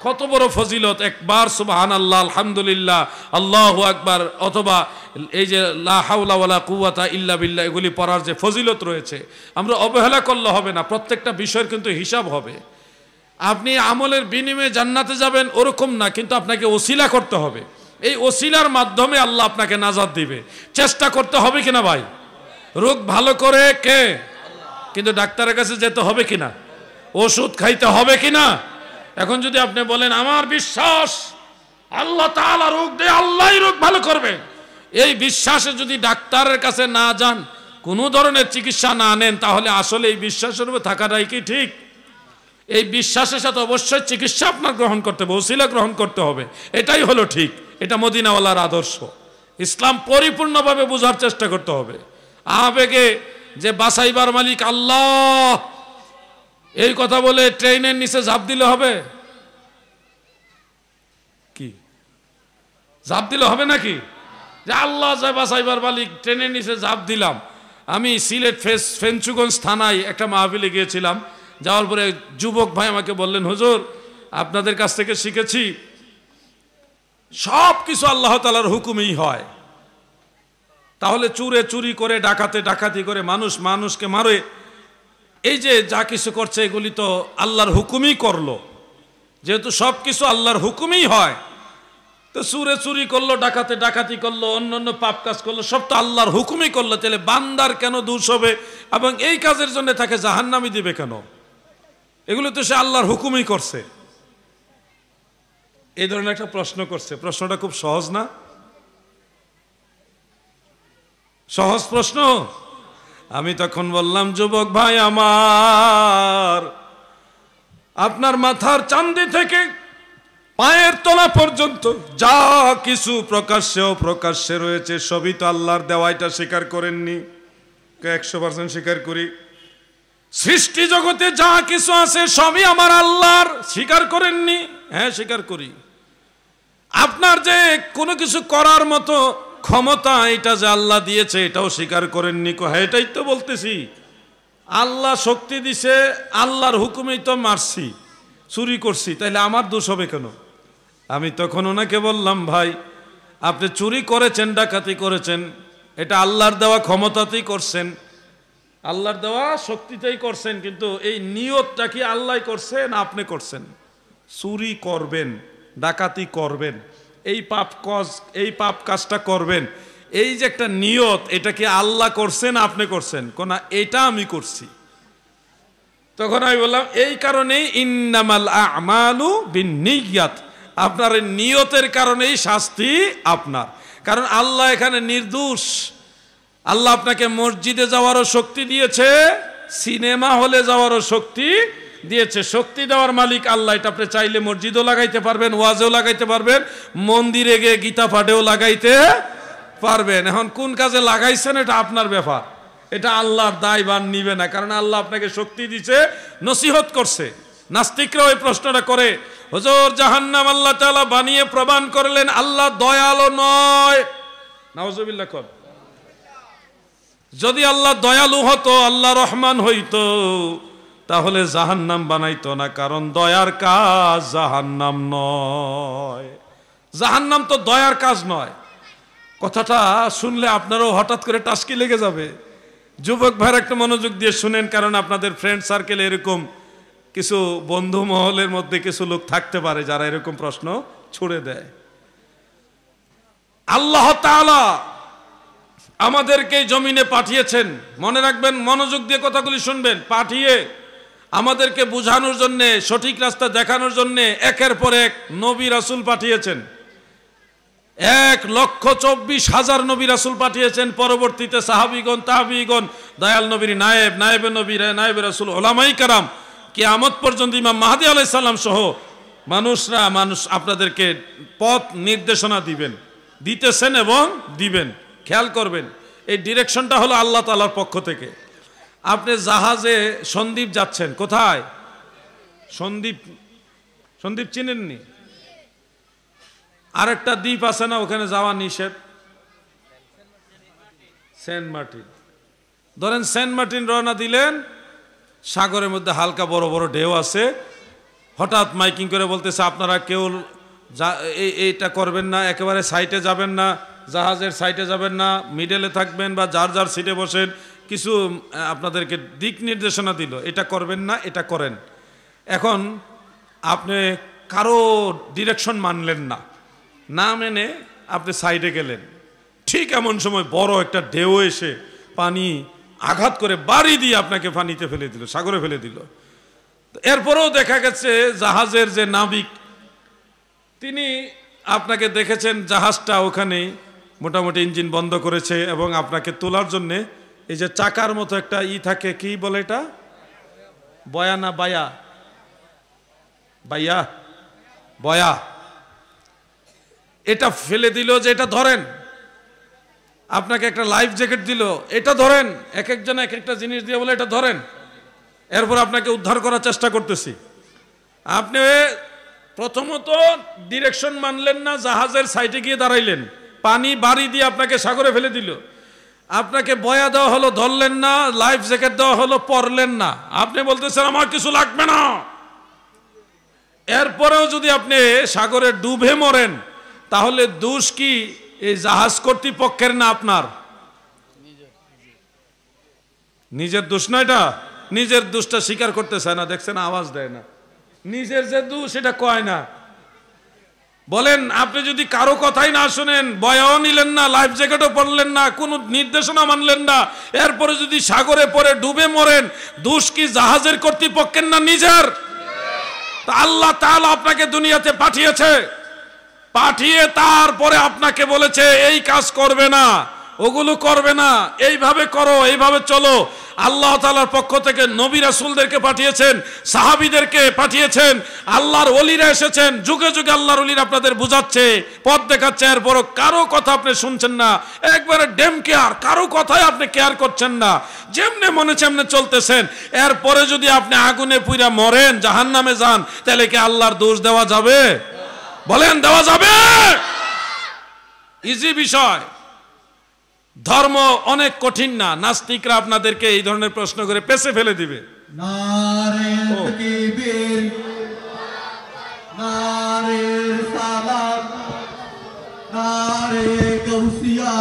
কত বড় ফজিলত! একবার সুবহানাল্লাহ, আলহামদুলিল্লাহ, আল্লাহু আকবার, অথবা এই যে লা হাওলা ওয়ালা কুওয়াতা ইল্লা বিল্লাহ, এগুলি পড়ার যে ফজিলত রয়েছে, আমরা অবহেলা করলে হবে না। প্রত্যেকটা বিষয়ের কিন্তু হিসাব হবে। আপনি আমলের বিনিময়ে জান্নাতে যাবেন ওরকম না, কিন্তু আপনাকে ওসিলা করতে হবে। এই ওসিলার মাধ্যমে আল্লাহ আপনাকে নাজাত দিবে। চেষ্টা করতে হবে কিনা ভাই? রোগ ভালো করে কে? কিন্তু ডাক্তারের কাছে যেতে হবে কিনা? ওষুধ খাইতে হবে কিনা? এখন যদি আপনি বলেন আমার বিশ্বাস আল্লাহ তাআলা রোগ দেয়, আল্লাহই রোগ ভালো করবে, এই বিশ্বাসে যদি ডাক্তারের কাছে না যান, কোনো ধরনের চিকিৎসা না নেন, তাহলে আসলে এই বিশ্বাসের উপর থাকাটাই কি ঠিক? এই বিশ্বাসের সাথে অবশ্যই চিকিৎসা আপনার গ্রহণ করতে হবে, ওসিলা গ্রহণ করতে হবে। এটাই হলো ঠিক। এটা মদিনাওয়ালার আদর্শ। ইসলাম পরিপূর্ণভাবে বোঝার চেষ্টা করতে হবে। আবেগে যে বাঁচাইবার মালিক আল্লাহ, এই কথা বলে ট্রেনের নিচে ঝাঁপ দিলে হবে কি? ঝাঁপ দিলে হবে নাকি? যে আল্লাহ যে বাঁচাইবার মালিক, ট্রেনের নিচে ঝাঁপ দিলাম। আমি সিলেট ফেঞ্চুগঞ্জ থানায় একটা মাহফিলে গিয়েছিলাম। যাওয়ার পরে যুবক ভাই আমাকে বললেন, হুজুর আপনাদের কাছ থেকে শিখেছি সব কিছু আল্লাহ তাআলার হুকুমেই হয়। তাহলে চুরে চুরি করে, ডাকাতে ডাকাতি করে, মানুষকে মারে, এই যে যা কিছু করছে এগুলি তো আল্লাহর হুকুমই করলো। যেহেতু সব কিছু আল্লাহর হুকুমই হয়, তো চুরে চুরি করলো, ডাকাতে ডাকাতি করলো, অন্য পাপ কাজ করলো, সব তো আল্লাহর হুকুমই করলো। তাহলে বান্দার কেন দোষ হবে এবং এই কাজের জন্য তাকে জাহান্নামে দিবে কেন? এগুলো তো সে আল্লাহর হুকুমই করছে। এই ধরনের একটা প্রশ্ন করছে। প্রশ্নটা খুব সহজ না? সহজ প্রশ্ন। আমি তখন বললাম, যুবক ভাই আমার, আপনার মাথার চান্দি থেকে পায়ের তলা পর্যন্ত যা কিছু প্রকাশ্যে ও প্রকাশ্যে রয়েছে সবই তো আল্লাহর দেওয়া। এটা স্বীকার করেননি? 100% স্বীকার করি। সৃষ্টি জগতে যা কিছু আছে সবই আমার আল্লাহর, স্বীকার করেননি? হ্যাঁ স্বীকার করি। আপনার যে কোনো কিছু করার মতো ক্ষমতা এটা যে আল্লাহ দিয়েছে এটাও স্বীকার করেননি? হ্যাঁ এটাই তো বলতেছি। আল্লাহ শক্তি দিছে, আল্লাহর হুকুমেই তো মারছি, চুরি করছি, তাইলে আমার দোষ হবে কেন? আমি তখন ওনাকে বললাম, ভাই আপনি চুরি করেছেন, ডাকাতি করেছেন, এটা আল্লাহর দেওয়া ক্ষমতাতেই করছেন, আল্লাহর দেওয়া শক্তিতেই করছেন, কিন্তু এই নিয়তটা কি আল্লাহ করছেন না আপনি করছেন? চুরি করবেন, ডাকাতি করবেন, এই পাপ কাজটা করবেন, এই যে একটা নিয়ত, এটা কি আল্লাহ করছেন আপনি করছেন? কোনা এটা আমি করছি। তখন আমি বললাম এই কারণেই ইন্নামাল আমালু বিন্নিয়াত, আপনার নিয়তের কারণেই শাস্তি আপনার। কারণ আল্লাহ এখানে নির্দোষ। আল্লাহ আপনাকে মসজিদে যাওয়ারও শক্তি দিয়েছে, সিনেমা হলে যাওয়ারও শক্তি দিয়েছে। শক্তি দেওয়ার মালিক আল্লাহ। এটা আপনি চাইলে মসজিদও লাগাইতে পারবেন, ওয়াজেও লাগাইতে পারবেন, মন্দিরে গিয়ে গীতা পাঠেও লাগাইতে পারবেন। এখন কোন কাজে লাগাইছেন এটা আপনার ব্যাপার, এটা আল্লাহর দায়ভার নিবে না। কারণ আল্লাহ আপনাকে শক্তি দিছে, নসিহত করছে। নাস্তিকরাও এই প্রশ্নটা করে, হুজুর জাহান্নাম আল্লাহ তাআলা বানিয়ে প্রমাণ করলেন আল্লাহ দয়ালু নয়। নাউজুবিল্লাহ। কর যদি আল্লাহ দয়ালু হতো, আল্লাহ রহমান হইতো, তাহলে জাহান্নাম বানাইতো না। কারণ দয়ার কাজ জাহান্নাম নয়। জাহান্নাম তো দয়ার কাজ নয়। কথাটা শুনলে আপনারও হঠাৎ করে টাসকি লেগে যাবে। যুবক ভাইয়ের একটা মনোযোগ দিয়ে শুনেন, কারণ আপনাদের ফ্রেন্ড সার্কেলে এরকম কিছু বন্ধু মহলের মধ্যে কিছু লোক থাকতে পারে যারা এরকম প্রশ্ন ছুড়ে দেয়। আল্লাহ তাআলা আমাদেরকে জমিনে পাঠিয়েছেন, মনে রাখবেন, মনোযোগ দিয়ে কথাগুলি শুনবেন, পাঠিয়ে আমাদেরকে বোঝানোর জন্য, সঠিক রাস্তা দেখানোর জন্য একের পর এক নবী রাসূল পাঠিয়েছেন। 1,24,000 নবী রাসূল পাঠিয়েছেন। পরবর্তীতে সাহাবীগণ, তাহাবীগণ, দয়াল নবীর নায়েব, নায়েবে নবী, নায়েবে রাসূল, উলামায়ে কেরাম, কিয়ামত পর্যন্ত ইমাম মাহদী আলাইহিস সালাম সহ মানুষ আপনাদেরকে পথ নির্দেশনা দিতেছেন এবং দিবেন। খেয়াল করবেন, এই ডিরেকশনটা হলো আল্লাহ তাআলার পক্ষ থেকে। আপনি জাহাজে সন্দ্বীপ যাচ্ছেন, কোথায়? সন্দ্বীপ চিনেননি? আরেকটা দ্বীপ আছে না, ওখানে যাওয়া নিষেধ, সেন্ট মার্টিন। ধরেন সেন্ট মার্টিন রওনা দিলেন, সাগরের মধ্যে হালকা বড় বড় ঢেউ আছে, হঠাৎ মাইকিং করে বলতেছে আপনারা কেউ এইটা করবেন না, একেবারে সাইটে যাবেন না, জাহাজের সাইটে যাবেন না, মিডলে থাকবেন বা যার যার সিটে বসেন। কিছু আপনাদেরকে দিক নির্দেশনা দিল, এটা করবেন না, এটা করেন। এখন আপনি কারো ডিরেকশন মানলেন না, না মেনে আপনি সাইডে গেলেন। ঠিক এমন সময় বড় একটা ঢেউ এসে পানি আঘাত করে বাড়ি দিয়ে আপনাকে পানিতে ফেলে দিল, সাগরে ফেলে দিল। এরপরেও দেখা গেছে জাহাজের যে নাবিক, তিনি আপনাকে দেখেছেন জাহাজটা ওখানে মোটামুটি ইঞ্জিন বন্ধ করেছে এবং আপনাকে তোলার জন্য এই যে চাকার মতো একটা থাকে, কি বলে এটা, বয়া না বায়া, বাইয়া বয়া, এটা ফেলে দিল যে এটা ধরেন। আপনাকে একটা লাইফ জ্যাকেট দিল, এটা ধরেন। এক একজন এক একটা জিনিস দিয়ে বলে এটা ধরেন। এরপর আপনাকে উদ্ধার করার চেষ্টা করতেছি। আপনি প্রথমত ডিরেকশন মানলেন না, জাহাজের সাইডে গিয়ে দাঁড়াইলেন, পানি বাড়ি দিয়ে আপনাকে সাগরে ফেলে দিল। আপনাকে বয়া দেওয়া হলো, ধরলেন না, লাইফ জ্যাকেট দেওয়া হলো, পরলেন না। আপনি বলতেছেন আমার কিছু লাগবে না। এরপরেও যদি আপনি সাগরে ডুবে মরেন, তাহলে দোষ কি এই জাহাজ কর্তৃপক্ষের না আপনার? নিজের দোষ না এটা। নিজের দোষটা স্বীকার করতে চায় না, দেখছেন আওয়াজ দেয় না। নিজের যে দোষ এটা কয় না। বলেন, আপনি যদি কারো কথাই না শুনেন, বয়াও নিলেন না, লাইফ জ্যাকেটও পরলেন না, কোনো নির্দেশনা মানলেন না, এরপরে যদি সাগরে পড়ে ডুবে মরেন, দোষ কি জাহাজের কর্তৃপক্ষের না নিজের? তা আল্লাহ তাআলা আপনাকে দুনিয়াতে পাঠিয়েছে, পাঠিয়ে তারপরে আপনাকে বলেছে এই কাজ করবে না, ওগুলো করবে না, এইভাবে করো, এইভাবে চলো। আল্লাহ তাআলার পক্ষ থেকে নবী রাসূলদেরকে পাঠিয়েছেন, সাহাবীদেরকে পাঠিয়েছেন, আল্লাহর ওলিরা এসেছেন, যুগে যুগে আল্লাহর ওলিরা আপনাদের বুঝাচ্ছে, পথ দেখাচ্ছে। এরপরও কারো কথা আপনি শুনছেন না, একবারে ডেম কেয়ার, কারো কথাই আপনি কেয়ার করছেন না, যেমনে মনে চেমনে চলতেছেন। এরপরে যদি আপনি আগুনে পুইরা মরেন, জাহান্নামে যান, তাহলে কি আল্লাহর দোষ দেওয়া যাবে? বলেন, দেওয়া যাবে? ইজি বিষয়। ধর্ম অনেক কঠিন না। নাস্তিকরা আপনাদেরকে এই ধরনের প্রশ্ন করে পেছে ফেলে দিবে। নারে তাকবীর, নারে সালাত, নারে গাউসিয়া,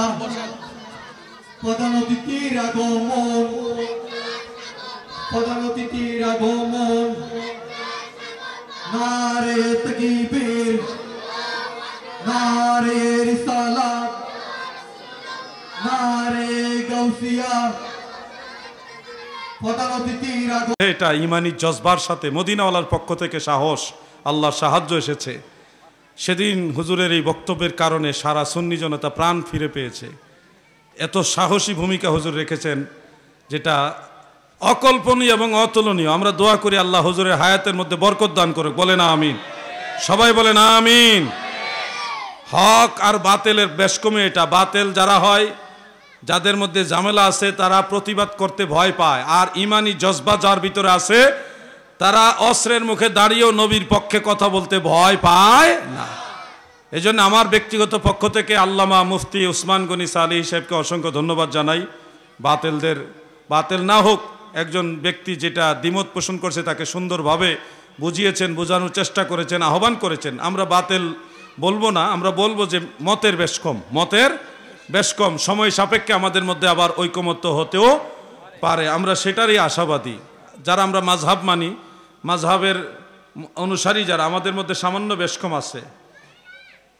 প্রধান অতিথির আগমন, প্রধান অতিথির আগমন। নারে তাকবীর, নারে রিসালাত, নারে গাউসিয়া, প্রধান অতিথির আগমন এটা ইমানি জজবার সাথে মদিনাওয়ালার পক্ষ থেকে সাহস, আল্লাহর সাহায্য এসেছে। সেদিন হুজুরের এই বক্তব্যের কারণে সারা সুন্নি জনতা প্রাণ ফিরে পেয়েছে। এত সাহসী ভূমিকা হুজুর রেখেছেন যেটা অকল্পনীয় এবং অতুলনীয়। আমরা দোয়া করি আল্লাহ হুজুরের হায়াতের মধ্যে বরকত দান করুক। বলেন আমিন, সবাই বলেন আমিন। হক আর বাতেলের বেশকমে এটা। বাতেল যারা হয়, যাদের মধ্যে ঝামেলা আছে, তারা প্রতিবাদ করতে ভয় পায়, আর ইমানি জজবা যার ভিতরে আছে তারা অস্ত্রের মুখে দাঁড়িয়েও নবীর পক্ষে কথা বলতে ভয় পায় না। এই জন্য আমার ব্যক্তিগত পক্ষ থেকে আল্লামা মুফতি উসমান গনি সালি সাহেবকে অসংখ্য ধন্যবাদ জানাই। বাতেল না হোক, একজন ব্যক্তি যেটা দ্বিমত পোষণ করছে তাকে সুন্দরভাবে বুঝিয়েছেন, বোঝানোর চেষ্টা করেছেন, আহ্বান করেছেন। আমরা বাতেল বলবো না, আমরা বলবো যে মতের বেশ কম, সময় সাপেক্ষে আমাদের মধ্যে আবার ঐকমত্য হতেও পারে। আমরা সেটারই আশাবাদী। যারা আমরা মাযহাব মানি, মাযহাবের অনুসারী যারা, আমাদের মধ্যে সামান্য বেশকম আছে।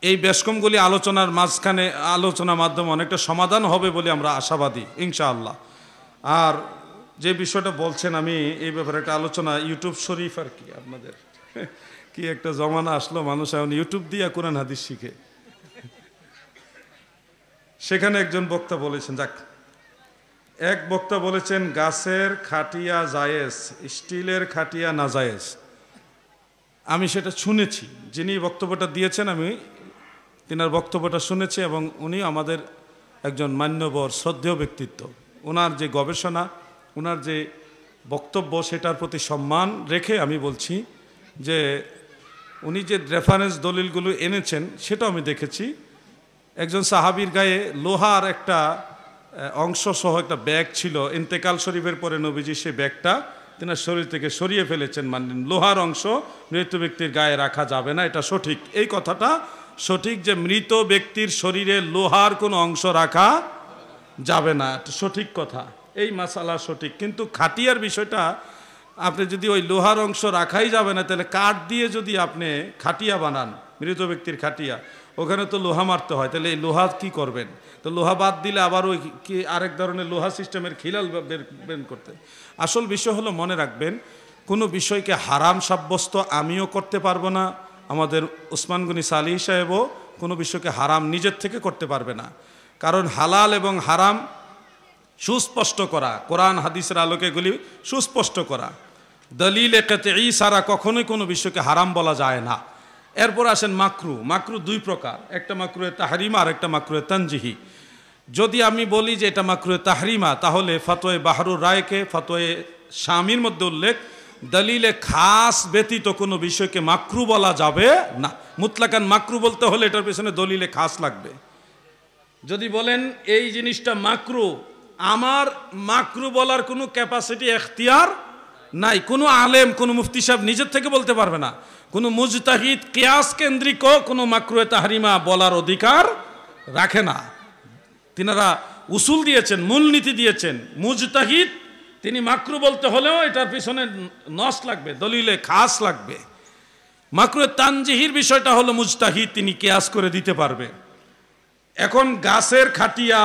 এই বেশকমগুলি আলোচনার মাঝখানে, আলোচনার মাধ্যমে অনেকটা সমাধান হবে বলে আমরা আশাবাদী ইনশাআল্লাহ। আর যে বিষয়টা বলছেন, আমি এই ব্যাপারে একটা আলোচনা, ইউটিউব শরীফ আর কি, আপনাদের কি একটা জমানা আসলো, মানুষ এখন ইউটিউব দিয়ে কোরআন হাদিস শিখে। সেখানে একজন বক্তা বলেছেন, এক বক্তা বলেছেন গাছের খাটিয়া জায়েজ, স্টিলের খাটিয়া না জায়েজ। আমি সেটা শুনেছি, যিনি বক্তব্যটা দিয়েছেন আমি তিনার বক্তব্যটা শুনেছি, এবং উনি আমাদের একজন মান্যবর শ্রদ্ধেয় ব্যক্তিত্ব। ওনার যে গবেষণা, ওনার যে বক্তব্য, সেটার প্রতি সম্মান রেখে আমি বলছি যে উনি যে রেফারেন্স দলিলগুলো এনেছেন সেটাও আমি দেখেছি। একজন সাহাবীর গায়ে লোহার একটা অংশ সহ একটা ব্যাগ ছিল, ইন্তেকাল শরীফের পরে নবীজি সেই ব্যাগটা তিনার শরীর থেকে সরিয়ে ফেলেছেন। মানলেন লোহার অংশ মৃত ব্যক্তির গায়ে রাখা যাবে না, এটা সঠিক। এই কথাটা সঠিক যে মৃত ব্যক্তির শরীরে লোহার কোনো অংশ রাখা যাবে না, এটা সঠিক কথা, এই মাসালা সঠিক। কিন্তু খাটিয়ার বিষয়টা, আপনি যদি ওই লোহার অংশ রাখাই যাবে না, তাহলে কাঠ দিয়ে যদি আপনি খাটিয়া বানান, মৃত ব্যক্তির খাটিয়া, ওখানে তো লোহা মারতে হয়, তাহলে এই লোহা কি করবেন? তো লোহা বাদ দিলে আবার ওই কি আরেক ধরনের লোহা সিস্টেমের খিলাল বের করতে। আসল বিষয় হলো, মনে রাখবেন, কোনো বিষয়কে হারাম সাব্যস্ত আমিও করতে পারবো না, আমাদের উসমান গনি সালি সাহেবও কোনো বিষয়কে হারাম নিজের থেকে করতে পারবে না। কারণ হালাল এবং হারাম সুস্পষ্ট করা, কোরআন হাদিসের আলোকে এগুলি সুস্পষ্ট করা, দলিলে কাতঈ সারা কখনোই কোনো বিষয়কে হারাম বলা যায় না। এরপর আসেন মাকরু দুই প্রকার, একটা মাকরুহে তাহরিমা আর একটা মাকরুহে তানজিহি। যদি আমি বলি যে এটা মাকরুহে তাহরিমা, তাহলে ফতোয়ে বাহরুর রায়কে, ফতোয়ে শামির মধ্যে উল্লেখ, দলিলে খাস ব্যতীত কোনো বিষয়কে মাকরু বলা যাবে না। মুতলাকান মাকরু বলতে হলে এটার পেছনে দলিলে খাস লাগবে। যদি বলেন এই জিনিসটা মাকরু, আমার মাকরু বলার কোনো ক্যাপাসিটি, এখতিয়ার নাই। কোনো আলেম, কোনো মুফতি সাহেব নিজের থেকে বলতে পারবে না। কোনো মুজতাহিদ কিয়াস কেন্দ্রিক কোনো মাকরুহে তাহরিমা বলার অধিকার রাখে না। তিনারা উসুল দিয়েছেন, মূলনীতি দিয়েছেন। মুজতাহিদ তিনি মাকরু বলতে হলেও এটার পিছনে নস লাগবে, দলিলে খাস লাগবে। মাকরুহে তানজিহির বিষয়টা হলো মুজতাহিদ তিনি কিয়াস করে দিতে পারবে। এখন গাছের খাটিয়া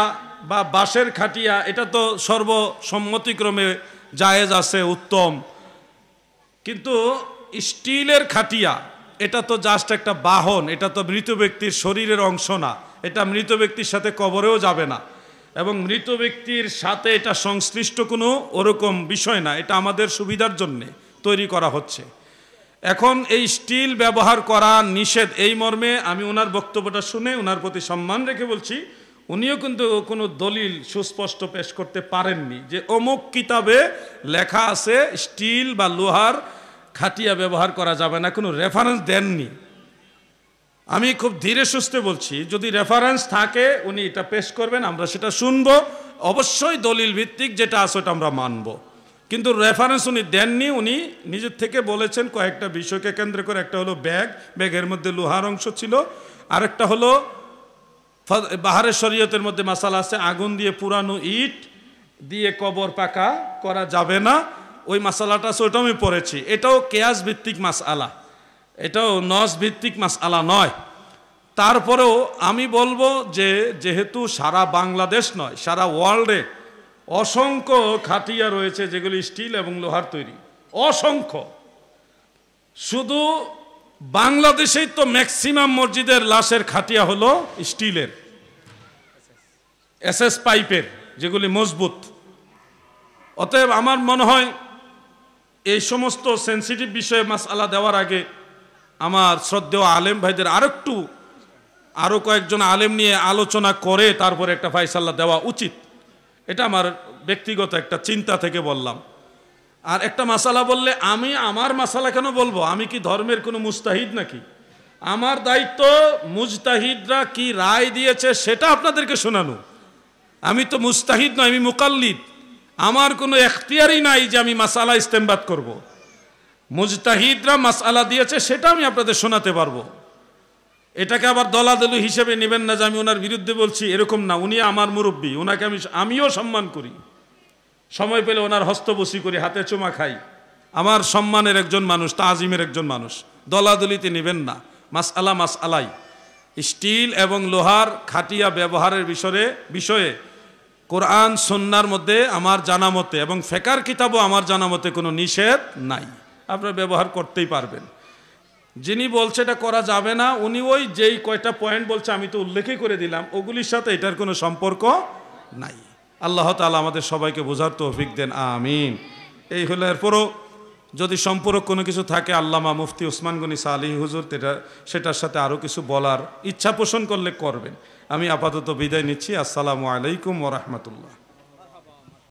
বা বাঁশের খাটিয়া, এটা তো সর্বসম্মতিক্রমে জায়েজ আছে, উত্তম। কিন্তু স্টিলের খাটিয়া, এটা তো জাস্ট একটা বাহন, এটা তো মৃত ব্যক্তির শরীরের অংশ না, এটা মৃত ব্যক্তির সাথে কবরেও যাবে না, এবং মৃত ব্যক্তির সাথে এটা সংশ্লিষ্ট কোনো ওরকম বিষয় না। এটা আমাদের সুবিধার জন্যে তৈরি করা হচ্ছে। এখন এই স্টিল ব্যবহার করা নিষেধ, এই মর্মে আমি ওনার বক্তব্যটা শুনে ওনার প্রতি সম্মান রেখে বলছি, উনিও কিন্তু কোনো দলিল সুস্পষ্ট পেশ করতে পারেননি যে অমুক কিতাবে লেখা আছে স্টিল বা লোহার খাটিয়া ব্যবহার করা যাবে না, কোনো রেফারেন্স দেননি। আমি খুব ধীরে সুস্থে বলছি, যদি রেফারেন্স থাকে উনি এটা পেশ করবেন, আমরা সেটা শুনবো। অবশ্যই দলিল ভিত্তিক যেটা আছে ওটা আমরা মানব, কিন্তু রেফারেন্স উনি দেননি। উনি নিজের থেকে বলেছেন কয়েকটা বিষয়কে কেন্দ্র করে। একটা হলো ব্যাগের মধ্যে লোহার অংশ ছিল, আরেকটা হলো বাহারের শরীয়তের মধ্যে মাসালা আছে, আগুন দিয়ে পুরানো ইট দিয়ে কবর পাকা করা যাবে না, ওই মাসালাটা আছে, ওটাও আমি পড়েছি। এটাও কিয়াস ভিত্তিক মাসআলা, এটাও নস ভিত্তিক মাসআলা নয়। তারপরেও আমি বলবো যে যেহেতু সারা বাংলাদেশ নয়, সারা ওয়ার্ল্ডে অসংখ্য খাটিয়া রয়েছে যেগুলি স্টিল এবং লোহার তৈরি, অসংখ্য। শুধু বাংলাদেশেই তো ম্যাক্সিমাম মসজিদের লাশের খাটিয়া হলো স্টিলের, এসএস পাইপের, যেগুলি মজবুত। অতএব আমার মনে হয় এই সমস্ত সেন্সিটিভ বিষয়ে মাসআলা দেওয়ার আগে আমার শ্রদ্ধেয় আলেম ভাইদের আরো কয়েকজন আলেম নিয়ে আলোচনা করে তারপরে একটা ফায়সালা দেওয়া উচিত। এটা আমার ব্যক্তিগত একটা চিন্তা থেকে বললাম। আর একটা মাসালা বললে আমি আমার মাসালা কেন বলবো? আমি কি ধর্মের কোনো মুস্তাহিদ নাকি? আমার দায়িত্ব মুজতাহিদরা কি রায় দিয়েছে সেটা আপনাদেরকে শোনানো। আমি তো মুস্তাহিদ নয়, আমি মুকাল্লিদ। আমার কোনো এখতিয়ারই নাই যে আমি মাসালা ইস্তেমবাদ করব। মুজতাহিদরা মাসালা দিয়েছে সেটা আমি আপনাদের শোনাতে পারবো। এটাকে আবার দলাদলি হিসেবে নেবেন না যে আমি ওনার বিরুদ্ধে বলছি, এরকম না। উনি আমার মুরব্বী, ওনাকে আমিও সম্মান করি, সময় পেলে ওনার হস্তবসি করি, হাতে চুমা খাই। আমার সম্মানের একজন মানুষ, তাজিমের একজন মানুষ। দলাদলিতে নেবেন না। মাসআলাই স্টিল এবং লোহার খাটিয়া ব্যবহারের বিষয়ে কোরআন সুন্নাহর মধ্যে আমার জানা মতে এবং ফিকহ কিতাবও আমার জানা মতে কোনো নিষেধ নাই। আপনারা ব্যবহার করতেই পারবেন। যিনি বলছে এটা করা যাবে না, উনি ওই যেই কয়টা পয়েন্ট বলছে আমি তো উল্লেখই করে দিলাম, ওগুলির সাথে এটার কোনো সম্পর্ক নাই। আল্লাহ তাআলা আমাদের সবাইকে বোঝার তৌফিক দেন, আমিন। এই হলো, এরপরও যদি সম্পর্ক কোনো কিছু থাকে আল্লামা মুফতি ওসমান গনি সালেহী হুজুর সেটার সাথে আরও কিছু বলার ইচ্ছা পোষণ করলে করবেন। আমি আপাতত বিদায় নিচ্ছি। আসসালামু আলাইকুম ওয়া রাহমাতুল্লাহ।